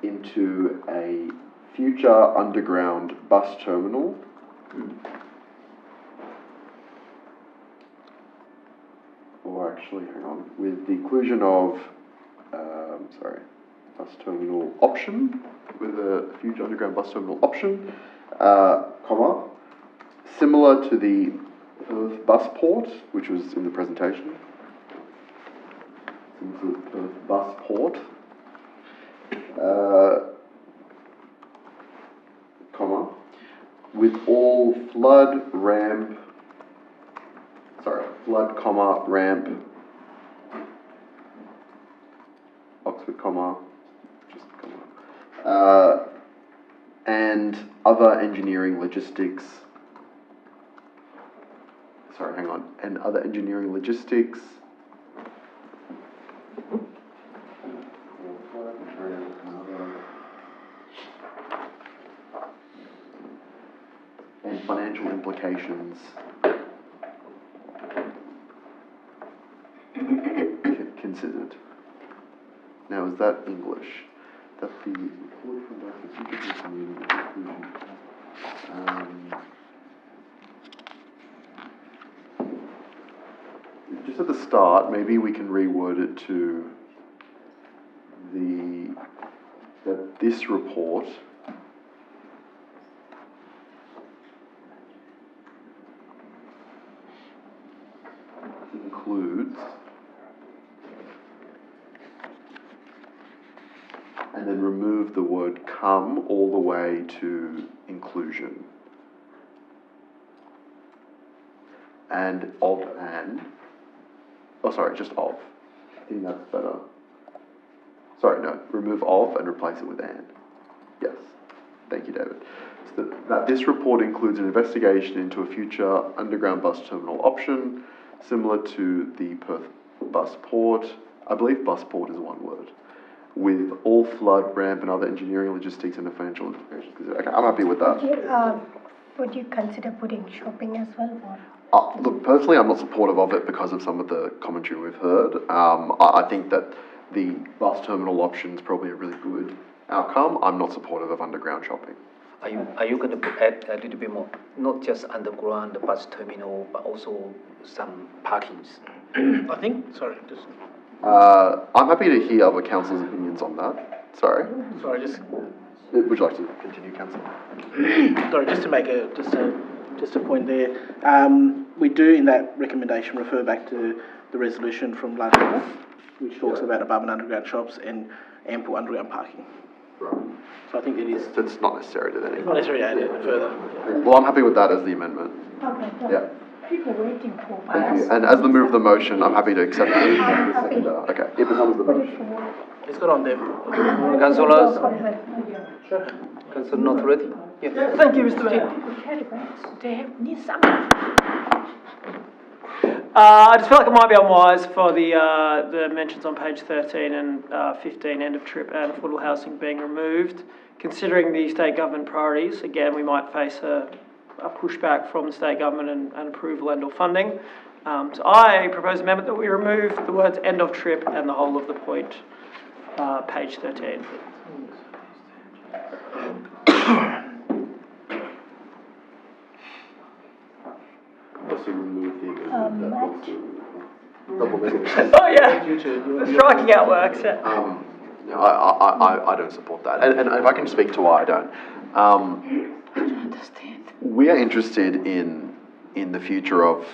into a future underground bus terminal or actually, hang on, with the inclusion of, bus terminal option, with a future underground bus terminal option, comma, similar to the Perth bus port, which was in the presentation. Similar to the Perth bus port, comma, with all flood, comma, ramp, Oxford, comma, just comma, and other engineering logistics, and other engineering logistics, and financial implications considered. Now, is that English? That the report from the future community conclusion. Just at the start, maybe we can reword it to that this report includes, and then remove the word come all the way to inclusion. And of and. Oh, sorry, just of. I think that's better. Sorry, no, remove of and replace it with and. Yes, thank you, David. So that this report includes an investigation into a future underground bus terminal option, similar to the Perth bus port. I believe bus port is one word. With all flood, ramp, and other engineering, logistics, and the financial implications. Okay, I'm happy with that. Would you consider putting shopping as well? Or? Look, personally, I'm not supportive of it because of some of the commentary we've heard. I think that the bus terminal option is probably a really good outcome. I'm not supportive of underground shopping. Are you going to add a little bit more, not just underground bus terminal, but also some parkings? I think, sorry, just... I'm happy to hear other councillors' opinions on that. Sorry, just... Would you like to continue, councillor? Sorry, just to make just a point there. We do, in that recommendation, refer back to the resolution from last year, which talks about above and underground shops and ample underground parking. Right. So I think it is... It's not necessary to that. It's not necessary to add it further. Well, I'm happy with that as the amendment. Okay. Yeah. People waiting for Thank you. And as the move of the motion, I'm happy to accept it. I'm happy. Okay, it becomes the motion. It's got on there. Councillors? Councillor not ready? Yeah, thank you, Mr. Mayor. They need something. I just feel like it might be unwise for the mentions on page 13 and 15, end of trip and affordable housing being removed. Considering the state government priorities, again, we might face a pushback from the state government and approval and or funding. So I propose an amendment that we remove the words end of trip and the whole of the point, page 13. Also remove the amendment that Oh yeah, the striking out works, yeah. No, I don't support that. And if I can speak to why I don't. I don't understand. We are interested in the future of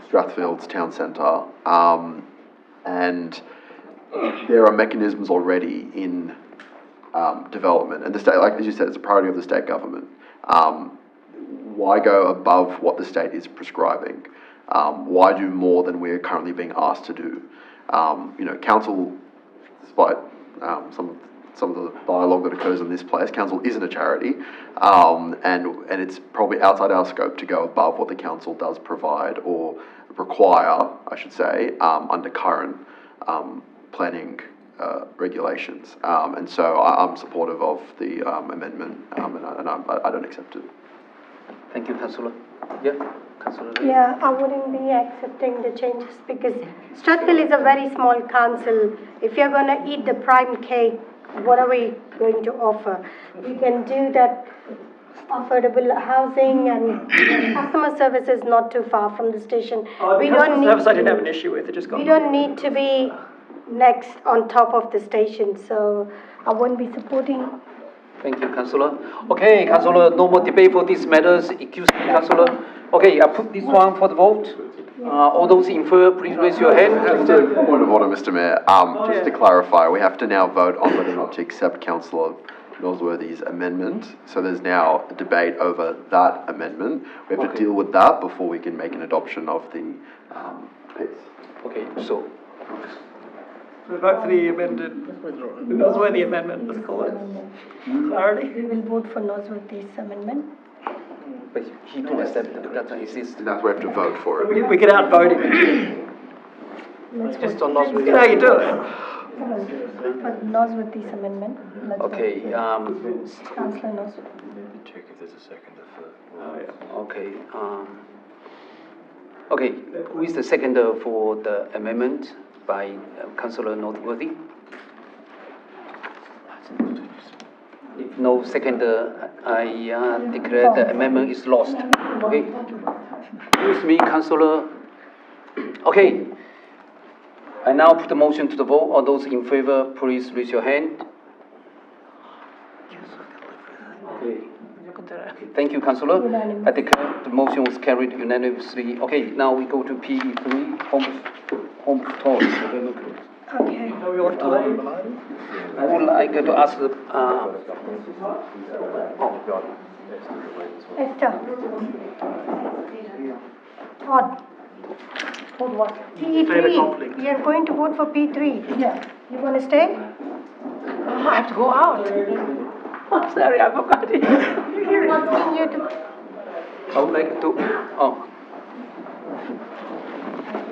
Strathfield's town centre, and there are mechanisms already in development, and the state, like as you said, it's a priority of the state government. Why go above what the state is prescribing? Why do more than we're currently being asked to do? Council, despite some of the dialogue that occurs in this place, council isn't a charity, and it's probably outside our scope to go above what the council does provide or require, I should say, under current planning regulations. And so I'm supportive of the amendment, and I don't accept it. Thank you, Councillor. Yeah, Councillor. Yeah, I wouldn't be accepting the changes because Strathfield is a very small council. If you're gonna eat the prime cake, what are we going to offer? We can do that affordable housing and customer service is not too far from the station. We don't need. Service I didn't have an issue with, it just got. We don't need to be next on top of the station, so I won't be supporting. Thank you, Councillor. Okay, Councillor, no more debate for these matters. Excuse me, Councillor. Okay, I put this one for the vote. All those in favour, please raise your hand. Just a point of order, Mr. Mayor. Just to clarify, we have to now vote on whether or not to accept Councillor Nosworthy's amendment. So there's now a debate over that amendment. We have to deal with that before we can make an adoption of the piece. Okay, so. We vote for the amended, Nosworthy amendment, let's call it. Clarity. We will vote for Nosworthy's amendment. But he don't accept that, that's why he says. That's why we have to vote for it. We can outvote him. Just on Nosworthy. That's how you do it. For Nosworthy's amendment. Let's Okay, Councillor Nosworthy. Check if there's a seconder for. okay, okay, who is the seconder for the amendment by Councillor Nosworthy? If no seconder, I declare the amendment is lost. Okay. Excuse me, Councillor. Okay. I now put the motion to the vote. All those in favour, please raise your hand. Okay. Thank you, Councillor. I declare the motion was carried unanimously. Okay, now we go to P3, home tour. Okay. I would like to ask the, Esther. Todd. For what? P3. You're going to vote for P3. Yeah. You want to stay? Oh, I have to go out. Oh, sorry, I forgot it. Asking you to. I would like to,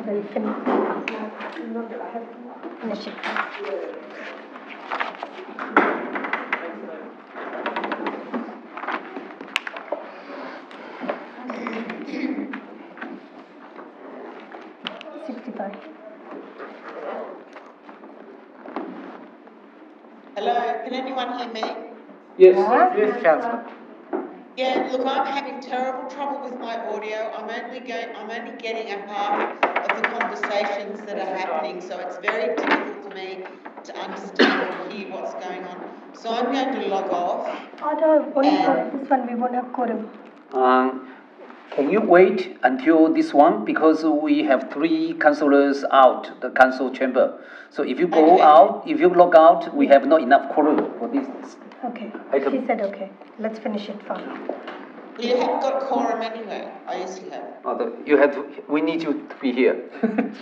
We'll finish it. Hello, can anyone hear me? yes. Yes, Councillor. Yeah, look, I'm having terrible trouble with my audio. I'm only getting a half of the conversations that are happening, so it's very difficult for me to understand or hear what's going on. So I'm going to log off. Only for this one we won't have quorum. Can you wait until this one, because we have 3 councillors out, the council chamber. So if you go out, if you log out, we have not enough quorum for this. Okay, Item. she said okay. Let's finish it first. Well, you haven't got quorum anyway. I used to have. You have to, we need you to be here.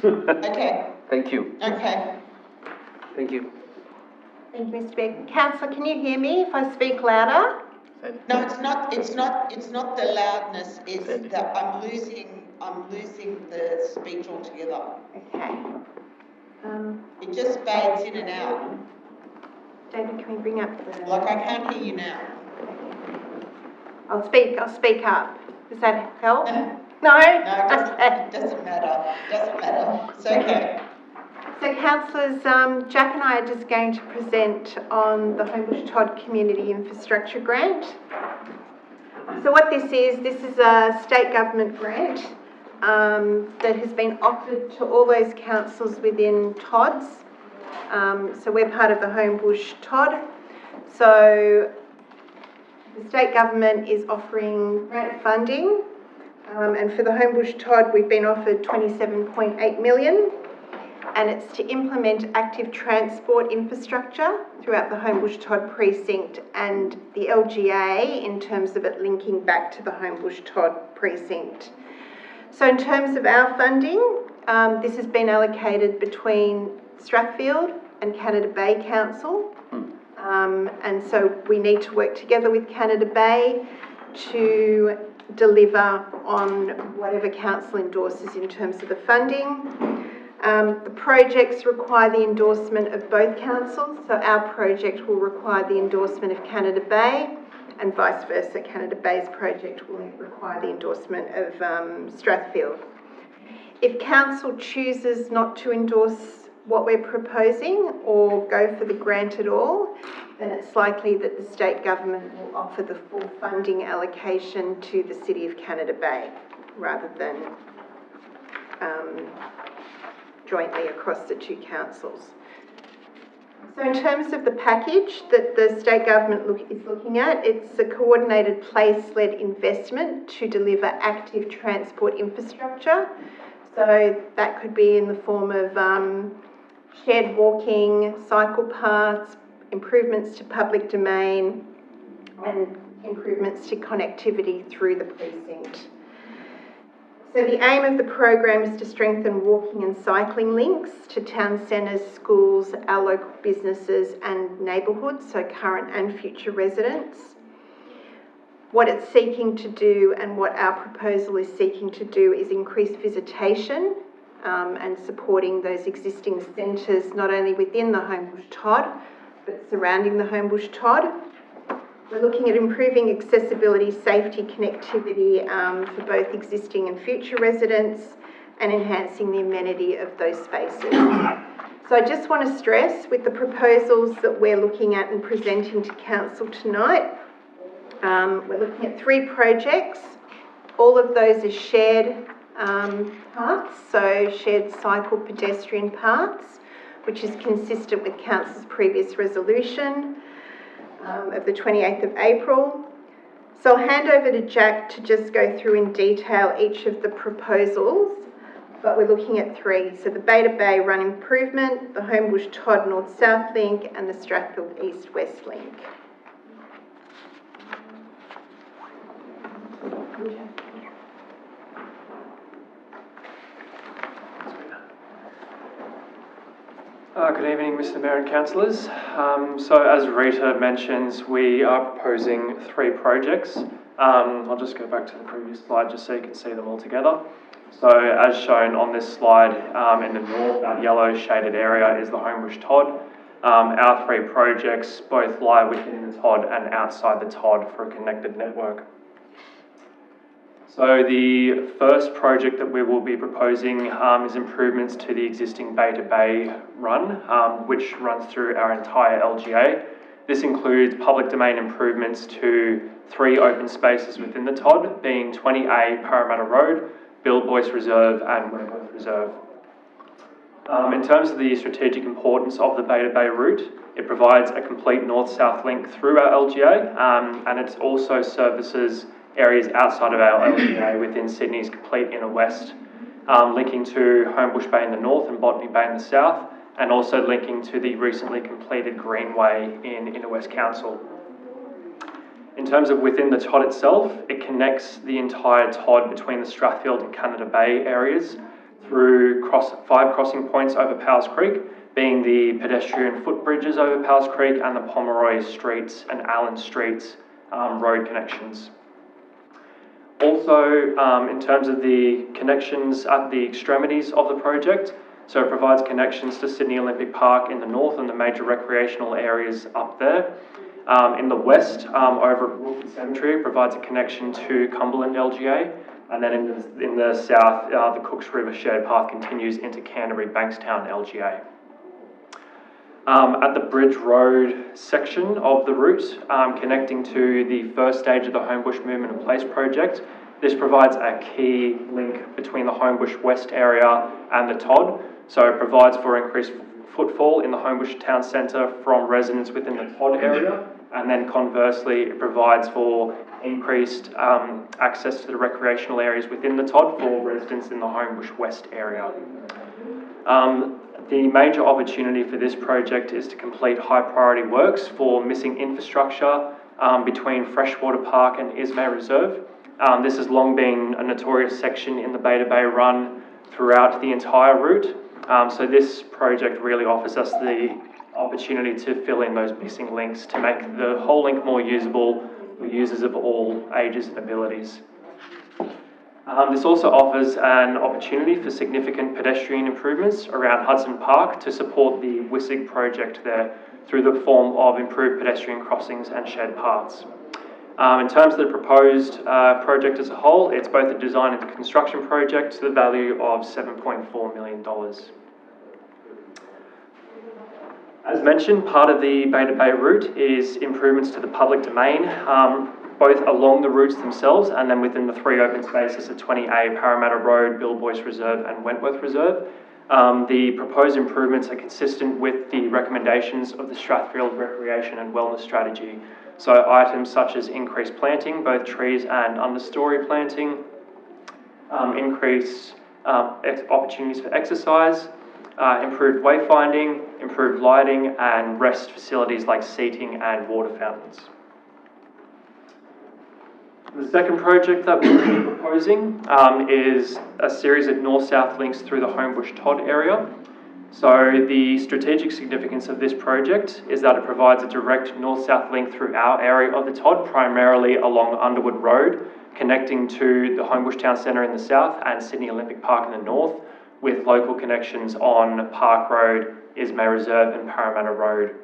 Okay. Thank you. Okay. Thank you. Thank you, Mr. Beck. Councillor, can you hear me if I speak louder? No, it's not the loudness, it's that I'm losing the speech altogether. Okay. It just fades in and out. David, can we bring up the... Like I can't hear you now. I'll speak up. Does that help? No. No? It doesn't matter. It's okay. So councillors, Jack and I are just going to present on the Homebush Todd Community Infrastructure Grant. So what this is a state government grant that has been offered to all those councils within Todd's. So we're part of the Homebush Todd. So the state government is offering grant funding, and for the Homebush Todd we've been offered 27.8 million. And it's to implement active transport infrastructure throughout the Homebush Todd precinct and the LGA in terms of it linking back to the Homebush Todd precinct. So in terms of our funding, this has been allocated between Strathfield and Canada Bay Council. And so we need to work together with Canada Bay to deliver on whatever council endorses in terms of the funding. The projects require the endorsement of both councils, so our project will require the endorsement of Canada Bay, and vice versa. Canada Bay's project will require the endorsement of Strathfield. If council chooses not to endorse what we're proposing or go for the grant at all, then it's likely that the state government will offer the full funding allocation to the City of Canada Bay rather than jointly across the two councils. So in terms of the package that the state government is looking at, it's a coordinated place-led investment to deliver active transport infrastructure. So that could be in the form of shared walking, cycle paths, improvements to public domain, and improvements to connectivity through the precinct. So the aim of the program is to strengthen walking and cycling links to town centres, schools, our local businesses and neighbourhoods, so current and future residents. What it's seeking to do and what our proposal is seeking to do is increase visitation and supporting those existing centres, not only within the Homebush Todd, but surrounding the Homebush Todd. We're looking at improving accessibility, safety, connectivity for both existing and future residents and enhancing the amenity of those spaces. So I just want to stress with the proposals that we're looking at and presenting to Council tonight, we're looking at 3 projects. All of those are shared paths, so shared cycle pedestrian paths, which is consistent with Council's previous resolution of the 28th of April. So I'll hand over to Jack to just go through in detail each of the proposals, but we're looking at 3. So the Beta Bay Run Improvement, the Homebush Todd North-South Link and the Strathfield East-West Link. Good evening, Mr. Mayor and Councillors. So as Rita mentions, we are proposing 3 projects. I'll just go back to the previous slide just so you can see them all together. So as shown on this slide, in the north, that yellow shaded area is the Homebush Todd. Our 3 projects both lie within the Todd and outside the Todd for a connected network. So the first project that we will be proposing is improvements to the existing Beta Bay run, which runs through our entire LGA. This includes public domain improvements to 3 open spaces within the Todd, being 20A Parramatta Road, Bill Boyce Reserve and Wentworth Reserve. In terms of the strategic importance of the Beta Bay route, it provides a complete north-south link through our LGA, and it also services areas outside of our LGA within Sydney's complete inner west, linking to Homebush Bay in the north and Botany Bay in the south, and also linking to the recently completed Greenway in Inner West Council. In terms of within the Todd itself, it connects the entire Todd between the Strathfield and Canada Bay areas through 5 crossing points over Powers Creek, being the pedestrian footbridges over Powers Creek and the Pomeroy Streets and Allen Streets road connections. Also, in terms of the connections at the extremities of the project, so it provides connections to Sydney Olympic Park in the north and the major recreational areas up there. In the west, over at Wilson Cemetery, it provides a connection to Cumberland LGA, and then in the south, the Cooks River Shared Path continues into Canterbury Bankstown LGA. At the Bridge Road section of the route, connecting to the first stage of the Homebush Movement in Place project, this provides a key link between the Homebush West area and the Todd. So it provides for increased footfall in the Homebush Town Centre from residents within the Todd area, and then conversely, it provides for increased access to the recreational areas within the Todd for residents in the Homebush West area. The major opportunity for this project is to complete high priority works for missing infrastructure between Freshwater Park and Ismay Reserve. This has long been a notorious section in the Beta Bay run throughout the entire route. So this project really offers us the opportunity to fill in those missing links to make the whole link more usable for users of all ages and abilities. This also offers an opportunity for significant pedestrian improvements around Hudson Park to support the WISIG project there through the form of improved pedestrian crossings and shared paths. In terms of the proposed project as a whole, it's both a design and construction project to the value of $7.4 million. As mentioned, part of the Beta Bay route is improvements to the public domain, both along the routes themselves and then within the 3 open spaces at 20A, Parramatta Road, Bill Boyce Reserve and Wentworth Reserve. The proposed improvements are consistent with the recommendations of the Strathfield Recreation and Wellness Strategy. So items such as increased planting, both trees and understory planting, increased opportunities for exercise, improved wayfinding, improved lighting, and rest facilities like seating and water fountains. The second project that we're proposing is a series of north-south links through the Homebush Todd area. So the strategic significance of this project is that it provides a direct north-south link through our area of the Todd, primarily along Underwood Road, connecting to the Homebush Town Centre in the south and Sydney Olympic Park in the north, with local connections on Park Road, Ismay Reserve and Parramatta Road.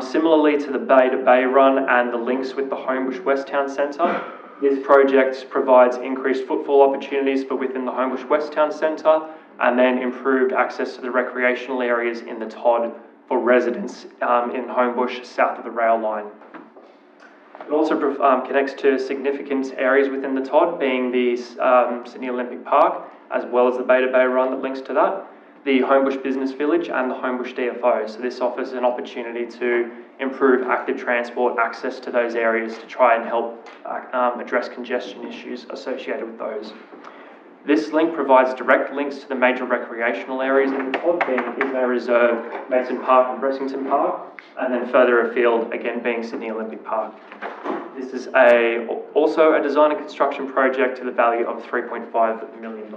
Similarly to the Beta Bay run and the links with the Homebush West Town Centre, this project provides increased footfall opportunities for within the Homebush West Town Centre and then improved access to the recreational areas in the Todd for residents in Homebush south of the rail line. It also connects to significant areas within the Todd, being the Sydney Olympic Park, as well as the Beta Bay run that links to that, the Homebush Business Village and the Homebush DFO. So this offers an opportunity to improve active transport access to those areas to try and help address congestion issues associated with those. This link provides direct links to the major recreational areas in the Todd, being Ismay Reserve, Mason Park and Bressington Park, and then further afield, again being Sydney Olympic Park. This is also a design and construction project to the value of $3.5 million.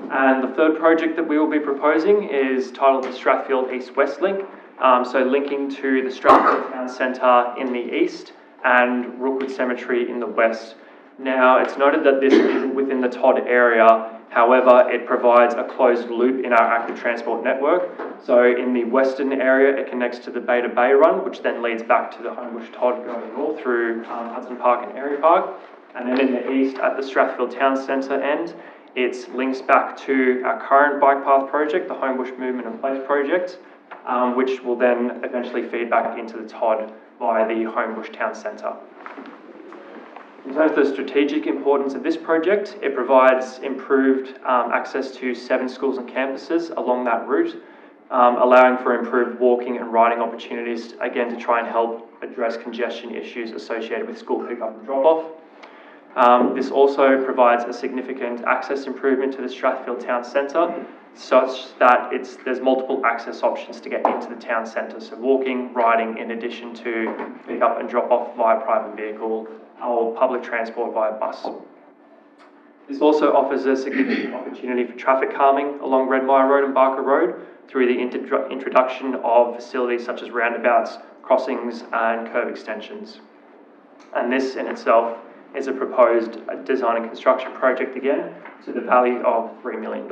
And the third project that we will be proposing is titled the Strathfield East-West Link, so linking to the Strathfield Town Centre in the east and Rookwood Cemetery in the west. Now, it's noted that this isn't within the Todd area, however, it provides a closed loop in our active transport network. So in the western area, it connects to the Beta Bay run, which then leads back to the Homebush Todd going north through Hudson Park and Airy Park. And then in the east, at the Strathfield Town Centre end, it links back to our current bike path project, the Homebush Movement and Place project, which will then eventually feed back into the Todd via the Homebush Town Centre. In terms of the strategic importance of this project, it provides improved access to 7 schools and campuses along that route, allowing for improved walking and riding opportunities, again, to try and help address congestion issues associated with school pickup and drop-off. This also provides a significant access improvement to the Strathfield Town Centre, such that there's multiple access options to get into the town centre, so walking, riding, in addition to pick up and drop off via private vehicle or public transport via bus. This also offers a significant opportunity for traffic calming along Redmire Road and Barker Road through the introduction of facilities such as roundabouts, crossings and curb extensions. And this in itself is a proposed design and construction project again to the value of $3 million.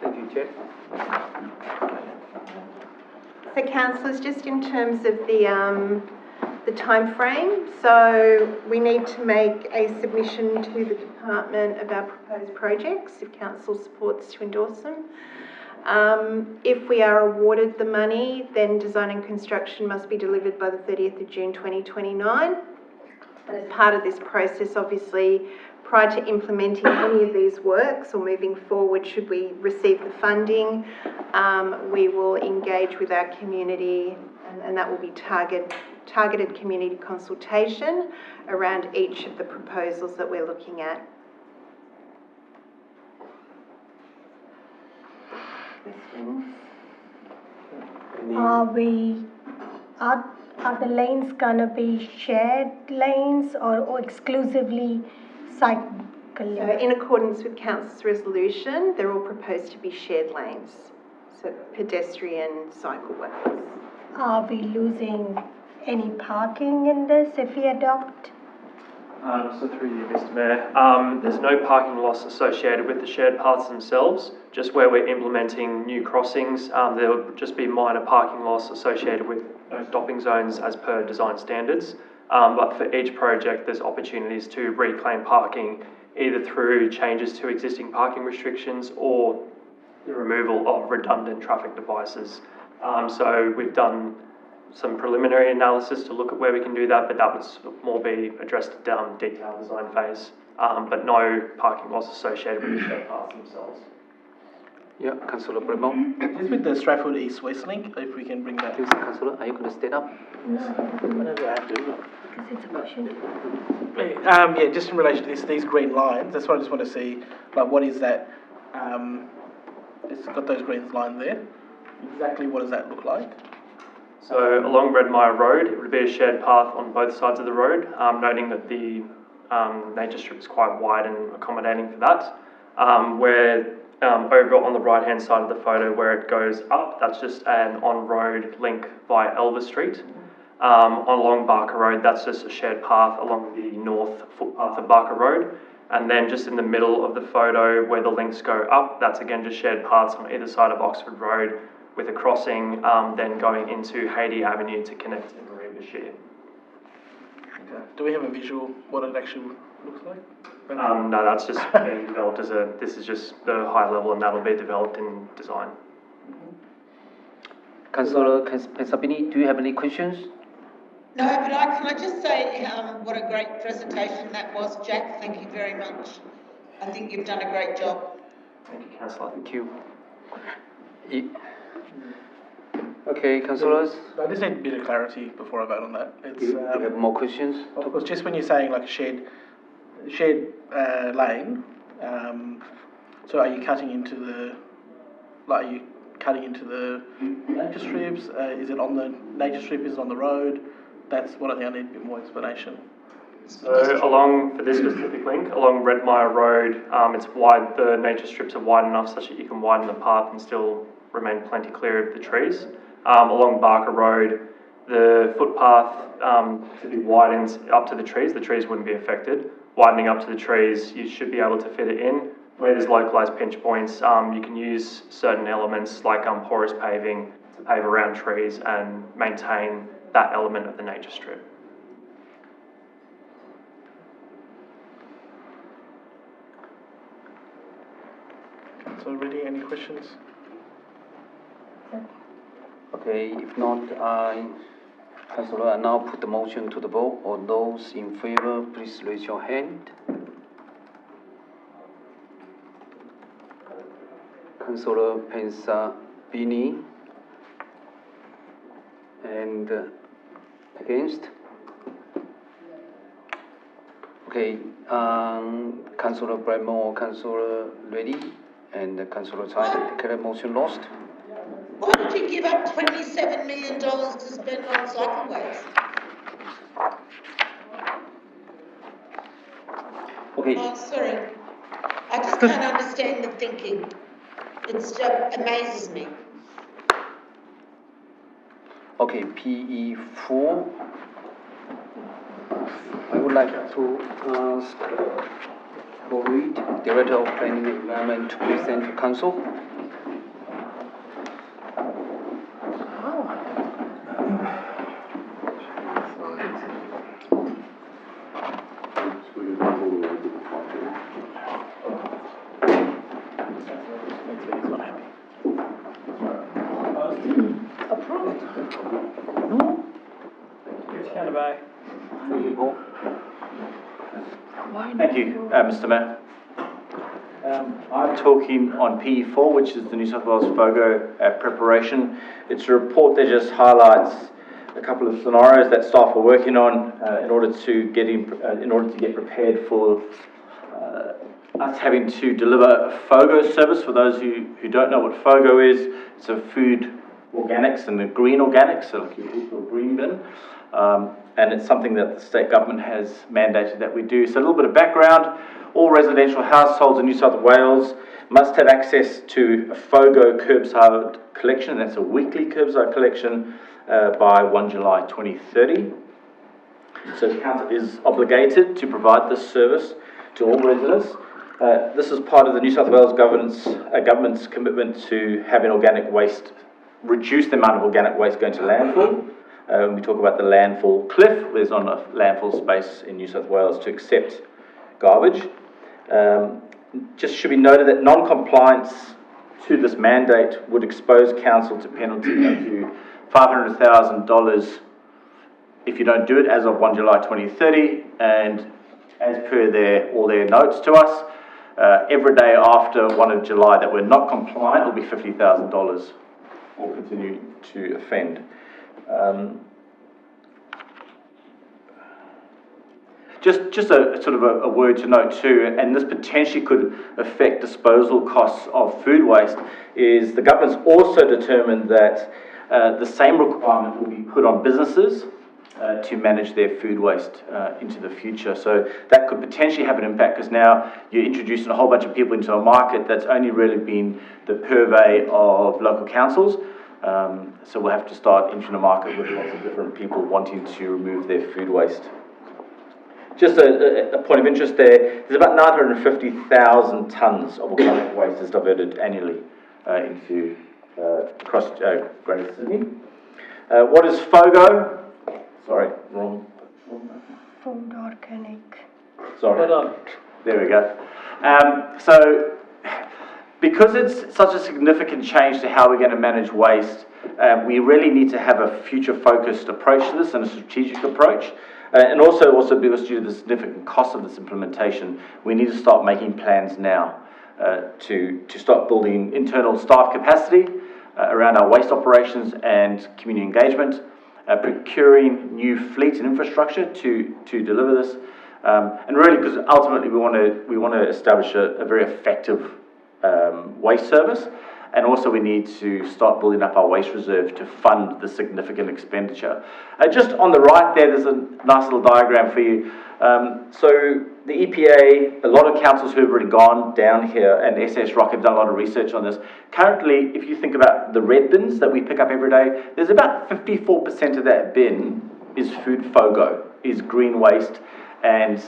Thank you, Chair. So councillors, just in terms of the time frame, so we need to make a submission to the department of our proposed projects if council supports to endorse them. If we are awarded the money, then design and construction must be delivered by the 30th of June 2029. And as part of this process, obviously, prior to implementing any of these works or moving forward, should we receive the funding, we will engage with our community, and that will be targeted community consultation around each of the proposals that we're looking at. Are the lanes gonna be shared lanes or exclusively cycle lanes? So in accordance with council's resolution, they're all proposed to be shared lanes, so pedestrian cycle ways. Are we losing any parking in this if we adopt? So through you, Mr. Mayor, there's no parking loss associated with the shared paths themselves. Just where we're implementing new crossings, there will just be minor parking loss associated with no stopping zones as per design standards. But for each project, there's opportunities to reclaim parking either through changes to existing parking restrictions or the removal of redundant traffic devices. So we've done some preliminary analysis to look at where we can do that, but that would more be addressed down detailed design phase. But no parking loss associated with the shared paths themselves. Yeah, Councillor Bremo. Just with the Stratford East-West link, if we can bring that. Please, Councillor, are you going to stand up? Whenever I have to. Because it's a question. Yeah, just in relation to these green lines, that's what I just want to see, like, what is that, it's got those green lines there. Exactly what does that look like? So along Redmire Road, it would be a shared path on both sides of the road, noting that the nature strip is quite wide and accommodating for that. Where over on the right-hand side of the photo where it goes up, that's just an on-road link via Elvis Street. Along Barker Road, that's just a shared path along the north footpath of Barker Road. And then just in the middle of the photo where the links go up, that's again just shared paths on either side of Oxford Road with a crossing then going into Haiti Avenue to connect to Marie Bashir. Okay. Do we have a visual what it actually looks like? No, that's just being developed this is just the high level and that'll be developed in design. Councillor Pensabini, do you have any questions? No, but can I just say what a great presentation that was, Jack. Thank you very much. I think you've done a great job. Thank you, Councillor. Thank you. Okay, councillors? I just need a bit of clarity before I vote on that. It's, you have more questions? Of course, just when you're saying like a shared lane, so are you cutting into the, like, are you cutting into the nature strips? Is it on the nature strip? Is it on the road? That's what I think I need a bit more explanation. So along, for this specific link, along Redmire Road, it's wide, the nature strips are wide enough such that you can widen the path and still remain plenty clear of the trees. Along Barker Road, the footpath to be widened up to the trees wouldn't be affected. Widening up to the trees, you should be able to fit it in. Where there's localised pinch points, you can use certain elements like porous paving to pave around trees and maintain that element of the nature strip. So, Rudy, any questions? Okay, if not, Councillor, I now put the motion to the vote. All those in favour, please raise your hand. Councillor Pensabini, and against? Okay, Councillor Bremo, Councillor Reddy, and Councillor Chai declare motion lost. Why did you give up $27 million to spend on cycleways? Okay. Oh, sorry. I just can't understand the thinking. It just amazes me. Okay, PE4. I would like to ask Reid, Director of Planning and Environment, to present to Council. Thank you, Mr. Mayor. I'm talking on PE4, which is the New South Wales FOGO preparation. It's a report that just highlights a couple of scenarios that staff are working on in order to get prepared for us having to deliver a FOGO service. For those who don't know what FOGO is, it's a food organics and a green organics, so like your green bin. And it's something that the state government has mandated that we do. So a little bit of background: all residential households in New South Wales must have access to a FOGO curbside collection. That's a weekly curbside collection by 1 July 2030. So council is obligated to provide this service to all residents. This is part of the New South Wales government's commitment to having organic waste, reduce the amount of organic waste going to landfill. When we talk about the landfill cliff, there's not enough landfill space in New South Wales to accept garbage. Just should be noted that non-compliance to this mandate would expose council to penalty up to $500,000 if you don't do it as of 1 July 2030, and as per all their notes to us, every day after 1 July that we're not compliant will be $50,000 or continue to offend. Just a sort of a word to note too, and this potentially could affect disposal costs of food waste, is the government's also determined that the same requirement will be put on businesses to manage their food waste into the future. So that could potentially have an impact, because now you're introducing a whole bunch of people into a market that's only really been the purvey of local councils. So we'll have to start entering a market with lots of different people wanting to remove their food waste. Just a point of interest there's about 950,000 tonnes of organic waste is diverted annually across Greater Sydney. What is FOGO? Sorry, wrong. Food organic. Sorry. There we go. So, because it's such a significant change to how we're going to manage waste, we really need to have a future-focused approach to this and a strategic approach. And also because due to the significant cost of this implementation, we need to start making plans now to start building internal staff capacity around our waste operations and community engagement, procuring new fleet and infrastructure to deliver this, and really because ultimately we want to establish a very effective waste service. And also we need to start building up our waste reserve to fund the significant expenditure. Just on the right there's a nice little diagram for you. So the EPA, a lot of councils who have already gone down here, and SS Rock have done a lot of research on this. Currently, if you think about the red bins that we pick up every day, there's about 54% of that bin is food FOGO, is green waste and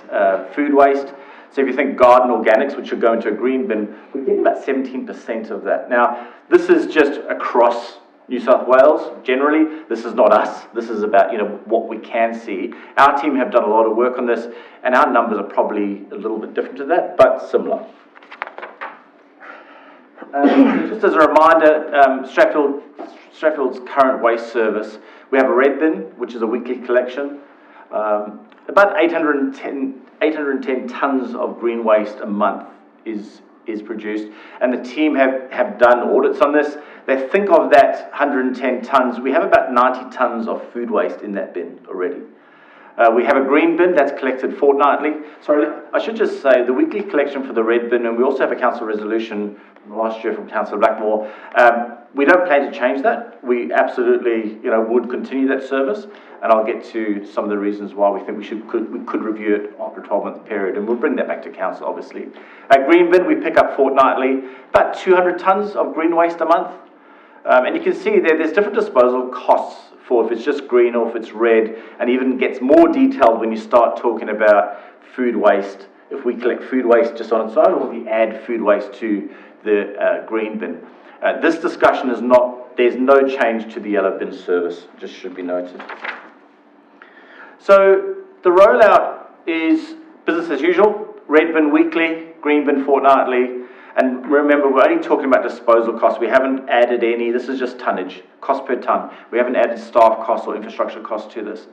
food waste. So if you think garden organics, which would go into a green bin, we're getting about 17% of that. Now, this is just across New South Wales. Generally, this is not us. This is about, what we can see. Our team have done a lot of work on this, and our numbers are probably a little bit different to that, but similar. Just as a reminder, Strathfield's current waste service, we have a red bin, which is a weekly collection. About 810 tonnes of green waste a month is produced, and the team have done audits on this. They think of that 110 tonnes, we have about 90 tonnes of food waste in that bin already. We have a green bin that's collected fortnightly. Sorry, I should just say the weekly collection for the red bin, and we also have a council resolution from last year from Councillor Blackmore. We don't plan to change that. We absolutely, would continue that service, and I'll get to some of the reasons why we think we could review it after a 12-month period, and we'll bring that back to council, obviously. At green bin, we pick up fortnightly about 200 tonnes of green waste a month, and you can see there's different disposal costs for if it's just green or if it's red, and even gets more detailed when you start talking about food waste. If we collect food waste just on its own, or we add food waste to the green bin. This discussion is there's no change to the yellow bin service, just should be noted. So the rollout is business as usual, red bin weekly, green bin fortnightly, and remember we're only talking about disposal costs. We haven't added any, this is just tonnage, cost per tonne. We haven't added staff costs or infrastructure costs to this.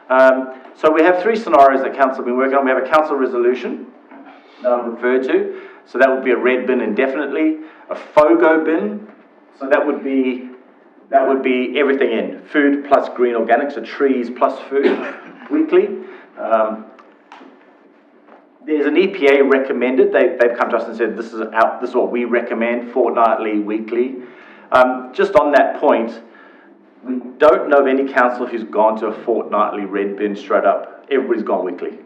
So we have three scenarios that council have been working on. We have a council resolution that I've referred to. So that would be a red bin indefinitely, a FOGO bin, so that would be everything in, food plus green organics, so trees plus food, weekly. There's an EPA recommended, they've come to us and said this is what we recommend, fortnightly, weekly. Just on that point, we don't know of any council who's gone to a fortnightly red bin straight up. Everybody's gone weekly.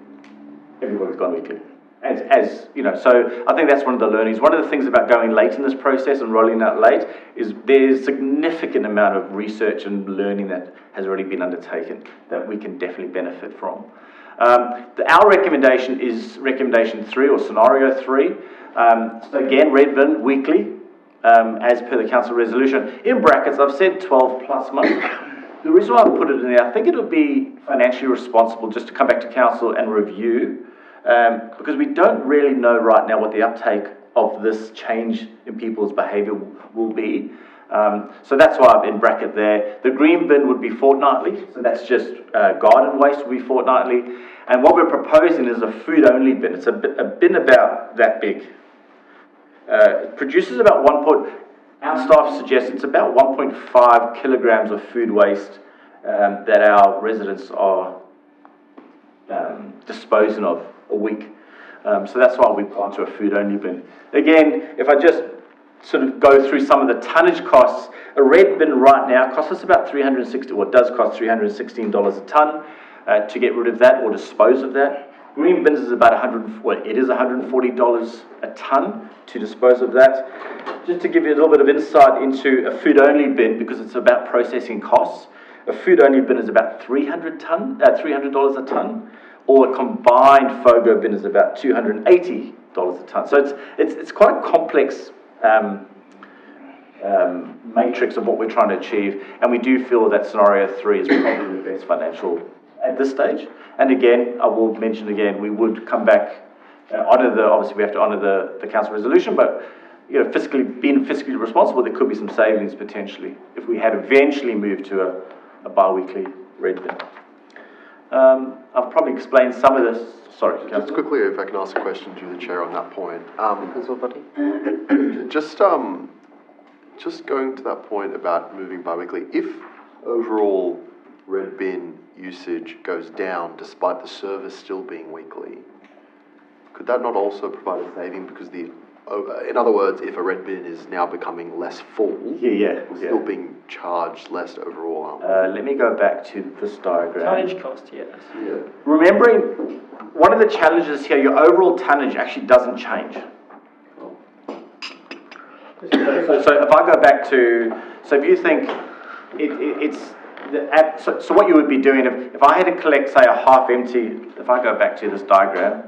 Everybody's gone weekly. as you know, so I think that's one of the learnings. One of the things about going late in this process and rolling out late is there's significant amount of research and learning that has already been undertaken that we can definitely benefit from. Our recommendation is recommendation 3 or scenario 3. So again, red bin weekly, as per the council resolution. In brackets, I've said 12 plus months. The reason why I put it in there, I think it would be financially responsible just to come back to council and review, because we don't really know right now what the uptake of this change in people's behaviour will be. So that's why I've in bracket there. The green bin would be fortnightly, so that's just garden waste would be fortnightly. And what we're proposing is a food-only bin. It's a bin about that big. It produces about our staff suggest it's about 1.5 kilograms of food waste that our residents are disposing of a week. So that's why we've gone to a food-only bin. Again, if I just sort of go through some of the tonnage costs, a red bin right now costs us about does cost $316 a tonne to get rid of that or dispose of that. Green bins is about $140 a tonne to dispose of that. Just to give you a little bit of insight into a food-only bin, because it's about processing costs, a food-only bin is about $300 a tonne, or a combined FOGO bin is about $280 a tonne. So it's quite a complex matrix of what we're trying to achieve, and we do feel that scenario 3 is probably the best financial at this stage. And again, I will mention again, we would come back, obviously we have to honour the council resolution, but you know, being fiscally responsible, there could be some savings potentially if we had eventually moved to a bi-weekly red bin. I've probably explained some of this. Sorry, Councillor. Just quickly, if I can ask a question to the chair on that point. Just going to that point about moving bi-weekly, if overall red bin usage goes down despite the service still being weekly, could that not also provide a saving because in other words, if a red bin is now becoming less full, we're still being charged less overall? Let me go back to this diagram. Tonnage cost, yes. Yeah. Remembering, one of the challenges here, your overall tonnage actually doesn't change. So if I go back to, so if you think so what you would be doing if I had to collect, say, a half empty, if I go back to this diagram,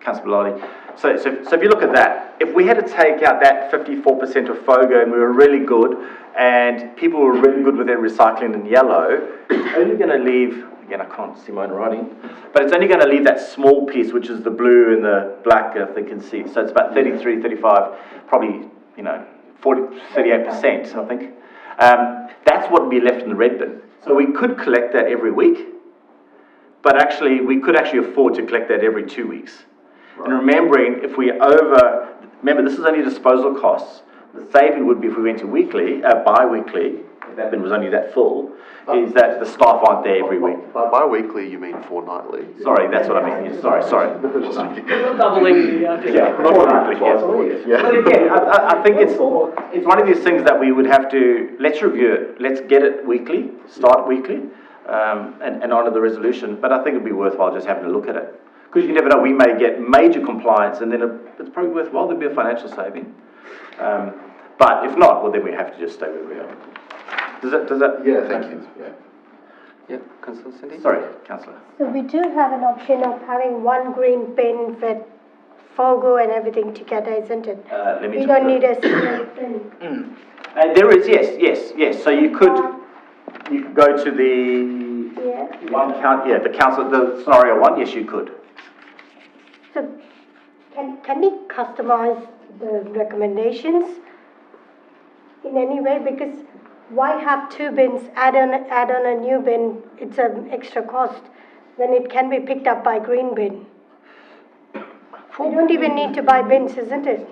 Councillor Bellotti, so if you look at that, if we had to take out that 54% of FOGO and we were really good, and people were really good with their recycling in yellow, it's only going to leave, again, I can't see my own writing, but it's only going to leave that small piece, which is the blue and the black, if they can see. So it's about 33, 35, probably, 40, 38%, I think. That's what would be left in the red bin. So we could collect that every week, but actually, we could actually afford to collect that every 2 weeks. Right. And remembering, remember this is only disposal costs, the saving would be if we went to weekly, bi-weekly, if that bin was only that full, is that the staff aren't there every week. By bi-weekly, you mean fortnightly? Sorry, that's what I mean. Yeah, sorry. Doubling the But again, I think it's one of these things that we would have to, let's review it. Let's get it weekly, start weekly, and honour the resolution. But I think it'd be worthwhile just having a look at it. Because you never know, we may get major compliance and then it's probably worthwhile, there'd be a financial saving. But if not, well then we have to just stay where we are. Does that? Yeah, thank you. Yeah, Councillor Cindy? Sorry, Councillor. So we do have an option of having one green bin with FOGO and everything together, isn't it? We don't need a separate bin. There is, yes. So you could go to the the scenario 1, yes you could. So can we customize the recommendations in any way? Because why have 2 bins, add on a new bin, it's an extra cost when it can be picked up by green bin? We don't even need to buy bins, isn't it?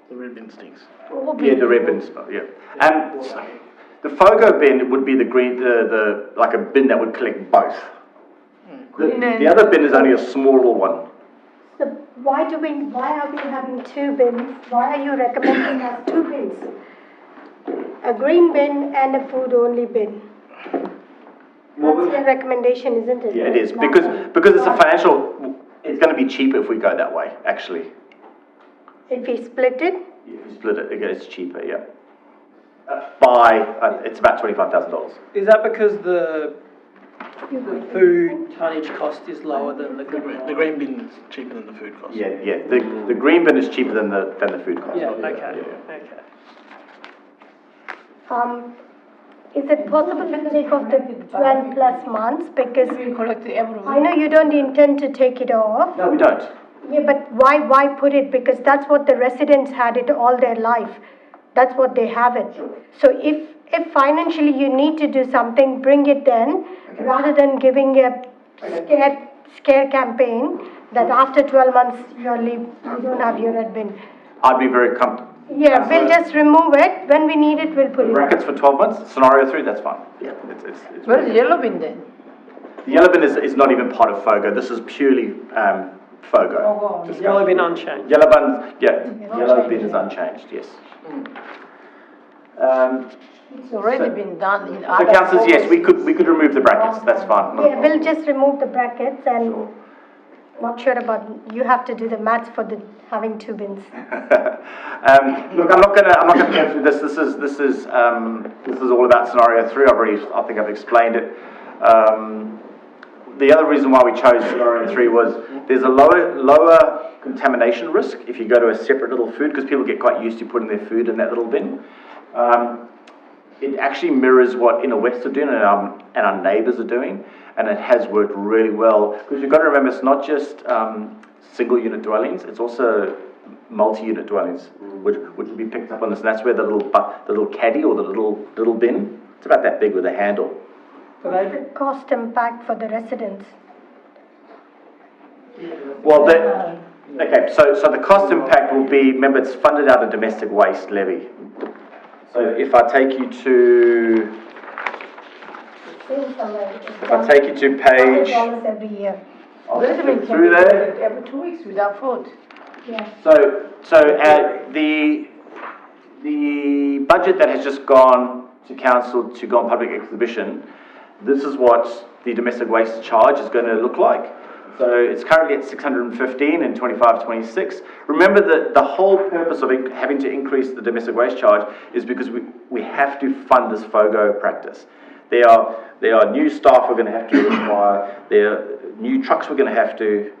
The red bin stinks. Yeah, the red bins, yeah. The FOGO bin would be the green, like a bin that would collect both. The other bin is only a smaller one. So why are we having 2 bins? Why are you recommending us 2 bins? A green bin and a food-only bin. That's your recommendation, isn't it? Yeah, it is, because it's a financial, It's going to be cheaper if we go that way, actually. If we split it, If you split it, it's cheaper, yeah. It's about $25,000. Is that because the food tonnage cost is lower than the green bin is cheaper than the food cost. Yeah. The green bin is cheaper than the food cost. Yeah, okay. is it possible to take off the 12 plus months? Because We collect it every week. I know you don't intend to take it off. No, we don't. Yeah, but why put it? Because that's what the residents had it all their life. That's what they have it. So if financially you need to do something, bring it then, rather than giving a scare campaign that after 12 months you don't have your red bin. I'd be very comfortable. Yeah, we'll just remove it. When we need it, we'll put it. Brackets for 12 months, scenario 3, that's fine. Yeah. It's Where's the yellow bin then? The yellow bin is not even part of FOGO. This is purely FOGO. Oh, It's yellow bin unchanged. Yellow bin is unchanged, yes. It's already been done in So other. councillors, yes, we could remove the brackets, that's fine. Yeah, we'll just remove the brackets and not sure about, you have to do the maths for the having 2 bins. Look, I'm not gonna go through this. This is all about scenario 3. I think I've explained it. The other reason why we chose scenario 3 was there's a lower contamination risk if you go to a separate little food, because people get quite used to putting their food in that little bin. It actually mirrors what Inner West are doing and our neighbours are doing, and it has worked really well. Because you've got to remember, it's not just single unit dwellings, it's also multi-unit dwellings, which would be picked up on this, and that's where the little caddy or the little bin, it's about that big with a handle. What's the cost impact for the residents? Well, okay, so the cost impact will be, remember, it's funded out of domestic waste levy. So if I take you to page, every year. I'll Where's the bin? flip through there. Every 2 weeks without food. Yeah. So the budget that has just gone to council to go on public exhibition, this is what the domestic waste charge is going to look like. So it's currently at 615 in 25-26. Remember that the whole purpose of having to increase the domestic waste charge is because we have to fund this FOGO practice. There are new staff we're going to have to acquire. There are new trucks we're going to have to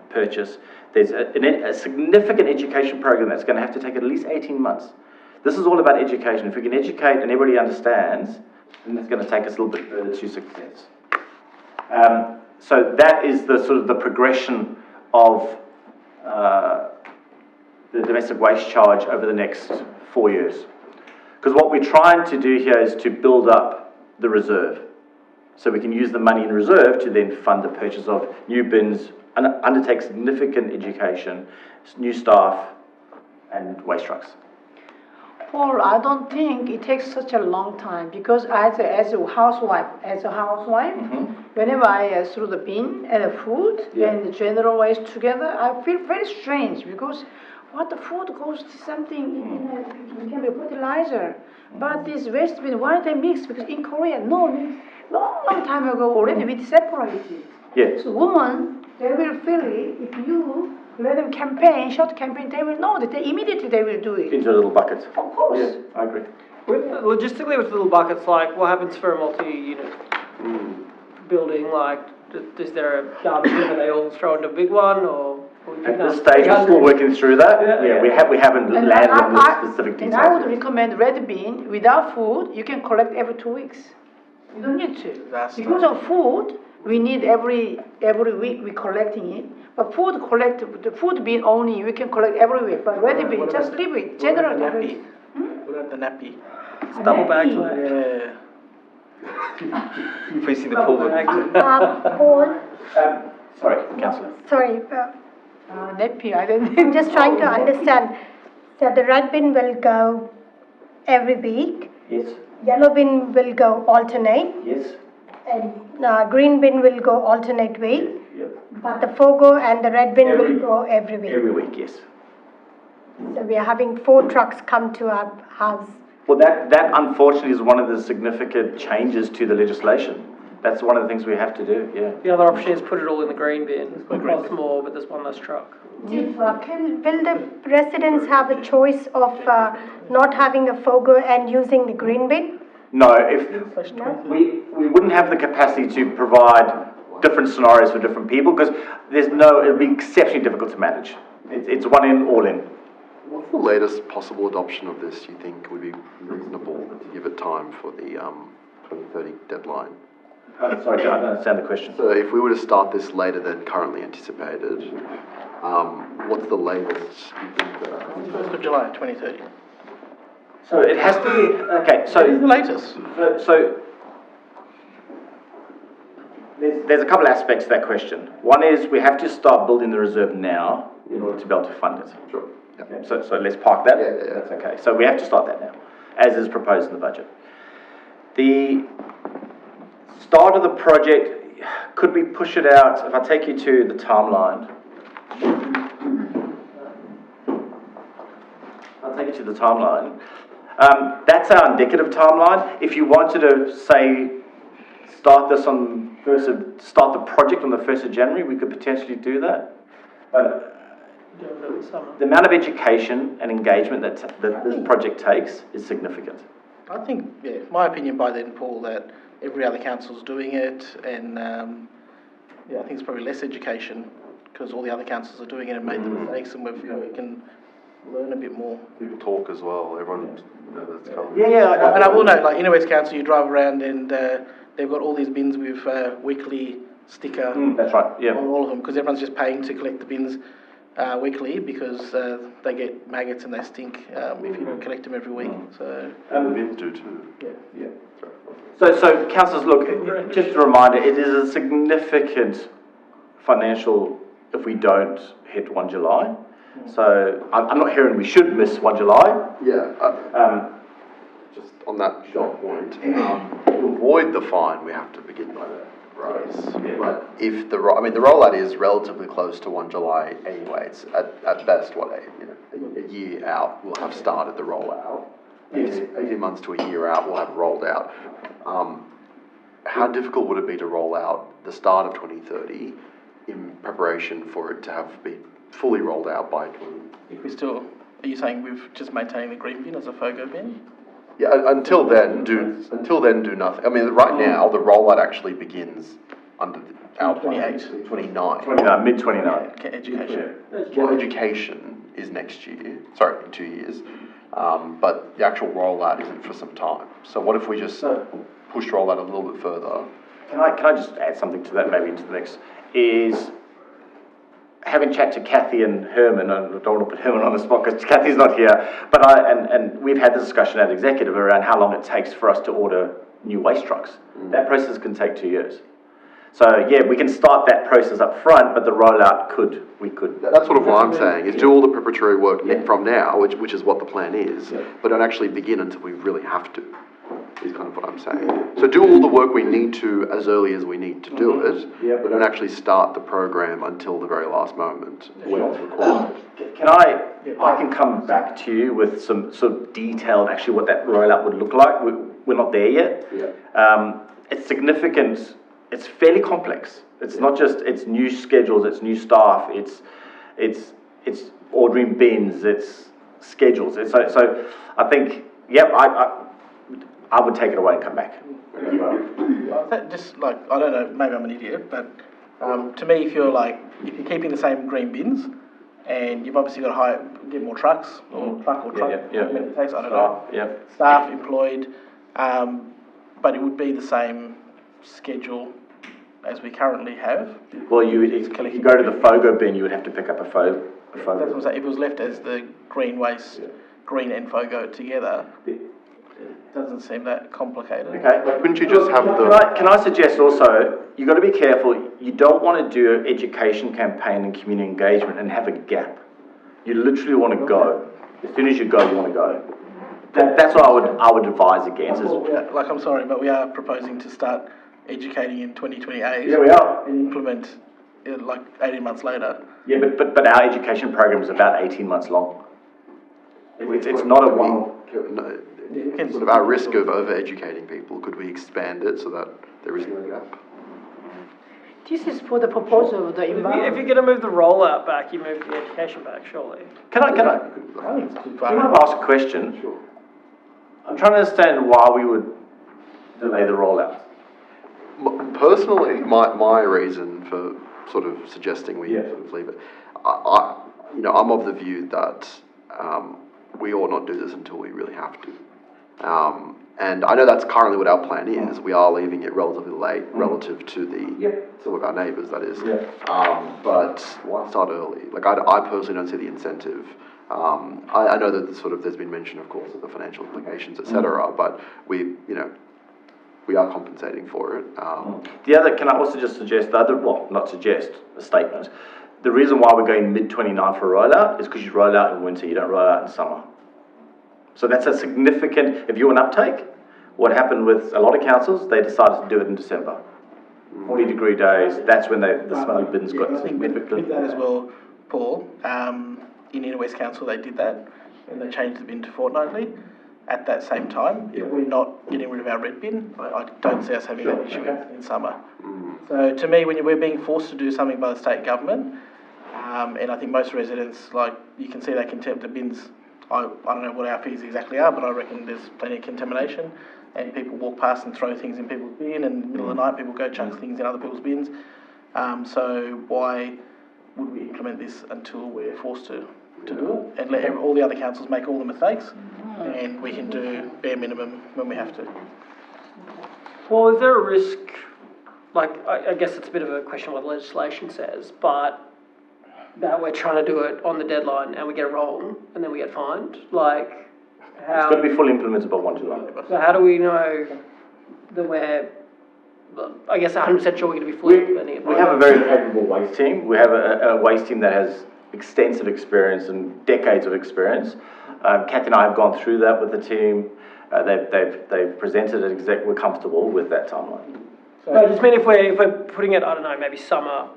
purchase. There's a significant education program that's going to have to take at least 18 months. This is all about education. If we can educate and everybody understands, then it's going to take us a little bit further to success. So that is the sort of the progression of the domestic waste charge over the next 4 years. Because what we're trying to do here is to build up the reserve. So we can use the money in reserve to then fund the purchase of new bins, undertake significant education, new staff, and waste trucks. Paul, I don't think it takes such a long time, because as a housewife, whenever I throw the bin and the food and the general waste together, I feel very strange, because what the food goes to something it can be fertilizer, but this waste bin, why they mix? Because in Korea, long time ago already we separated. Yeah. So women, they will feel it if you let them short campaign, they will know that immediately they will do it. Into a little bucket. Of course. Yeah, I agree. Logistically, with little buckets, like, what happens for a multi-unit building? Like, is there a garbage bin that they all throw into a big one, or? At this stage, we're still working through that. Yeah. We haven't landed on the specific details. And I would recommend red bin without food. You can collect every 2 weeks. You don't need to. Because of food, we need every week we're collecting it. But the food bin only we can collect every week. But red bin, just leave it. Generally. What about the nappy? It's double bagged. Yeah. Facing the pool. Paul? Sorry, Councillor. Sorry. Nappy, I don't I'm just trying to understand. So the red bin will go every week. Yes. Yellow bin will go alternate. Yes. And green bin will go alternate week. Yep. But the FOGO and the red bin will go every week. Every week, yes. So we are having 4 trucks come to our house. Well, that unfortunately is one of the significant changes to the legislation. That's one of the things we have to do, yeah. The other option is put it all in the green bin. It costs more, but there's one less truck. Will the residents have a choice of not having a FOGO and using the green bin? No, we wouldn't have the capacity to provide different scenarios for different people because it'd be exceptionally difficult to manage. It's one in, all in. What's the latest possible adoption of this you think would be reasonable to give it time for the 2030 deadline? Sorry, I don't understand the question. So if we were to start this later than currently anticipated, what's the latest you think that? 1st of July 2030. So it has to be, okay, so... What is the latest? So there's a couple of aspects to that question. One is we have to start building the reserve now in order to be able to fund it. Sure. Okay, so let's park that. Yeah. That's okay. So we have to start that now, as is proposed in the budget. The start of the project, could we push it out? If I take you to the timeline. I'll take you to the timeline. That's our indicative timeline. If you wanted to say start the project on the 1st of January, we could potentially do that. But the amount of education and engagement that this project takes is significant. I think, yeah, my opinion by then, Paul, that every other council's doing it, and yeah, I think it's probably less education because all the other councils are doing it and made the mistakes, and we can learn a bit more. People talk as well. Everyone knows it's coming. Yeah. And I will note, like Inner West Council, you drive around and they've got all these bins with weekly sticker. That's right. Yeah. On all of them because everyone's just paying to collect the bins weekly because they get maggots and they stink if you collect them every week. So and the bins do too. Yeah. So councillors, look, just a reminder, it is a significant financial if we don't hit 1 July. So I'm not hearing we should miss 1 July. Yeah. Just on that short point, to avoid the fine, we have to begin by that. Right. Yeah. But if the rollout is relatively close to 1 July anyway. It's at best a year out. We'll have started the rollout. 18 months to a year out, we'll have rolled out. How difficult would it be to roll out the start of 2030 in preparation for it to have been fully rolled out by 20? If we still, are you saying we've just maintained the green bin as a FOGO bin? Yeah, until then, do nothing. I mean, right now, the rollout actually begins under our 28. 29. Mid-29. Okay, education. Well, education is next year, in 2 years. But the actual rollout isn't for some time. So what if we just push rollout a little bit further? Can I just add something to that, maybe into the next, is having chat to Kathy and Herman, I don't want to put Herman on the spot because Kathy's not here, but and we've had this discussion at executive around how long it takes for us to order new waste trucks. That process can take 2 years. So yeah, we can start that process up front, but the rollout we could. That's sort of what I'm saying, is do all the preparatory work from now, which is what the plan is, but don't actually begin until we really have to, is kind of what I'm saying. So do all the work we need to as early as we need to do it, but don't actually start the program until the very last moment when it's required. I can come back to you with some sort of detailed, actually what that rollout would look like. We're not there yet. It's significant. It's fairly complex. It's not just, it's new schedules, it's new staff, it's ordering bins, it's schedules. So I think, I would take it away and come back. Just like, I don't know, maybe I'm an idiot, but to me, if you're keeping the same green bins, and you've obviously got to get more trucks, or truck, it takes, I don't know, staff employed, but it would be the same schedule as we currently have. Well, you go to the FOGO bin, you would have to pick up a FOGO. That's what I'm saying. If it was left as the green waste, green and FOGO together, it doesn't seem that complicated. Okay. But couldn't you just have Can I suggest also, you've got to be careful, you don't want to do an education campaign and community engagement and have a gap. You literally want to go. As soon as you go, you want to go. That's what I would advise against. I'm sorry, but we are proposing to start educating in 2028. Yeah, we are. And implement 18 months later. Yeah, but our education program is about 18 months long. It's not a one. sort of at risk of over-educating people, could we expand it so that there isn't a gap? This is for the proposal of the If environment. you're going to move the rollout back, you move the education back, surely. Can I ask a question? Sure. I'm trying to understand why we would delay the rollout. Personally, my reason for sort of suggesting we sort of leave it, I'm of the view that we ought not do this until we really have to. And I know that's currently what our plan is. We are leaving it relatively late relative to some of our neighbours, that is. But why start early? Like, I personally don't see the incentive. I know that there's been mention, of course, of the financial implications, etc. But we are compensating for it. Can I also just suggest a statement. The reason why we're going mid-29 for a rollout is because you roll out in winter, you don't roll out in summer. So that's a significant, if you want uptake, what happened with a lot of councils, they decided to do it in December. 40-degree days, that's when the smoke bins got significant. With that as well, Paul, in Inner West Council they did that, and they changed the bin to fortnightly. At that same time, if we're not getting rid of our red bin, I don't see us having that issue in summer. So to me, when we're being forced to do something by the state government, and I think most residents, like, you can see they contempt the bins. I don't know what our fees exactly are, but I reckon there's plenty of contamination, and people walk past and throw things in people's bin, and in the middle of the night people go chuck things in other people's bins. So why would we implement this until we're forced to do it, and let all the other councils make all the mistakes, and we can do bare minimum when we have to? Well, is there a risk, like, I guess it's a bit of a question what the legislation says, but that we're trying to do it on the deadline and we get it wrong and then we get fined? Like, how... It's got to be fully implemented by 1 July. So how do we know that we're, I guess, 100% sure we're going to be fully implementing it? We have a very capable waste team. We have a waste team that has extensive experience and decades of experience. Kathy and I have gone through that with the team. They've presented it. We're comfortable with that timeline. So I just mean if we're putting it, I don't know, maybe summer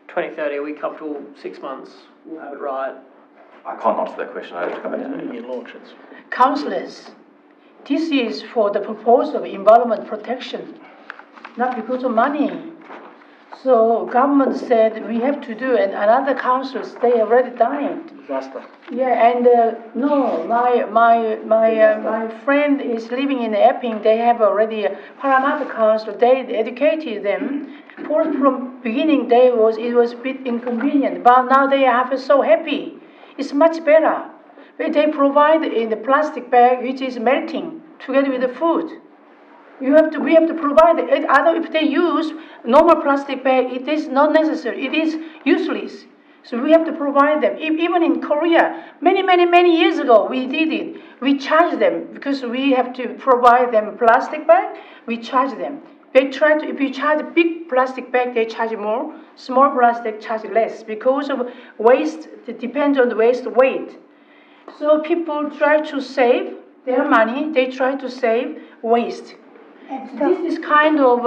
2030, are we comfortable 6 months? We'll have it right. I can't answer that question. I have to come back to you. Councillors, this is for the proposal of environment protection, not because of money. So government said we have to do, and another councils, they already done it. Disaster. Yeah, and no, my friend is living in Epping. They have already Parramatta Council. They educated them. From beginning, it was a bit inconvenient, but now they are so happy. It's much better. They provide in the plastic bag which is melting together with the food. We have to provide it. Other, if they use normal plastic bag, it is not necessary. It is useless. So we have to provide them. Even in Korea, many years ago, we did it. We charge them because we have to provide them plastic bag. We charge them. They try to. If you charge a big plastic bag, they charge more. Small plastic charge less because of waste. It depends on the waste weight. So people try to save their money. They try to save waste. This is kind of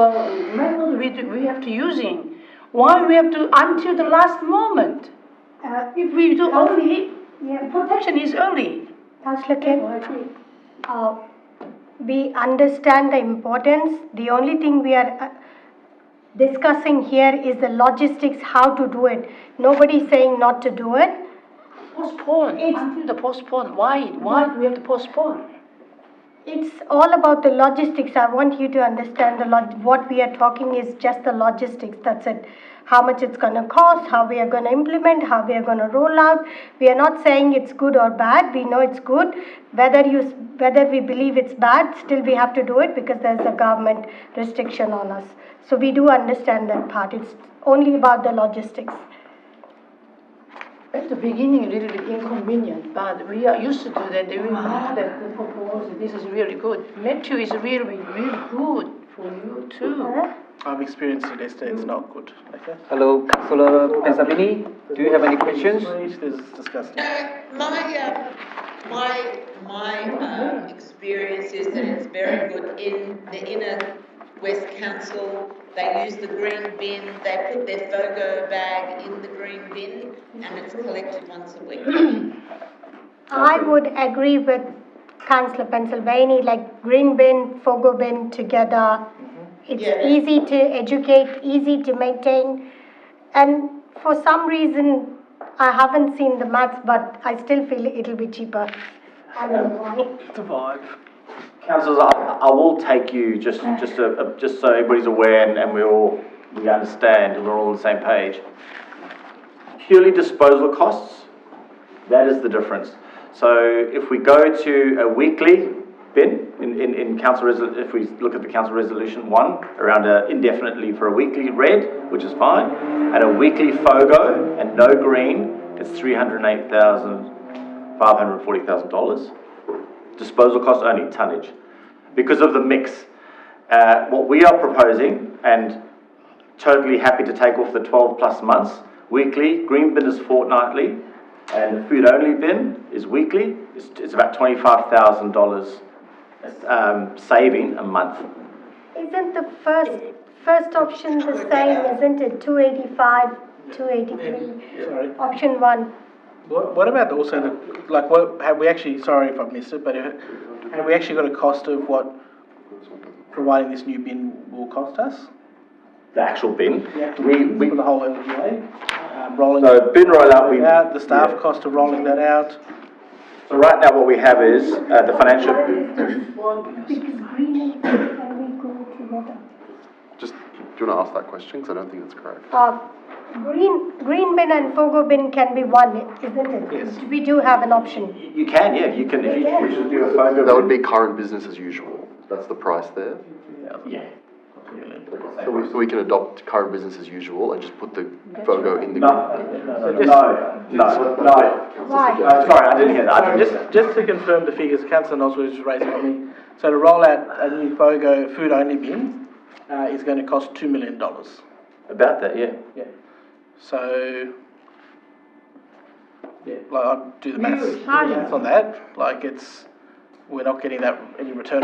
method we have to using. Why we have to until the last moment? If we do early, protection is early. Councillor Ken, we understand the importance. The only thing we are discussing here is the logistics, how to do it. Nobody's saying not to do it. Postpone. Until the postpone. Why do we have to postpone? It's all about the logistics. I want you to understand what we are talking is just the logistics. That's it. How much it's going to cost, how we are going to implement, how we are going to roll out. We are not saying it's good or bad. We know it's good. Whether we believe it's bad, still we have to do it because there's a government restriction on us. So we do understand that part. It's only about the logistics. At the beginning, a little bit inconvenient, but we are used to that. We know that the proposal, this is really good. Matthew is really good for you too. I've experienced it, Esther. It's not good. Okay. Hello, Councillor Pensabini. Do you have any questions? This is disgusting. My experience is that it's very good in the Inner West Council. They use the green bin, they put their FOGO bag in the green bin, and it's collected once a week. I would agree with Councillor Pennsylvania, like green bin, Fogo bin together. It's easy to educate, easy to maintain, and for some reason, I haven't seen the maths, but I still feel it'll be cheaper. I don't know why. It's a vibe. Councillors, I will take you, just so everybody's aware and we understand and we're all on the same page. Purely disposal costs, that is the difference. So if we go to a weekly bin, in if we look at the council resolution 1, around indefinitely for a weekly red, which is fine, and a weekly FOGO and no green, it's $308,540,000. Disposal costs only, tonnage. Because of the mix, what we are proposing, and totally happy to take off the 12 plus months, weekly, green bin is fortnightly, and the food only bin is weekly. It's about $25,000 saving a month. Isn't the first option the same, isn't it? 285, 283, Sorry. option 1. What about also have we actually, sorry if I've missed it, but have we actually got a cost of what providing this new bin will cost us? The actual bin. We for the whole LGA, rolling. So bin rollout, out the staff cost of rolling that out. So right now what we have is the financial. Because green and can we go together? Just, do you want to ask that question? Because I don't think that's correct. Green bin and Fogo bin can be one, isn't it? Yes. We do have an option. You can, yeah, you can. If you should do a FOGO. That would be current business as usual. That's the price there. Yeah. So we can adopt current business as usual and just put the FOGO in the No. Why? Sorry, I didn't hear that. Just to confirm the figures, Councillor Noz was raising on me. So to roll out a new FOGO food only bin is going to cost $2 million. About that, yeah. Yeah. So, like I'll do the maths on that. Like we're not getting that any return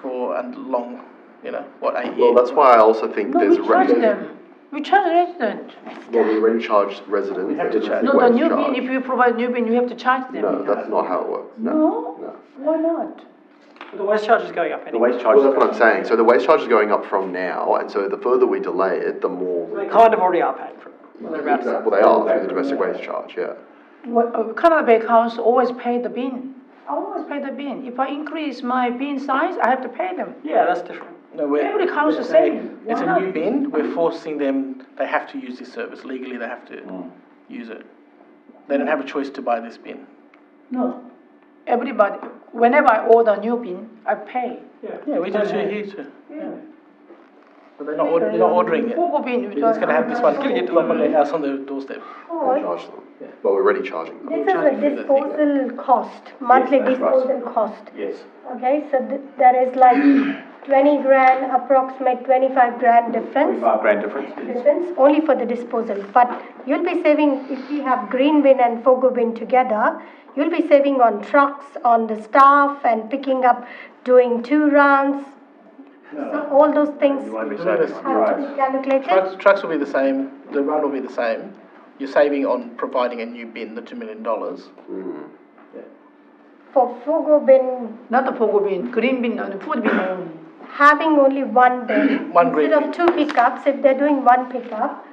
for a long, 8 years. Well, that's why I also think there's we charge them. We charge resident. Well, we already charge residents. We have to charge. No, the new bin, if you provide new bin, you have to charge them. No, that's not how it works. No? No. Why not? The waste charge is going up The anyway. waste charge. Well, that's what I'm saying. So the waste charge is going up from now, and so the further we delay it, the more. They kind of already are paying for it. Well, they're about to Well, they are through the domestic waste charge, yeah. Canada Bay Council always pay the bin. I always pay the bin. If I increase my bin size, I have to pay them. Yeah, that's different. No, Every council saying. It's a new bin. We're forcing them. They have to use this service legally. They have to use it. They don't have a choice to buy this bin. No. Everybody, whenever I order a new bin, I pay. Yeah, we do too here too. Yeah. But they're not ordering it. Fogo bin, They're just going to have this one drop on their house on the doorstep. We charge them. Well, we're already charging them. This is a disposal cost, monthly disposal cost. Yes. Okay, so there is like 20 grand, approximate 25 grand difference. 25 grand difference. Only for the disposal. But you'll be saving, if we have green bin and Fogo bin together, you'll be saving on trucks, on the staff, and picking up, doing 2 rounds. So all those things You won't be have saving to on be calculated. Trucks will be the same. The run will be the same. You're saving on providing a new bin, the $2 million. For Fogo bin, Not the Fogo bin, green bin and food bin only. having only one bin, One green instead of 2 pickups, if they're doing 1 pickup,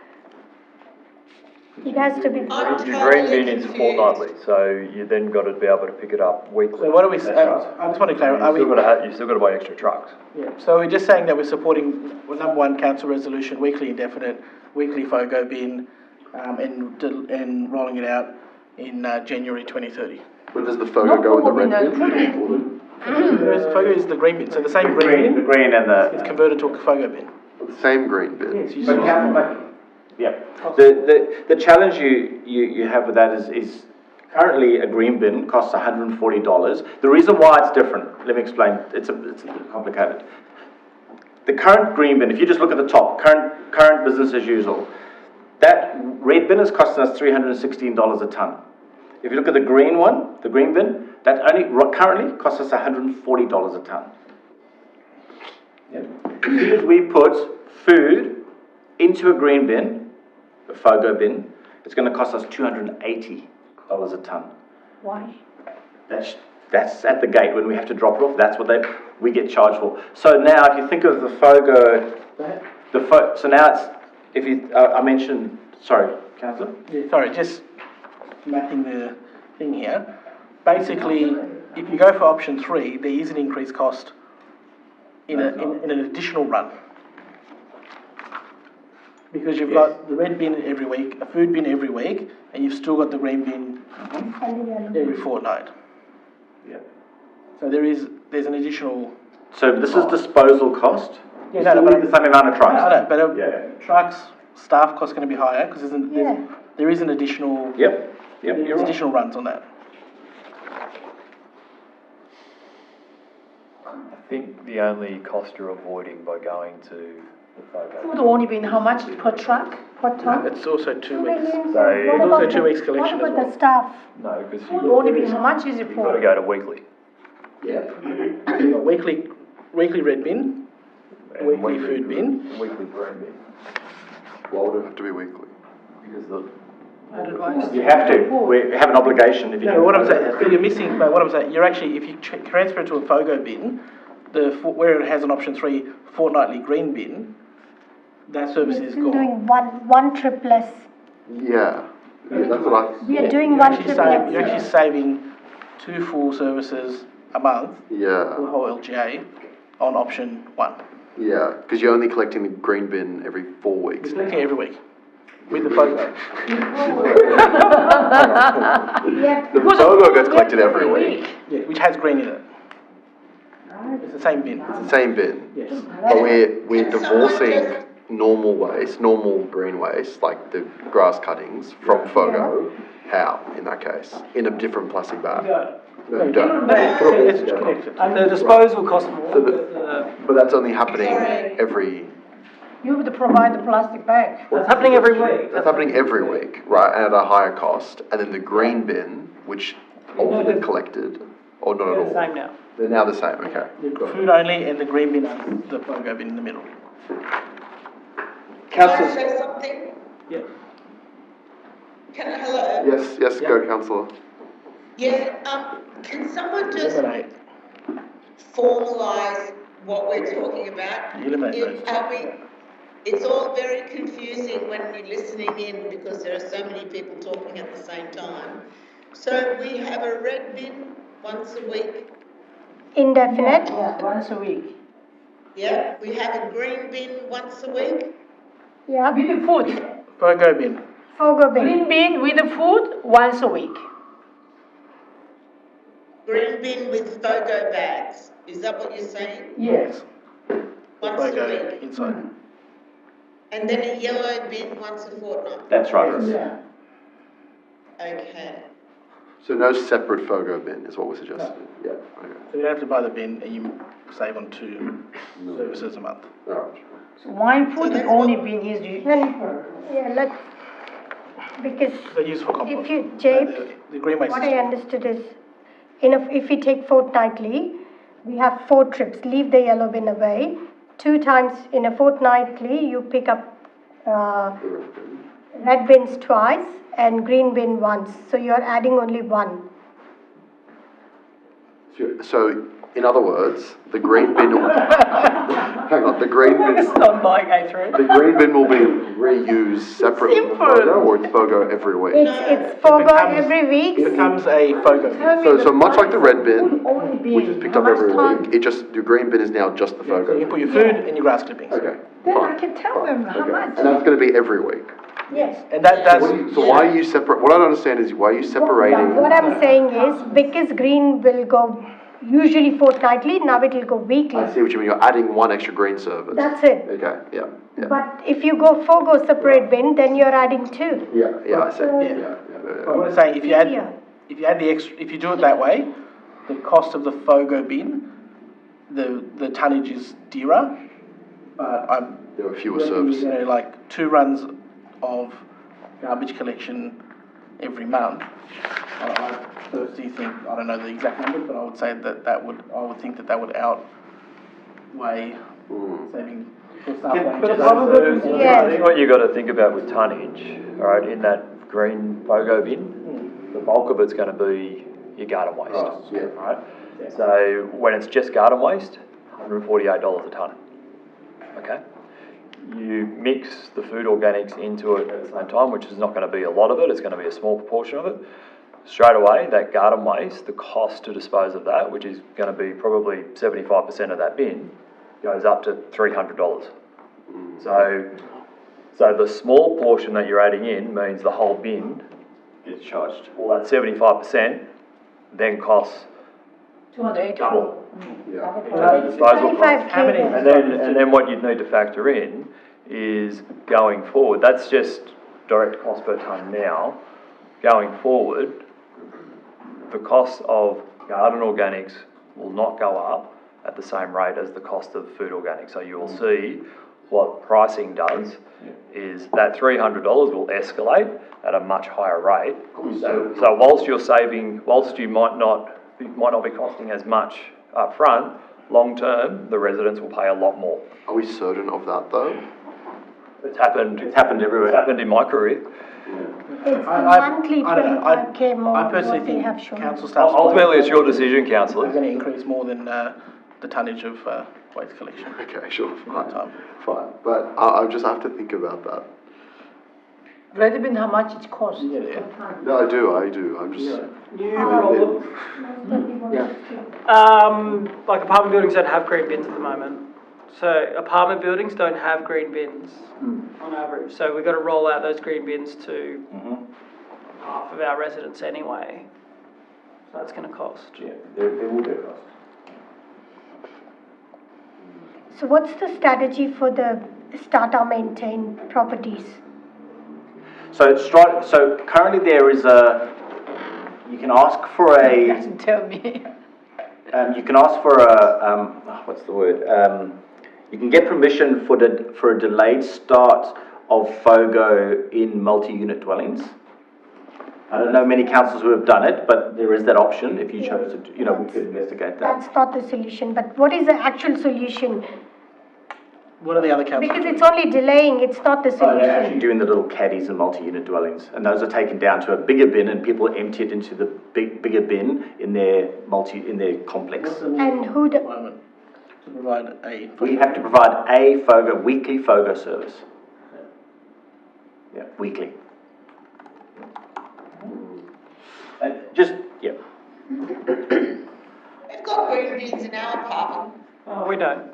it has to be. I'm Your green totally bin is confused. fortnightly, so you then got to be able to pick it up weekly. So what are we? That's right. I just want to clarify. You've still got to buy extra trucks. Yeah. So we're just saying that we're supporting number 1 council resolution, weekly indefinite, weekly FOGO bin, and rolling it out in January 2030. But does the FOGO go in the red bin? FOGO is the green bin, so the same green The bin, green and it's converted to a FOGO bin. The same green bin. Yes, you Yeah. The challenge you have with that is currently a green bin costs $140. The reason why it's different, let me explain. It's a bit complicated. The current green bin, if you just look at the top, current business as usual, that red bin is costing us $316 a ton. If you look at the green one, the green bin, that only currently costs us $140 a ton. As soon as we put food into a green bin, a FOGO bin, it's going to cost us $280 a ton. Why? That's at the gate when we have to drop it off. That's what we get charged for. So now, if you think of the FOGO, so now it's, if you, I mentioned, sorry, Councillor? Yeah, sorry, just mapping the thing here. Basically, if you go for option 3, there is an increased cost in an additional run. Because you've got the red bin every week, a food bin every week, and you've still got the green bin every fortnight. Yeah. So there's an additional. So this is disposal cost? Yeah, but the same amount of trucks? No, but trucks, staff cost going to be higher because there is an additional. Yep. There's additional runs on that. I think the only cost you're avoiding by going to the FOGO. Would only be how much per truck, per ton? It's also 2 weeks. So It's also 2 weeks collection What as about well. the staff? no, because Would only be how much is it you've got to for? go to weekly. Yeah. You've got weekly red bin, And weekly food bin. Weekly green bin. Why would it have to be weekly? Because the You have to. We have an obligation if you. No, but what I'm saying, so you're missing, but what I'm saying, you're actually, if you transfer it to a FOGO bin, where it has an option 3 fortnightly green bin, that service is We're gone. doing one trip less. Yeah. Yeah, that's what I. We are doing You're one actually trip saving, less. you're actually saving 2 full services a month, Yeah. for the whole LGA, on option 1. Yeah, because you're only collecting the green bin every 4 weeks. It's looking every week, with the FOGO. The FOGO gets collected every week. Yeah, which has green in it. It's the same bin. It's the same bin. Yes. But we're divorcing normal waste, normal green waste, like the grass cuttings, from FOGO. How, in that case? In a different plastic bag? No, you don't. It's connected. And the disposal costs more, So but, But that's only happening every, You would provide the plastic bag. it's happening every week. that's happening every week, right, at a higher cost. And then the green bin, which also get collected, or not at They're the all? same now. They're now the same, okay. You've got food only, and the green bin and the FOGO bin in the middle. Can I say something? Yeah. Hello? Yes, go councillor. Yeah, can someone just Eliminate. formalise what we're talking about? Eliminate those. It's all very confusing when you're listening in because there are so many people talking at the same time. So we have a red bin once a week, Indefinite. Yeah, once a week. yeah? We have a green bin once a week, Yeah. With the food. FOGO bin. FOGO bin. Green bin with the food once a week. green bin with FOGO bags. Is that what you're saying? Yes. Once a FOGO week. inside. And then a yellow bin once a fortnight? That's right. Yeah. Okay. So no separate FOGO bin is what we're suggesting? Yeah, okay. So you don't have to buy the bin, and you save on 2 services a month. All right. So one food that's only what- bin is Then, yeah, let's, because They're used for compost. if you, James, The green waste what I system. understood is, if we take fortnightly, we have 4 trips, leave the yellow bin away. 2 times in a fortnightly, you pick up red bins twice and green bin once. So you're adding only 1. So, in other words, the green bin will, hang on, the green bin, It's not like A3. the green bin will be reused separately from FOGO, or it's FOGO every week? It's FOGO becomes- every week. It becomes a FOGO. So much like the red bin, only bin. which is picked How up much every time? week, your green bin is now just the So you FOGO. can put your food and your grass clippings. Okay, Then I fine. can tell them how Okay. much. And that's gonna be every week. Yes. And that's, So why are you what I don't understand is why are you separating? What I'm saying is, because green will go usually fortnightly, now it will go weekly. I see what you mean, you're adding 1 extra green service. That's it. Okay, yeah. But if you go FOGO separate bin, then you're adding 2. Yeah, I see, but what I'm saying, if you add the extra, if you do it that way, the cost of the FOGO bin, the tonnage is dearer, but There are fewer you services. know, like 2 runs of garbage collection every month. I personally think, I don't know the exact number, but I would say I would think that would outweigh saving for staff wages. I think what you got to think about with tonnage, all right, in that green FOGO bin, the bulk of it's going to be your garden waste. Yeah. Right? So when it's just garden waste, $148 a tonne. Okay? You mix the food organics into it at the same time, which is not going to be a lot of it, it's going to be a small proportion of it. Straight away, that garden waste, the cost to dispose of that, which is going to be probably 75% of that bin, goes up to $300. So the small portion that you're adding in means the whole bin It's charged. well, that 75% then costs 280. double. Disposal cost. And then what you'd need to factor in is going forward, that's just direct cost per tonne now. Going forward, the cost of garden organics will not go up at the same rate as the cost of food organics. So you will see what pricing does is that $300 will escalate at a much higher rate. So whilst you're saving, whilst you might not be costing as much up front, long term, the residents will pay a lot more. Are we certain of that though? It's happened everywhere. It's happened in my career. It's monthly I don't know. 25k more I personally what they think have shown. council staff. Ultimately, it's your decision, councillor. They're going to increase more than the tonnage of waste collection. Okay, sure, fine. Time. Fine, but I just have to think about that. Red bin, how much it costs? No, I do, I'm just. New problem. Like apartment buildings don't have green bins at the moment. So apartment buildings don't have green bins on average. So we've got to roll out those green bins to half of our residents anyway. So that's going to cost. Yeah, there will be a cost. So what's the strategy for the starter maintain properties? So currently there is you can ask for a, Doesn't tell me. you can ask for a, what's the word? You can get permission for a delayed start of FOGO in multi-unit dwellings. I don't know many councils who have done it, but there is that option if you chose to, we could investigate that. That's not the solution, but what is the actual solution? What are the other councils? Because it's only delaying, it's not the They're actually solution. doing the little caddies and multi-unit dwellings, and those are taken down to a bigger bin, and people empty it into the bigger bin in their complex. And who the, Moment to provide a. We have to provide a FOGO, weekly FOGO service. Yeah, weekly. And We've got green bins in our apartment. Oh, we don't.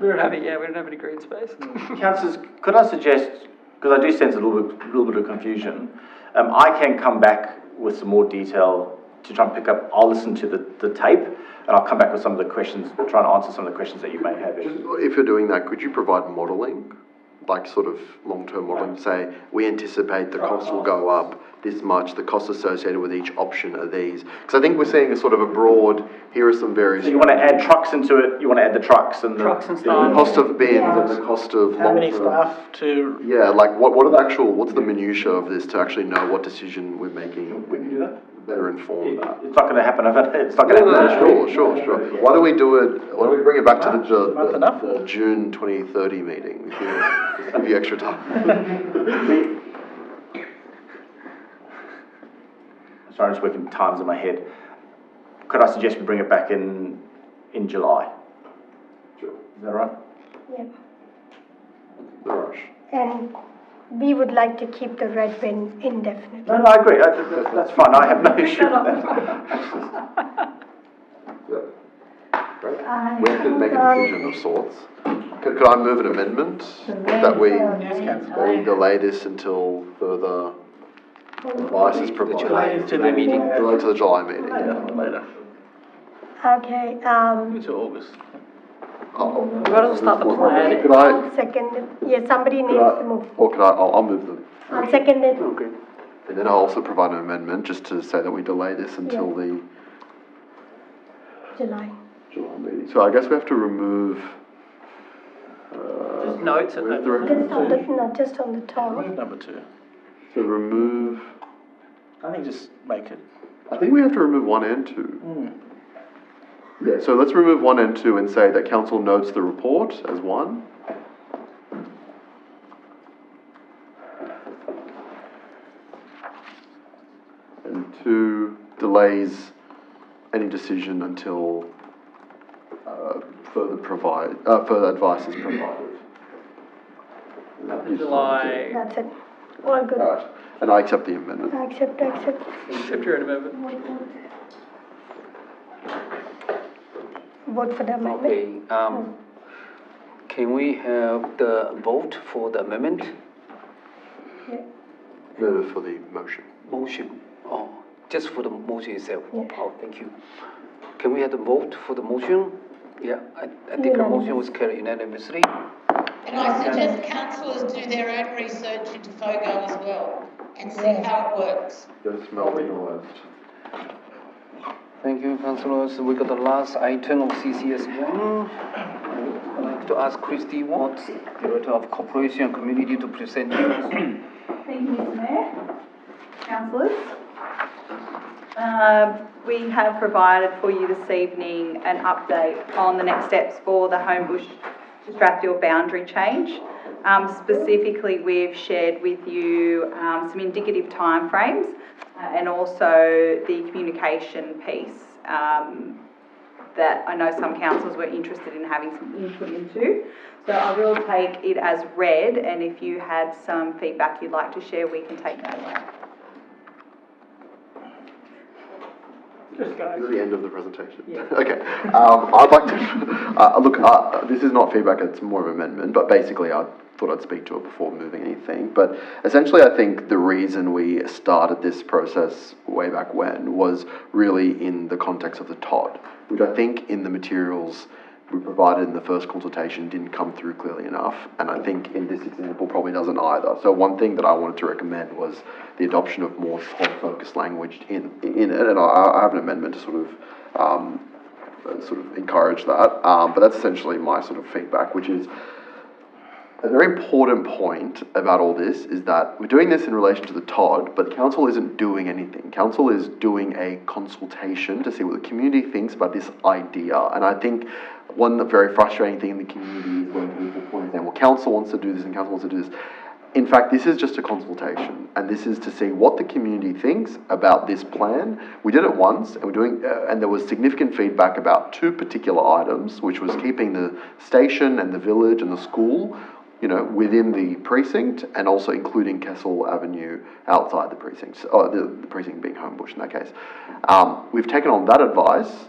We don't have it, we don't have any green space. Councillors, could I suggest, because I do sense a little bit of confusion, I can come back with some more detail to try and pick up. I'll listen to the tape, and I'll come back with some of the questions, try and answer some of the questions that you may have. If you're doing that, could you provide modelling? Like sort of long-term modelling, say, we anticipate the cost will go up this much, the costs associated with each option are these. Because I think we're seeing a sort of a broad, here are some various. So you want to add trucks into it, you want to add the trucks and the cost of bins and the cost of How many long-term. staff to? Yeah, like what are the actual, what's the minutiae of this to actually know what decision we're making? We can do that. Better informed. It's not going to happen overnight. It's not going to happen. Sure. Why don't we do it, why don't we bring it back to the June 2030 meeting? Give you extra time. Sorry, I'm just working times in my head. Could I suggest we bring it back in July? Sure. Is that right? yeah. The rush. And we would like to keep the red bin indefinitely. No, I agree. That's fine. I have no issue with that. Right. We have to make a decision of sorts. Could I move an amendment that we delay this until further advice is provided? To the meeting. Delay to the July meeting, yeah. Later. Okay, To August. We've got to start the plan. Could I, second, yeah, somebody needs to move. or could I'll move them. I'll second it. Okay. And then I'll also provide an amendment just to say that we delay this until the July. July meeting. So I guess we have to remove. Just notes and where's the Just on the, recommendation? no, just on the top. Move number 2. So remove, I think just make it. I think we have to remove 1 and 2. Yeah, so let's remove 1 and 2 and say that council notes the report as 1. 2 delays any decision until further advice is provided. July. That's it. All good. Alright, and I accept the amendment. Accept. Accept your amendment. Vote for the amendment. Okay, can we have the vote for the amendment? No, for the motion. Motion, oh, just for the motion itself? Yeah. Oh, thank you. Can we have the vote for the motion? Yeah, I think the motion was carried unanimously. And I suggest councillors do their own research into FOGO as well and see how it works. Just Melbourne left. Thank you, councillors. We got the last item of CCS1. I'd like to ask Christy Watts, Director of Corporation and Community, to present you. Thank you, Mr Mayor. Councillors. We have provided for you this evening an update on the next steps for the Homebush to Strathfield boundary change. Specifically, we've shared with you some indicative timeframes and also the communication piece that I know some councillors were interested in having some input into. So I will take it as read, and if you had some feedback you'd like to share, we can take that away. This is the end of the presentation. Yeah. Okay. I'd like to look. This is not feedback; it's more of an amendment. But basically, I thought I'd speak to it before moving anything. But essentially, I think the reason we started this process way back when was really in the context of the TOD, which I think in the materials we provided in the first consultation didn't come through clearly enough, and I think in this example probably doesn't either. So one thing that I wanted to recommend was the adoption of more TOD-focused language in it, and I have an amendment to sort of encourage that. But that's essentially my sort of feedback, which is a very important point about all this is that we're doing this in relation to the TOD, but Council isn't doing anything. Council is doing a consultation to see what the community thinks about this idea, and I think one very frustrating thing in the community is when people point out, well, Council wants to do this and Council wants to do this. In fact, this is just a consultation, and this is to see what the community thinks about this plan. We did it once, and and there was significant feedback about 2 particular items, which was keeping the station and the village and the school, within the precinct, and also including Kessel Avenue outside the precinct, the precinct being Homebush in that case. We've taken on that advice,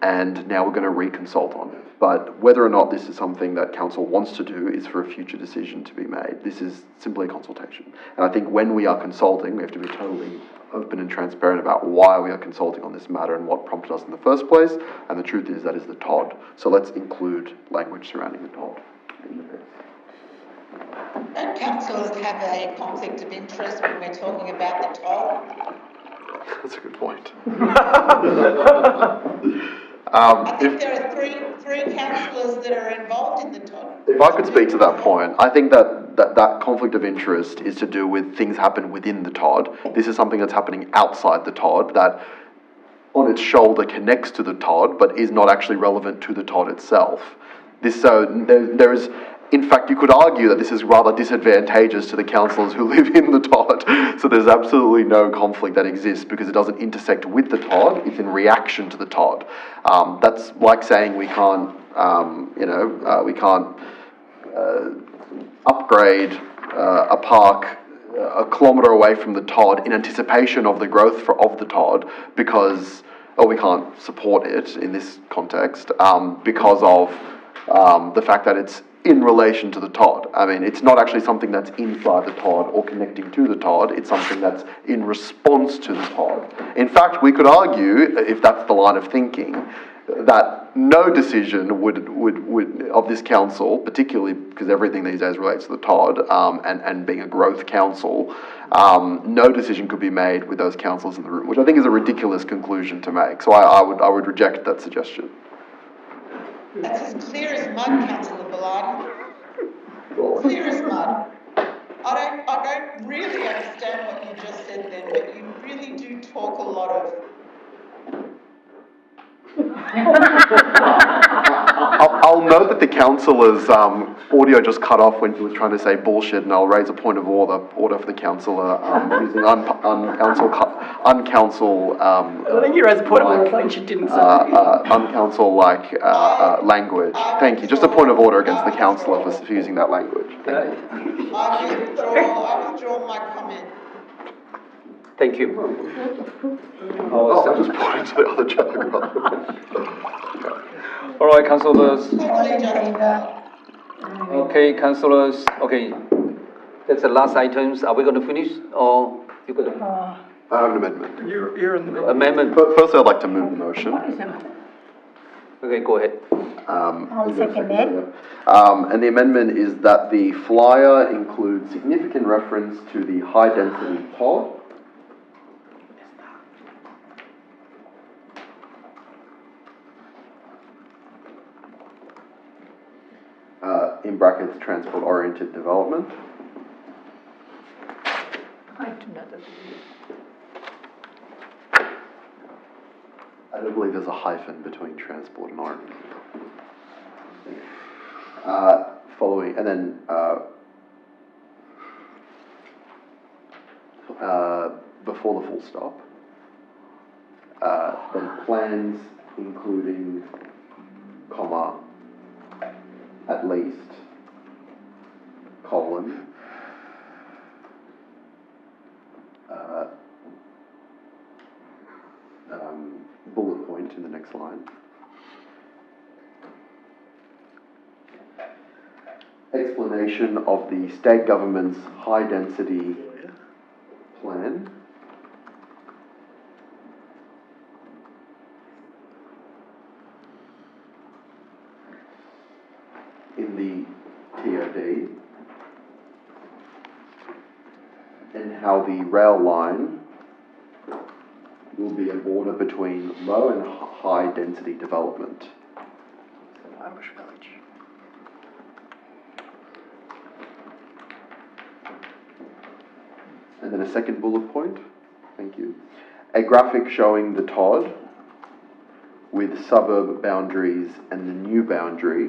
and now we're going to reconsult on it. But whether or not this is something that Council wants to do is for a future decision to be made. This is simply a consultation. And I think when we are consulting, we have to be totally open and transparent about why we are consulting on this matter and what prompted us in the first place. And the truth is that is the TOD. So let's include language surrounding the TOD. Don't councillors have a conflict of interest when we're talking about the TOD? That's a good point. I think there are three councillors that are involved in the TOD. If I could speak to that point, I think that conflict of interest is to do with things happen within the TOD. This is something that's happening outside the TOD that on its shoulder connects to the TOD but is not actually relevant to the TOD itself. There is, in fact, you could argue that this is rather disadvantageous to the councillors who live in the TOD. So there's absolutely no conflict that exists because it doesn't intersect with the TOD, it's in reaction to the TOD. That's like saying we can't, upgrade a park a kilometre away from the TOD in anticipation of the growth of the TOD because, we can't support it in this context because of the fact that it's in relation to the TOD. I mean, it's not actually something that's inside the TOD or connecting to the TOD, it's something that's in response to the TOD. In fact, we could argue, if that's the line of thinking, that no decision would of this council, particularly because everything these days relates to the TOD, and being a growth council, no decision could be made with those councillors in the room, which I think is a ridiculous conclusion to make. So I would reject that suggestion. That's as clear as mud, Councillor Bellardi. Clear as mud. I don't really understand what you just said then, but you really do talk a lot of... I'll note that the councillor's audio just cut off when he was trying to say bullshit, and I'll raise a point of order for the councillor using uncouncil. I think you raised a point of order when she didn't say. Uncouncil-like language. Thank you. Just a point of order against the councillor for using that language. Thank you. I withdraw my comment. Thank you. Oh, I just pointed to the other paragraph. All right, councillors. Totally justified. Okay, councillors. Okay, that's the last items. Are we going to finish, or you going to? I have an amendment. You're in the Amendment. First, I'd like to move the motion. Okay, go ahead. I'll second it. And the amendment is that the flyer includes significant reference to the high-density pod. In brackets, transport-oriented development. I do not agree. I don't believe there's a hyphen between transport and oriented. Following, and then, before the full stop, then plans including, comma, at least, colon, bullet point in the next line. Explanation of the state government's high-density plan. In the TOD, and how the rail line will be a border between low and high density development. Irish Village. And then a second bullet point, thank you. A graphic showing the TOD with suburb boundaries and the new boundary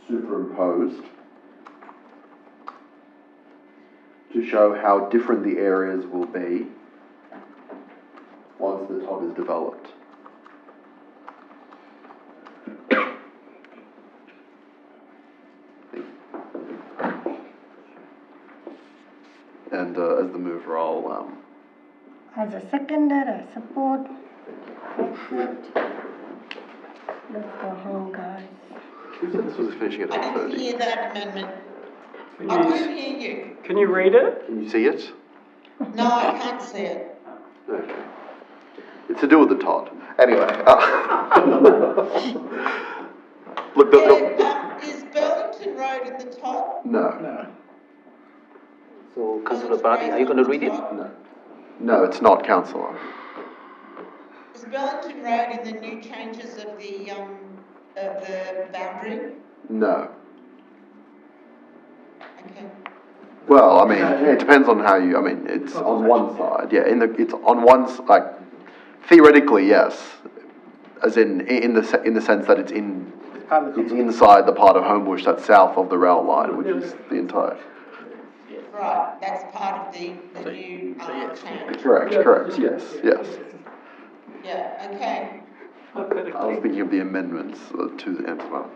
superimposed to show how different the areas will be once the TOD is developed. And as the mover, I'll... As a seconder, I support. Accept. Let's go home, guys. Who said this was finishing at I didn't 8:30? hear that amendment. I couldn't hear you. Can you read it? Can you see it? No, I can't see it. Okay. It's to do with the TOD. Anyway. Look, Is Burlington Road in the top? No. So, Councillor Barty, are you going to read it? No. No, it's not, Councillor. Is Burlington Road in the new changes of the boundary? No. Okay. Well, I mean, it depends on how you, I mean, it's on one side, yeah, it's on one, like, theoretically, yes. As in the sense that it's inside the part of Homebush that's south of the rail line, which is the entire. Right, that's part of the new change. Correct, yes. Yeah, okay. I was thinking of the amendments to the MSMA.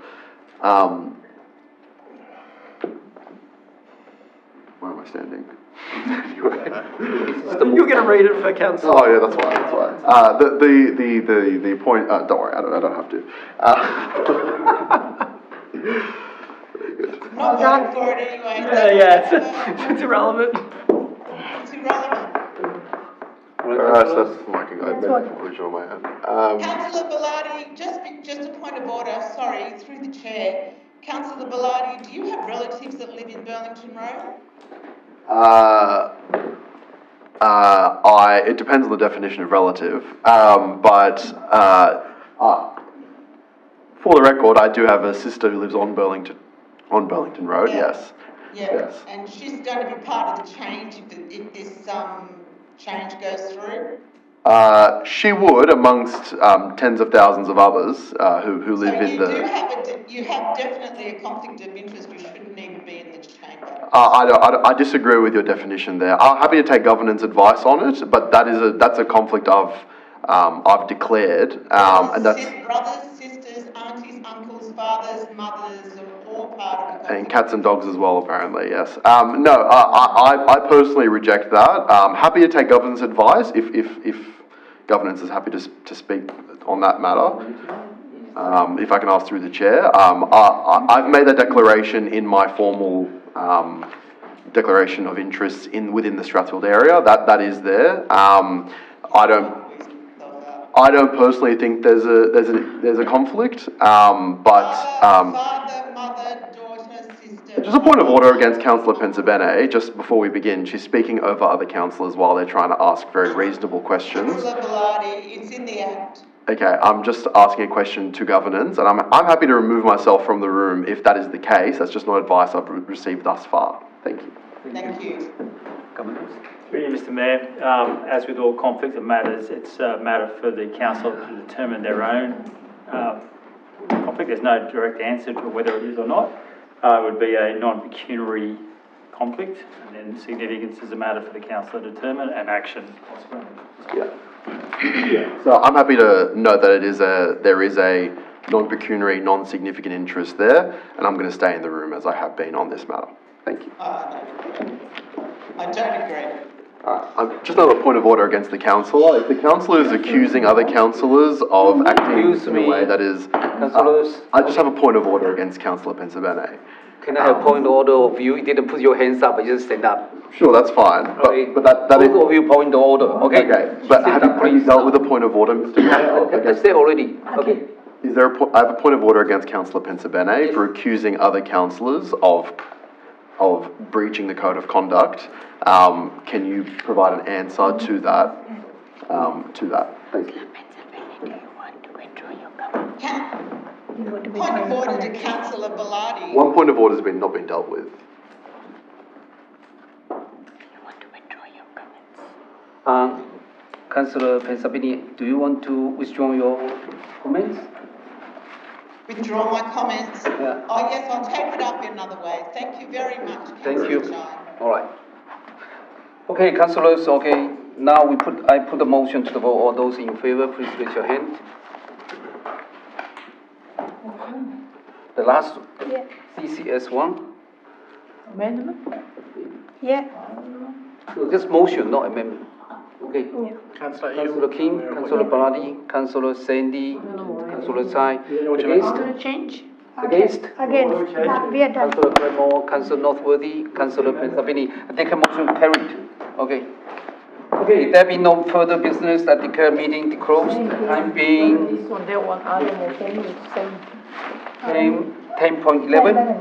Where am I standing? Anyway. You're going to read it for council. Oh yeah, that's fine. The point. Don't worry, I don't have to. Very good. Not voting for it anyway. It's irrelevant. It's irrelevant. So that's my conclusion on my hand. Councillor Bellardi, just a point of order, sorry, through the chair. Councillor Bellardi, do you have relatives that live in Burlington Road? It depends on the definition of relative, but for the record, I do have a sister who lives on Burlington Road. Yes. Yeah. Yes. And she's going to be part of the change if this change goes through. She would, amongst tens of thousands of others who live in the. You have definitely a conflict of interest. You shouldn't even be in the chamber. I disagree with your definition there. I'm happy to take governance advice on it, but that's a conflict I've declared, and that's. Brothers, sisters, aunties, uncles, fathers, mothers are all part of it. And cats and dogs as well, apparently, yes. No, I personally reject that. Happy to take governance advice if governance is happy to speak on that matter. If I can ask through the chair. I've made that declaration in my formal declaration of interests within the Strathfield area. That is there. I don't personally think there's a conflict, but Father, mother, daughter, sister. just a point of order against Councillor Pensabene. Just before we begin, she's speaking over other councillors while they're trying to ask very reasonable questions. Councillor Bellardi, it's in the Act. Okay, I'm just asking a question to governance, and I'm happy to remove myself from the room if that is the case. That's just not advice I've received thus far. Thank you. Thank you. Governance? Through you, Mr Mayor, as with all conflict of matters, it's a matter for the council to determine their own conflict. There's no direct answer to whether it is or not. It would be a non-pecuniary conflict, and then significance is a matter for the council to determine, and action consequently. Yeah. So I'm happy to note that there is a non-pecuniary, non-significant interest there, and I'm going to stay in the room as I have been on this matter. Thank you. I don't agree. Just another point of order against the councillor. If the councillor is accusing other councillors of acting in a way that is... Councillors? I just have a point of order against Councillor Pensabene. Can I have point of order of you? You didn't put your hands up, you just stand up. Sure, that's fine. But that is... Both of you point of order, okay? Okay, but have you dealt with a point of order, Mr. Mayor? Okay, I said already, okay. Is there I have a point of order against Councillor Pensabene for accusing other councillors of breaching the code of conduct. Can you provide an answer to that? Thank you. Point of order to Councillor Bellardi. One point of order has not been dealt with. Councillor Pensabene, do you want to withdraw your comments? Withdraw my comments? Yeah. Oh, yes, I'll take it up in another way. Thank you very much. Thank you. Councillor Shine. All right. Okay, councillors, okay, now I put the motion to the vote. All those in favor, please raise your hand. The last, Yeah. CCS 1. Amendment? Yeah. So just motion, not amendment. Okay. Yeah. Councillor King, Councillor Bellardi, Councillor Sandy, Councillor Tsai. Against? Change? Against? Against. We are done. Councillor Clemore, Councillor Northworthy, Councillor Pensabene. I think a motion carried. Okay. Okay, there be no further business. I declare meeting closed. Time being This one, that one, I don't know, same. 10:11.